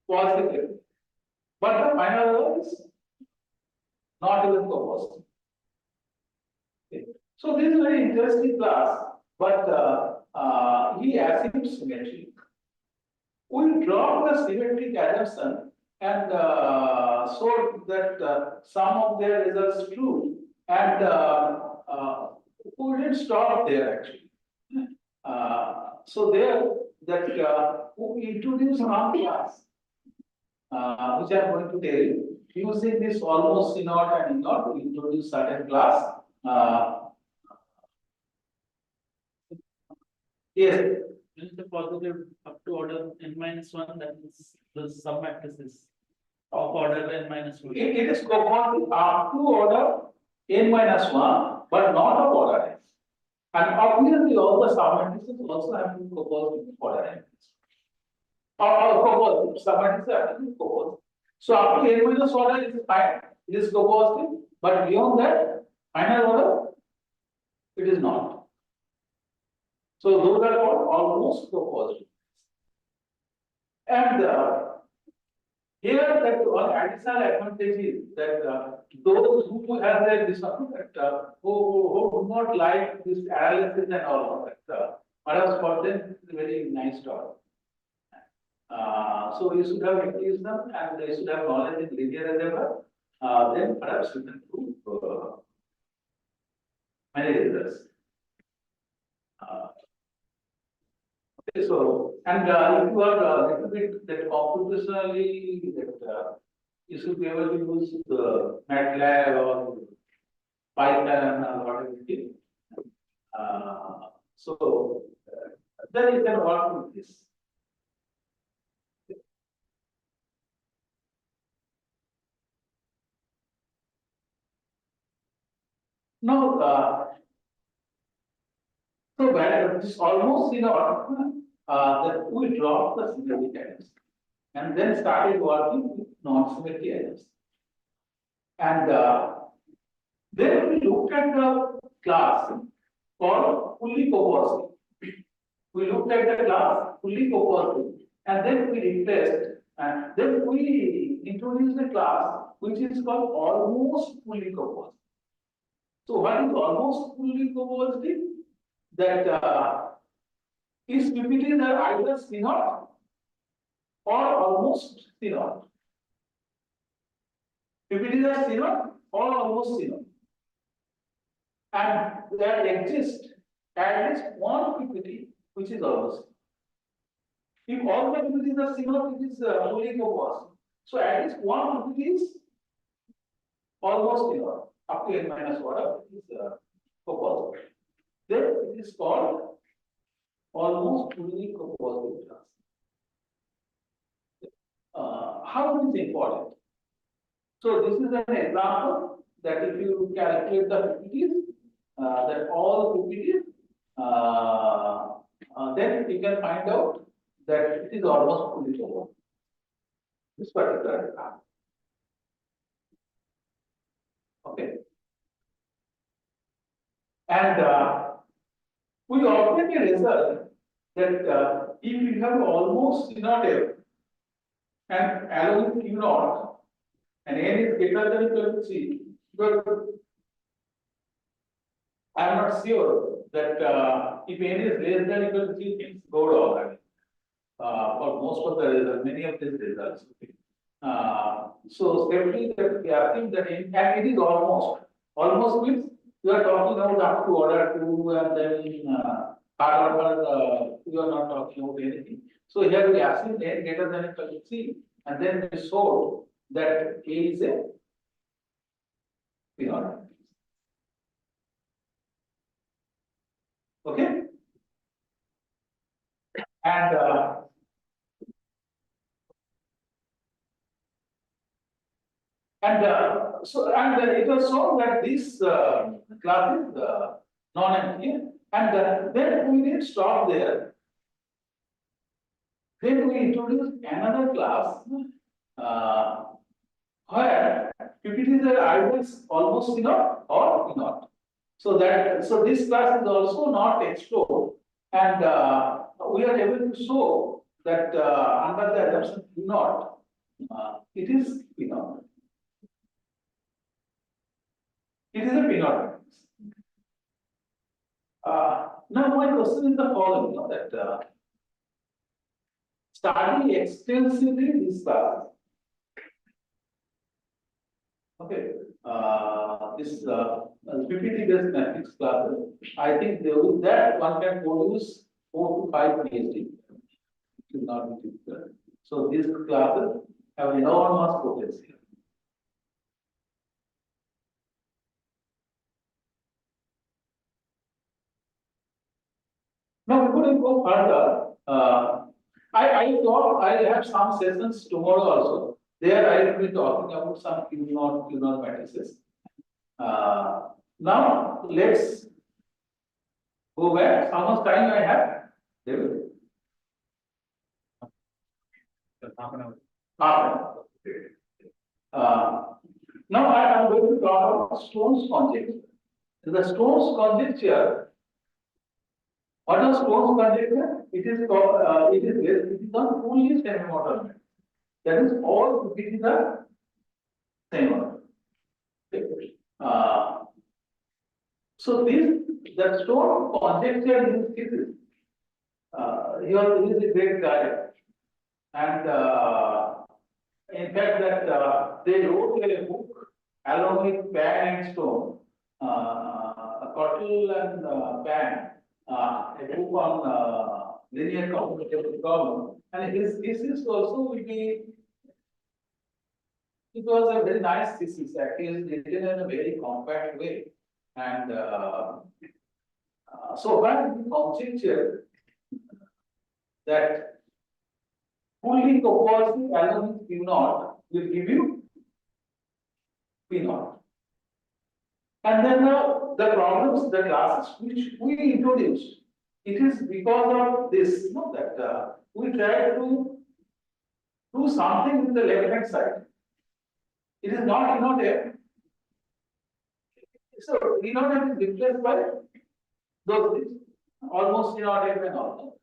positive. But the final order is not even copositive. Okay. So this is very interesting class, but he assumes symmetry. We drop the symmetric assumption and so that some of their results true, and we didn't stop there actually. So there that we introduce one class, which I am going to tell you, using this almost C0 and E0, we introduce certain class. Yes. This is the positive up to order n minus 1, that is the submatrices of order n minus 1. It is copositive up to order n minus 1, but not of order n. And obviously all the submatrices also have to be copositive order n. Or copositive, submatrices have to be copositive. So up to n minus order is fine, it is copositive, but beyond that, final order, it is not. So those are called almost copositive. And here that one additional advantage is that those who have their this one, that who do not like this analysis and all that, perhaps for them it is a very nice talk. So you should have at them and they should have knowledge in linear algebra. Then perhaps you can prove many results. Okay, so and if you are a little bit that computationally that you should be able to use the MATLAB or Python or whatever it is. So then you can work with this. Now, so when this almost that we dropped the symmetric items and then started working with non-symmetric items. And then we looked at the class called fully cooperative. We looked at the class fully cooperative, and then we replaced, and then we introduced a class which is called almost fully cooperative. So what is almost fully cooperative? That its PPTs are either C0 or almost C0. PPTs are C0 or almost C0. And there exists at least one PPT which is almost. If all the PPTs are C0, it is fully cooperative. So at least one PPT is almost C0, up to n minus whatever is cooperative. Then it is called almost fully cooperative class. How it is important? So this is an example that if you calculate the PPTs, that all PPTs, then you can find out that it is almost fully covered. This particular example. Okay. And we obtain a result that if you have almost C0 and along with Q0 and n is greater than equal to C, because I am not sure that if n is less than equal to C, things go wrong. For most of the results, many of these results. So safely that we are seeing that in fact it is almost means you are talking about up to order 2 and then hard order you are not talking about anything. So here we are seeing n greater than equal to C, and then we showed that A is a P0. Okay, and it was shown that this class is non-empty, and then we didn't stop there. Then we introduced another class where PPTs are either almost enough or not. So this class is also not explored, and we are able to show that under the assumption P0, it is P0. It is a P0 matrix. Now my question is the following: that studying extensively this class. Okay, this PPT based matrix class. I think with that one can produce 4 to 5 PhD. It is not difficult. So these classes have enormous potential. Now, before we go further, I thought I have some sessions tomorrow also. There I will be talking about some Q0 matrices. Now let's go back. How much time I have? David? Half an hour. Half an hour. Now I am going to talk about Stone's conjecture. The Stone's conjecture. What is Stone's conjecture? It is called, it is on fully semi-motor matrix. That is, all PPTs are semi-motor. So the Stone conjecture in this case is, he is a great guy, and in fact that they wrote a book along with Pan and Stone, Cottle and Pan. A book on linear computational problem, and his thesis also will be. It was a very nice thesis. Actually, written in a very compact way, and so when we conjecture that fully cooperative along with Q0 will give you P0. And then the problems, the classes which we introduced, it is because of this, that we try to do something with the left hand side. It is not a So inorganic is replaced by those things, almost inorganic and all.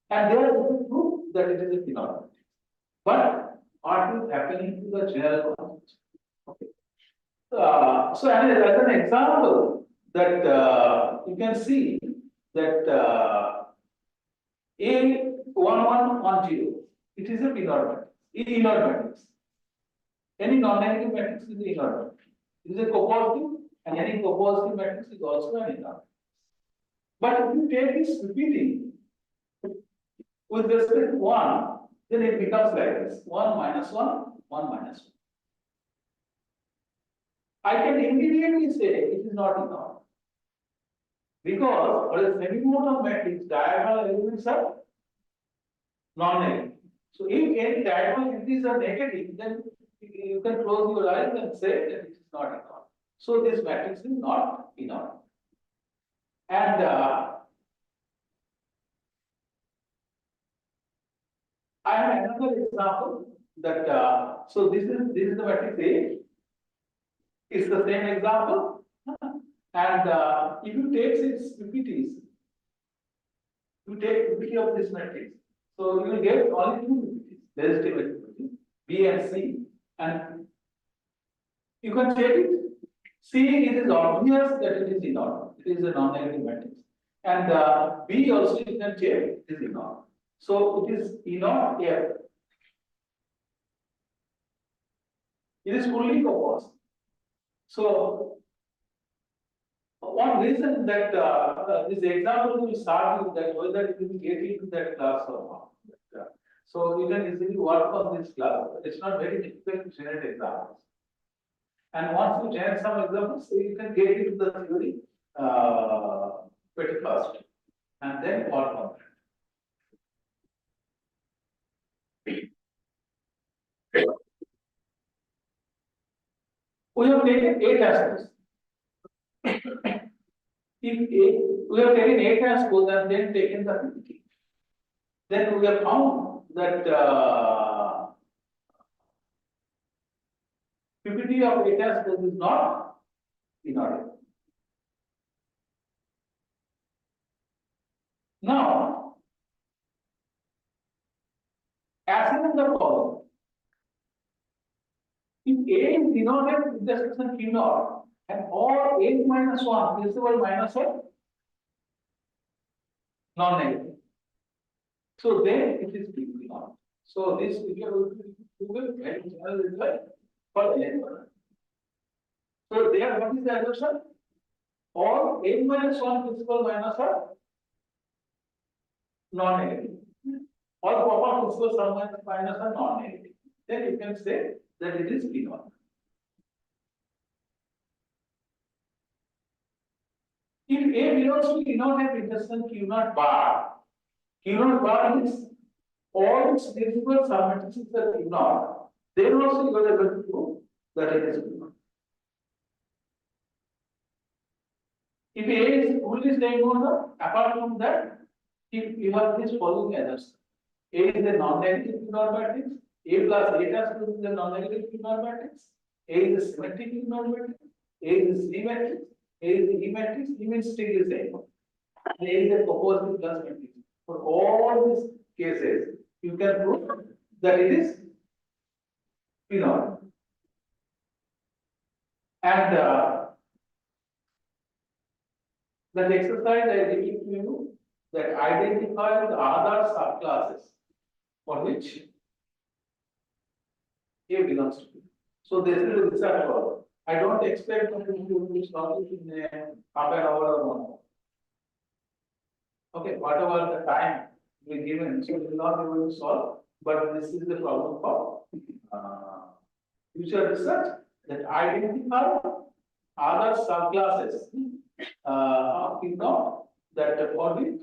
And they are able to prove that it is inorganic. But what is happening to the general concept? Okay. So as an example that you can see that A1110, it is a inorganic matrix. Any non-negative matrix is an inorganic. It is a copositive, and any copositive matrix is also an inorganic. But if you take this repeating with respect to 1, then it becomes like this: 1 minus 1, 1 minus 1. I can immediately say it is not inorganic. Because for a semi-monotone matrix, diagonal elements are non-negative. So if any diagonal entries are negative, then you can close your eyes and say that it is not inorganic. So this matrix is not inorganic. And I have another example that so this is the matrix A. It's the same example. And if you take its PPTs, you take PPT of this matrix. So you will get only two PPTs, legitimate PPT, B and C. And you can check it. C, it is obvious that it is inorganic. It is a non-negative matrix. And B also you can check it is inorganic. So it is inorganic F. It is fully composed. So one reason that this example will start with that whether you will get into that class or not. So you can easily work on this class. It's not very difficult to generate examples. And once you generate some examples, you can get into the theory pretty fast, and then work on that. We have taken 8 aspects. If we have taken 8 aspects and then taken the PPT, then we have found that PPT of 8 aspects is not inorganic. Now, assume the following: if A is inorganic with the expression Q naught, and all A minus 1 principal minus a non-negative, so then it is Q naught. So this figure will be very general result for electron. So there, what is the assumption? All A minus 1 principal minus a non-negative. All proper principal sum minus a non-negative. Then you can say that it is P naught. If A belongs to inorganic intersection Q naught bar is all its principal submatrices are Q naught, then also you are able to prove that it is Q naught. If A is fully staying on apart from that, if you have this following others, A is a non-negative Q naught matrix, A plus A plus is a non-negative Q naught matrix, A is a symmetric Q naught matrix, A is a C matrix, A is a E matrix, E means still the same. And A is a composite plus matrix. For all these cases, you can prove that it is P naught. And that exercise I give to you that identify the other subclasses for which A belongs to. So this is a research problem. I don't expect that you will solve it in a half an hour or 1 hour. Okay, whatever the time we given, so we will not be able to solve, but this is the problem for future research, that identify other subclasses of that for which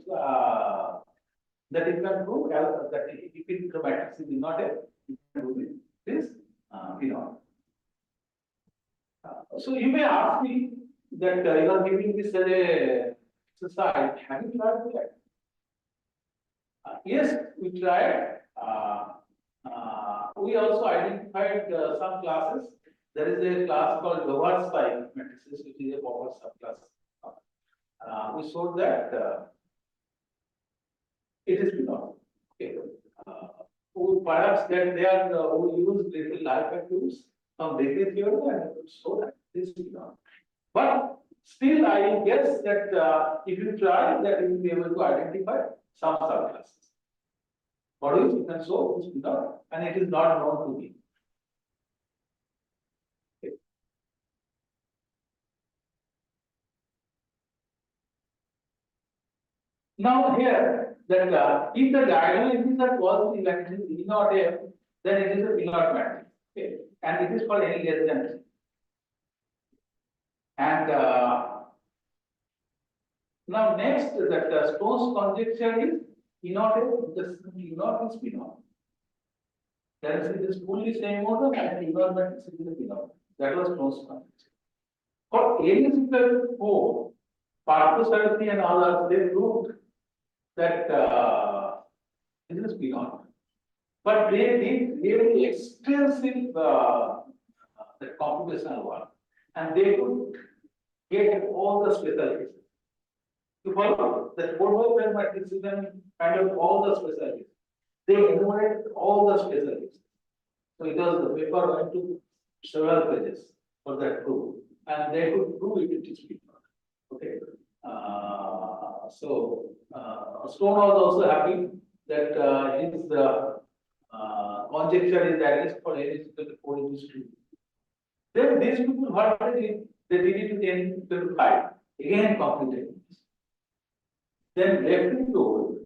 that it can prove that if the matrix is not a, it can prove it is so you may ask me that you are giving this as a exercise. Have you tried that? Yes, we tried. We also identified some classes there is a class called Lower spike matrices, which is a proper subclass. We showed that it is beyond. Okay. Who perhaps that they are who use little alpha tools from basis theory and so that this is beyond. But still, I guess that if you try, that you will be able to identify some subclasses. Modules you can show this beyond, and it is not known to me. Now here, that if the diagonal is that positive and it is E naught F, then it is a P naught matrix. Okay. And it is for any less than 3. And now next that Stone's conjecture is E naught F, this E naught is P naught. There is this fully same order and E naught matrix is the P naught. That was Stone's conjecture. For A is equal to 4, Partosarati and others, they proved that this is P naught. But they did really extensive the computational work, and they could get all the special cases. You follow that 4x10 matrix is kind of all the special cases. They enumerated all the special cases. So it was the paper went to several pages for that proof, and they could prove it is P naught. Okay. Stone was also happy that his conjecture is against for N is equal to 4 is 2. Then these people, what they did? They did it with N equal to 5. Again, computed. Then left it to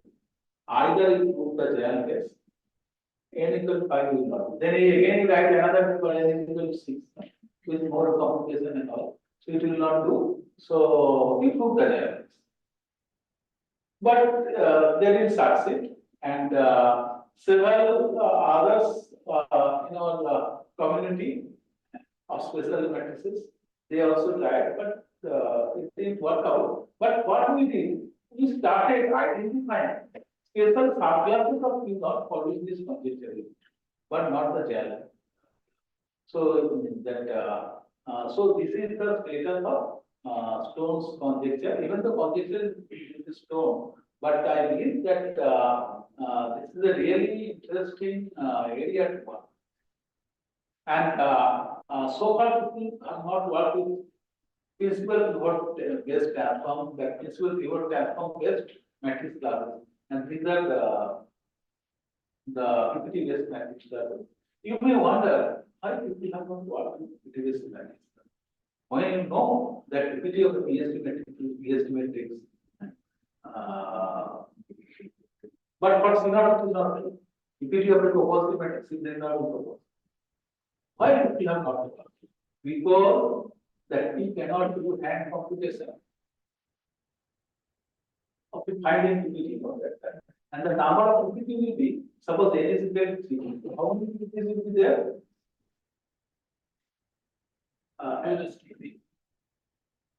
either you prove the general case, N equal to 5 will not. Then again you write another for N equal to 6 with more computation and all. So it will not do. So we prove the general case. But they didn't succeed, and several others in our community of special matrices, they also tried, but it didn't work out. But what we did, we started identifying special subclasses of P naught for which this conjecture is, but not the general. So that so this is the status of Stone's conjecture. Even the conjecture is Stone, but I believe that this is a really interesting area to work. And so far, people have not worked with principal pivot based transform, that principal pivot transform based matrix classes, and these are the PPT based matrix classes. You may wonder why people have not worked with PPT based matrix. When you know that PPT of the PSD matrix is PSD matrix, but for C0 is not true. PPT of the topology matrix is not proposed. Why people have not done? Because that we cannot do hand computation of finding PPT for that time. And the number of PPT will be, suppose N is equal to 3. How many PPTs will be there?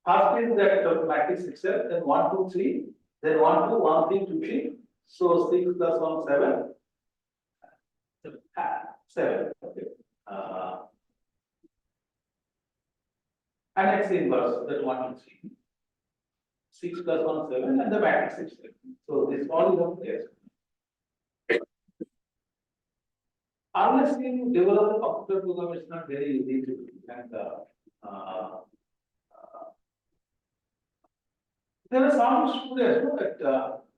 First is that matrix itself, then 1, 2, 3, then 1, 2, 1, 3, 2, 3. So 6 plus 1, 7. 7. Okay. And X inverse, that 1, 2, 3. 6 plus 1, 7, and the matrix itself. So this all is of there. Unless you develop a computer program, it's not very easy to do. And there are some students that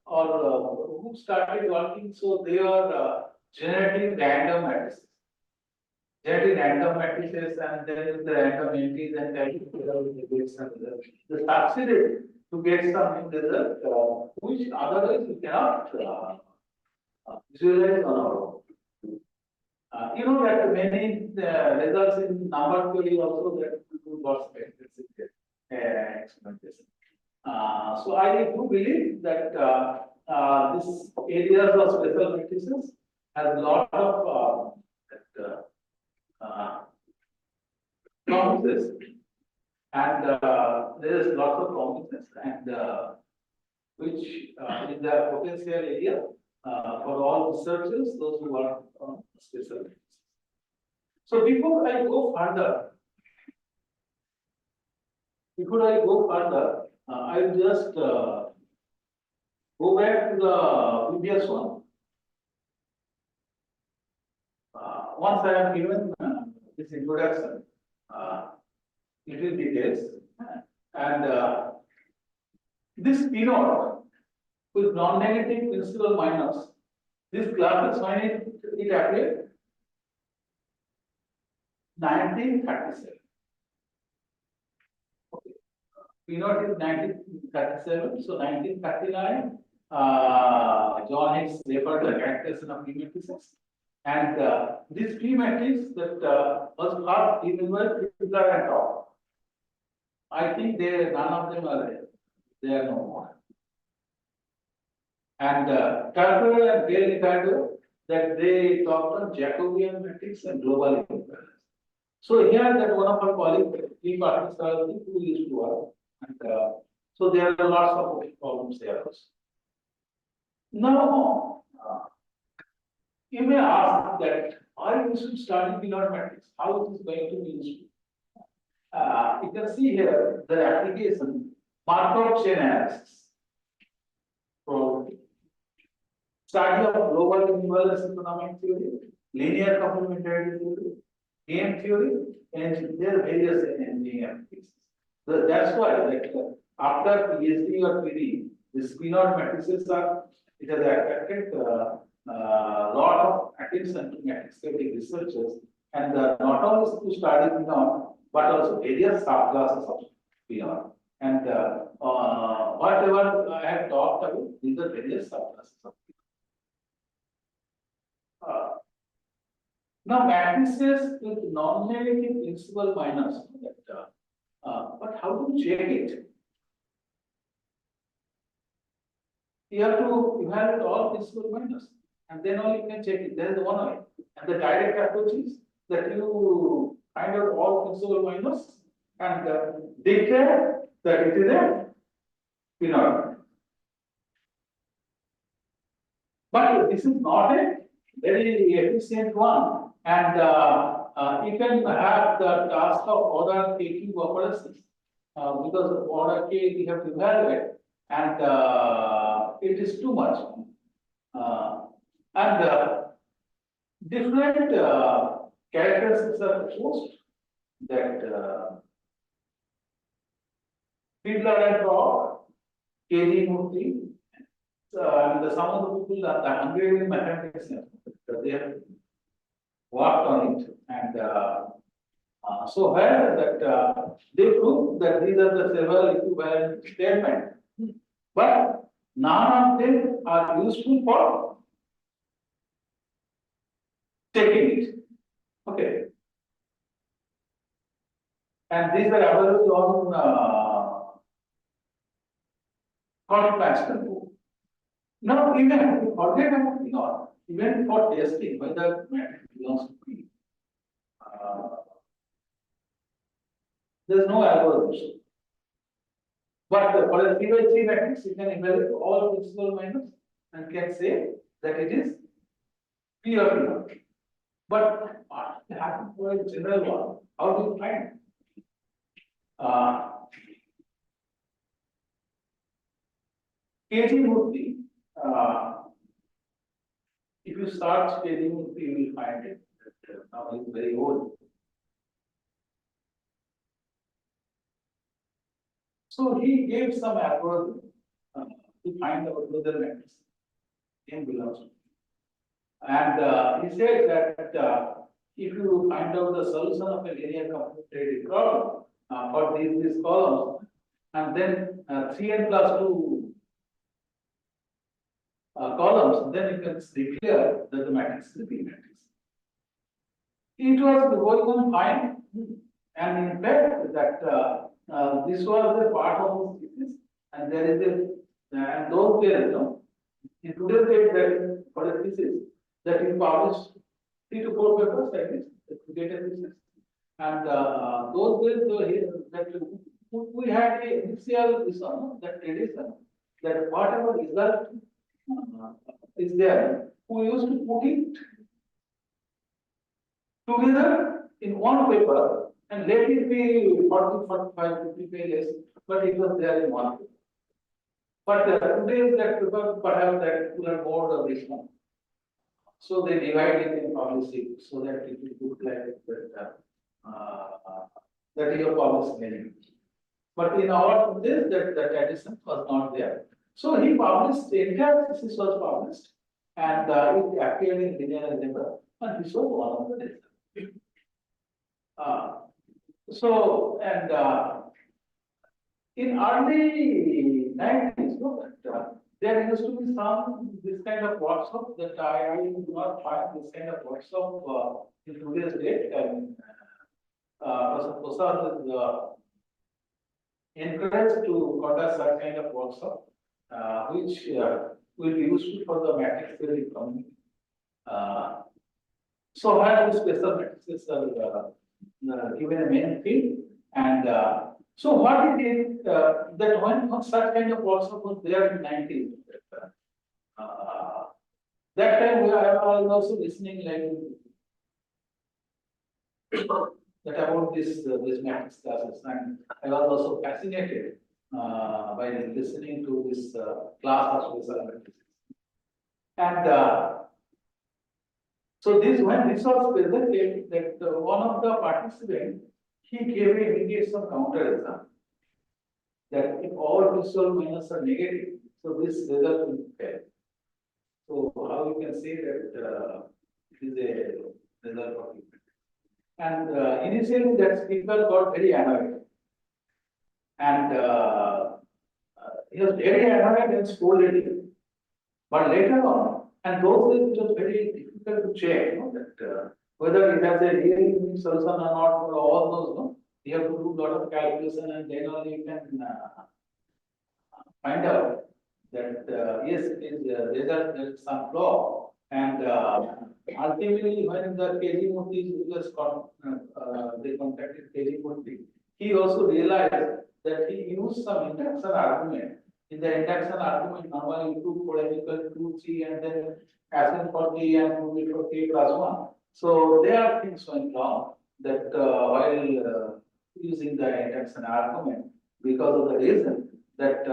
who started working, so they are generating random matrices. Generating random matrices and then the random entries and trying to get some result. They succeeded to get some result, which otherwise you cannot visualize on our own. You know that many results in number theory also that do lots of experimentation. So I do believe that this areas of special matrices has a lot of promises, and there is lots of promises, and which is the potential area for all researchers, those who are on special matrices. So before I go further, before I go further, I'll just go back to the previous one. Once I have given this introduction, little details, and this P naught with non-negative principal minus, this graph is when it appeared 1937. Okay. P naught is 1937, so 1939, John Hicks referred the characterization of P matrices. And this P matrix that was half given by Iclaa and all. I think none of them are there. They are no more. And Carter and Gale Ricardo that they talked on Jacobian matrix and global equivalence. So here that one of our colleagues, P. Parthasarathi, who used to work, and so there are lots of problems there also. Now, you may ask that why you should study P naught matrix? How it is going to be useful? You can see here the application Markov chain analysis. Probability. Study of global equivalence economic theory, linear complementarity theory, game theory, and there are various engineering applications. So that's why that after PhD or PD, this P naught matrices are it has attracted lot of attention to matrix theory researchers, and not only to study P naught but also various subclasses of P naught. And whatever I have talked about, these are various subclasses of P naught. Now matrices with non-negative principal minus, but how to check it? You have to evaluate all principal minus, and then only you can check it. There is one way, and the direct approach is that you find out all principal minus and declare that it is a P naught. But this is not a very efficient one, and you can have the task of order taking operations because of order K we have to evaluate, and it is too much. And different characteristics are proposed that Iclaa and all, KD Murthy, and some of the people are the Hungarian mathematicians, they have worked on it, and so where that they prove that these are the several equivalent statements, but none of them are useful for checking it. Okay. And these are available on Constantine book. Now, even forget about P naught, even for testing whether matrix belongs to P, there is no algorithm. But for a 3 by 3 matrix, you can evaluate all principal minus and can say that it is P or P naught. But what happens for a general one? How do you find it? KG Murthy, if you search KG Murthy, you will find it. Now he is very old. So he gave some algorithm to find out whether matrix M belongs to. And he said that if you find out the solution of a linear complementary problem for these columns, and then 3n plus 2 columns, then you can declare that the matrix is a P matrix. It was going on fine, and in fact that this was a part of his thesis, and there is a and those days, you know, in today's date that for a thesis that he published 3 to 4 papers like this to get a thesis, and those days that we had a initial that tradition that whatever result is there, we used to put it together in one paper And let it be 40, 45, 50 pages, but it was there in one. But today that people perhaps that cooler board or this one. So they divide it in policy so that it will look like that your policy many. But in our this that addition was not there. So he published, the entire thesis was published and it appeared in Linear Algebra and this was one of the results. So and in early 90s, no, that, there used to be some this kind of workshop that I do not find this kind of workshop in today's date. And Professor Prasad is encouraged to conduct such kind of workshop, which will be useful for the matrix theory community. So where the special matrices are given a main field, and so what it is that when such kind of workshop was there in 90s, that time I was also listening like that about this maths classes, and I was also fascinated by listening to this class of special matrices. And so this when this was presented, that one of the participants he gave a indication counter exam that if all visual minus are negative, so this result will fail. So how you can say that it is a result of it. And initially that speaker got very annoyed. And he was very annoyed and scolded him. But later on, and those days it was very difficult to check, that whether it has a really unique solution or not, for all those, you have to do a lot of calculation and then only you can find out that yes, it is result there is some flaw. And ultimately, when the KG Murthy they contacted KG Murthy, he also realized that he used some induction argument. In the induction argument, normally you for n equal to 2, 3, and then Sn for t and 2 for t plus 1. So there are things went wrong that while using the induction argument, because of the reason that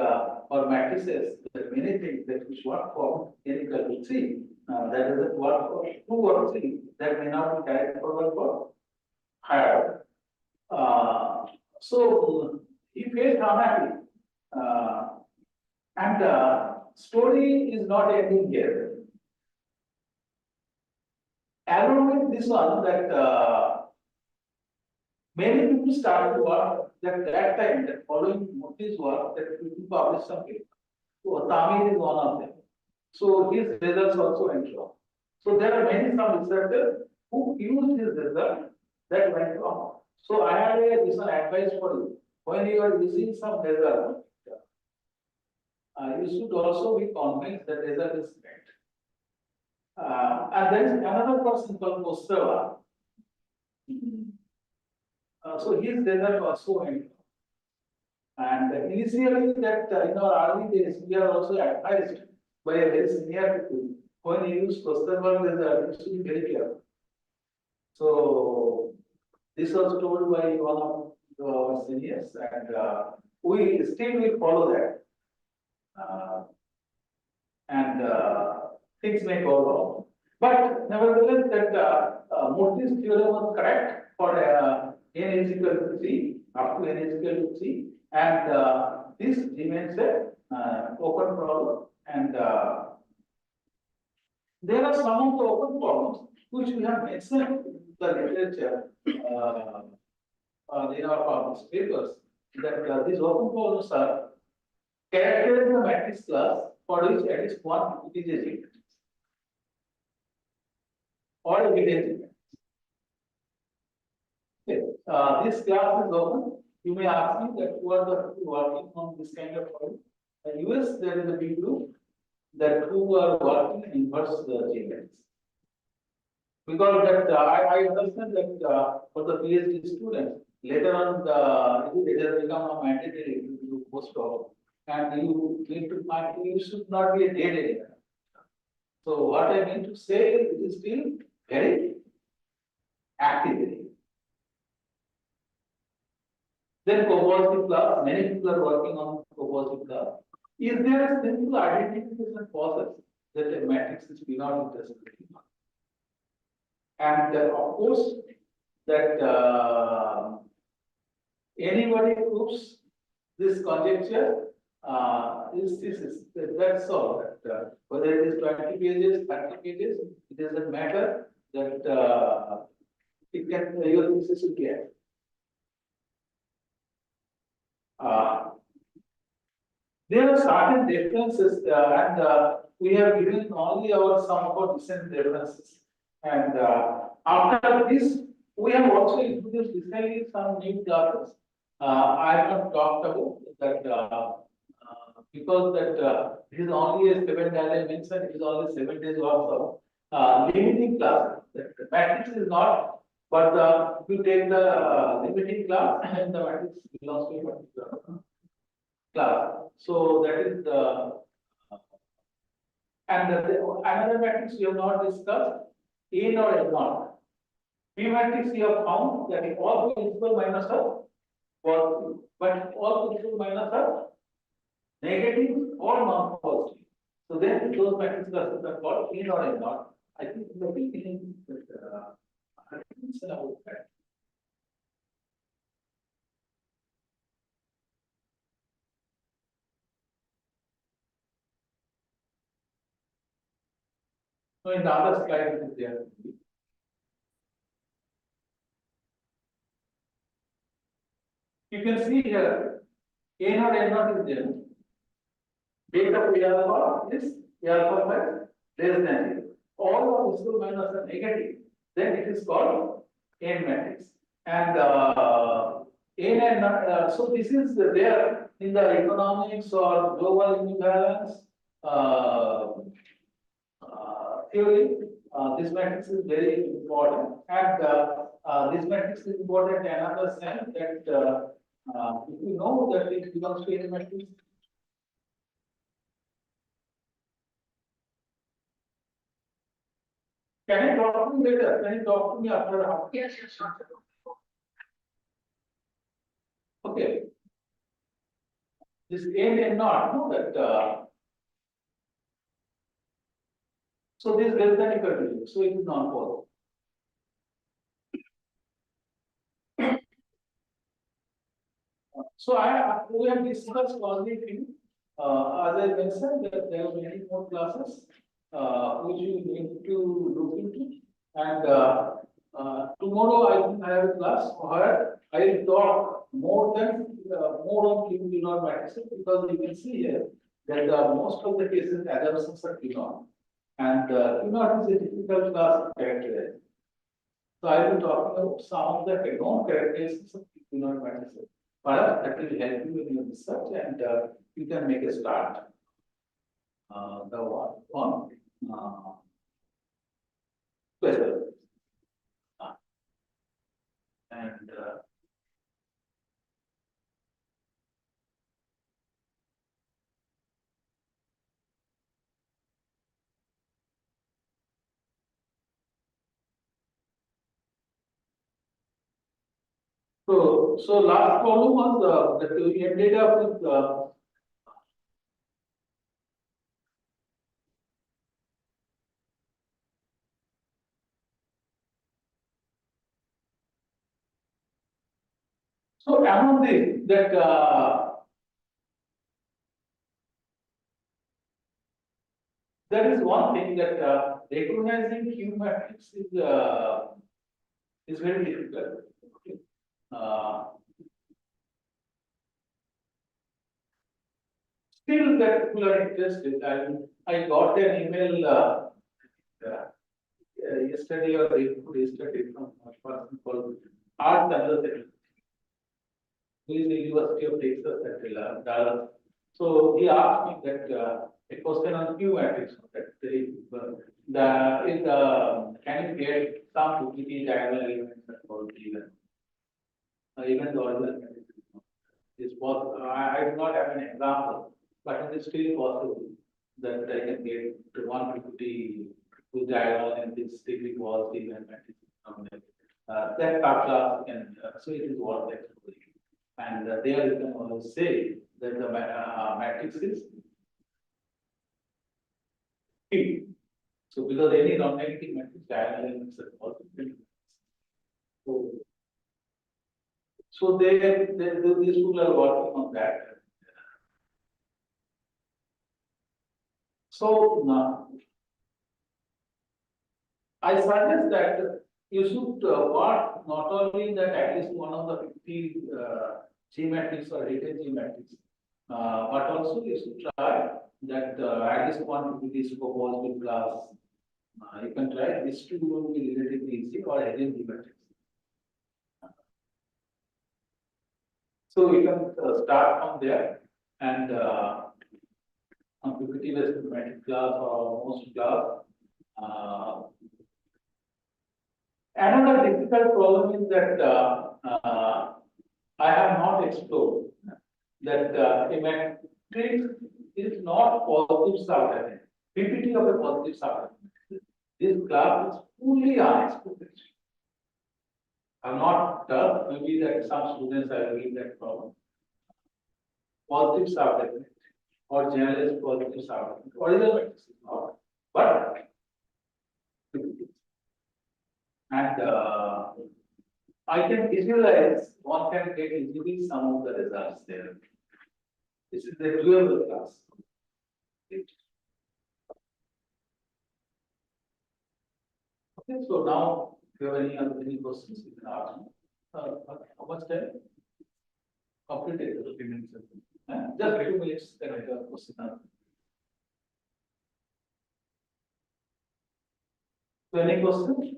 for matrices, there are many things that which work for n equal to 3, that doesn't work for 2 or 3, that may not be carried forward for higher. So he felt unhappy. And story is not ending here. Along with this one, that many people started work that time, that following Murthy's work, that people published some paper. So Tamir is one of them. So his results also went wrong. So there are many some researchers who used his result that went wrong. So I have this one advice for you. When you are using some result, you should also be convinced that result is correct. And there is another person called Kostrava. So his result also went wrong. And initially that in our early days, we are also advised by a very senior people, when you use Kostrava result, you should be very careful. So this was told by one of our seniors, and we still will follow that. And things may go wrong. But nevertheless, that Murthy's theorem was correct for n is equal to 3, up to n is equal to 3. And this remains a open problem. And there are some of the open problems which we have mentioned in the literature in our published papers, that these open problems are characterize the matrix class for which at least one is a matrix or a hidden matrix. Okay. This class is open. You may ask me that who are the people working on this kind of problem. In US, there is a big group that who are working in inverse G-matrix. Because that I understand that for the PhD students, later on it has become a mandatory to do postdoc. And you need to find, you should not be a dead area. So what I mean to say, it is still very active area. Then cooperative class, many people are working on cooperative class. Is there a simple identification process that a matrix is beyond interest? And of course, that anybody proves this conjecture that's all. That, whether it is 20 pages, 30 pages, it doesn't matter. That it can your thesis will get. There are certain differences, and we have given only our some of our recent differences. And after this, we have also introduced recently some new classes. I have not talked about that because that it is only a 7 days. I mentioned it is only 7 days also. Limiting class. The matrix is not, but you take the limiting class and the matrix belongs to a particular class. So that is the another matrix we have not discussed, A or A not. P matrix we have found that if all principal minus are positive, but if all principal minus are negative or non-positive. So then those matrix classes are called A or A not. I think in the beginning, I think it's about that. So in the other slide, it is there. You can see here, A naught, N naught is there. Data of A alpha is A alpha by less than A. All of this minus are negative, then it is called N matrix. And N and so this is there in the economics or global imbalance theory. This matrix is very important, and this matrix is important in another sense that if you know that it belongs to a matrix. Can you talk to me later? Can you talk to me after half? Yes, sure. Okay. This N and not, no, that so this less than equal to 0, so it is non-positive. So we have discussed all the things. As I mentioned that there are many more classes which you need to look into. And tomorrow I have a class where I will talk more on Q-Q matrices, because you can see here that most of the cases assumptions are Q-Q. And Q-Q is a difficult class to characterize. So I will talk about some of the known characteristics of Q-Q matrices. But that will help you in your research, and you can make a start. The one on question. And so last problem was that we ended up with so among this that there is one thing that recognizing Q matrix is very difficult. Okay. Still that people are interested. I got an email yesterday or yesterday from a person called Art Chandra, who is the University of Texas at Dallas. So he asked me that a question on Q matrix that can you get some utility diagonal elements that called even the original matrix is possible. I do not have an example, but it is still possible that I can get to 150 with diagonal and this degree positive and matrix. That class can so it is worth exploring. And there you can always say that the matrix is P. So because any non-negative matrix diagonal elements are also filled. So these people are working on that. So now I suggest that you should work not only that at least one of the 50 G matrix or hidden G matrix, but also you should try that at least one 50 is proposed class. You can try these two will be relatively easy or hidden G matrix. So you can start from there and on PPT based matrix class or most class. Another difficult problem is that I have not explored that a matrix is not positive subdomain. PPT of a positive subdomain. This class is fully unexplored. I have not done, maybe that some students are doing that problem. Positive subdomain or generalized positive subdomain. Original matrix is not, but and I can visualize, one can get easily some of the results there. This is the doable class. Okay, so now, if you have any questions, you can ask me. How much time? Completed 50 minutes. Just 2 minutes, then I have a question. So any questions?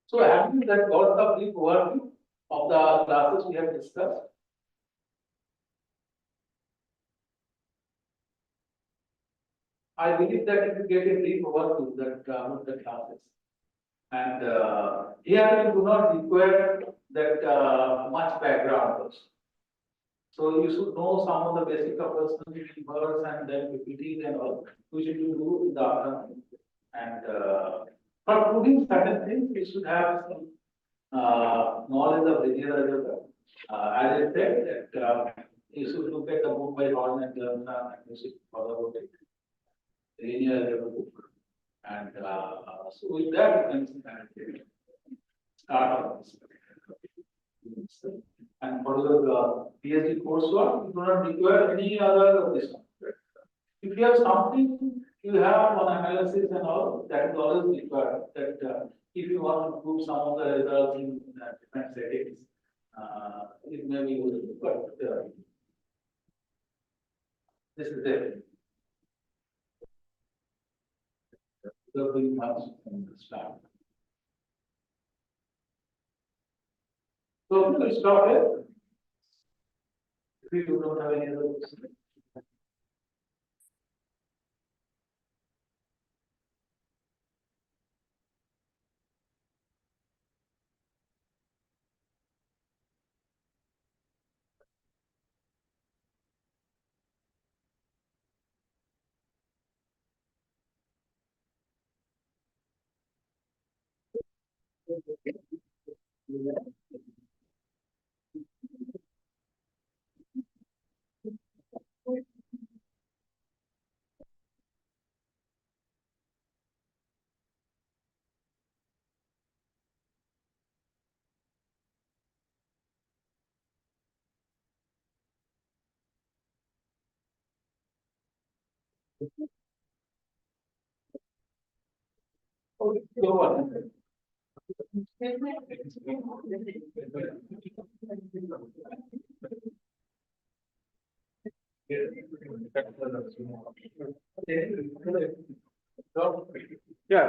So have you that got the brief overview of the classes we have discussed? I believe that if you get a brief overview that of the classes, and here you do not require that much background also. So you should know some of the basic of personality words and then PPTs and all, which you do in the afternoon. And for proving certain things, you should have some knowledge of linear algebra. As I said, that you should look at the book by Horn and Lerner and you should follow it. Linear algebra book. And so with that, you can start on this. And for your PhD coursework, you do not require any other this one. If you have something you have on analysis and all, that is always required. That if you want to prove some of the results in different settings, it may be useful. But this is it. So we must start. So we will stop here. If you don't have any other questions. Okay, go on. Yeah.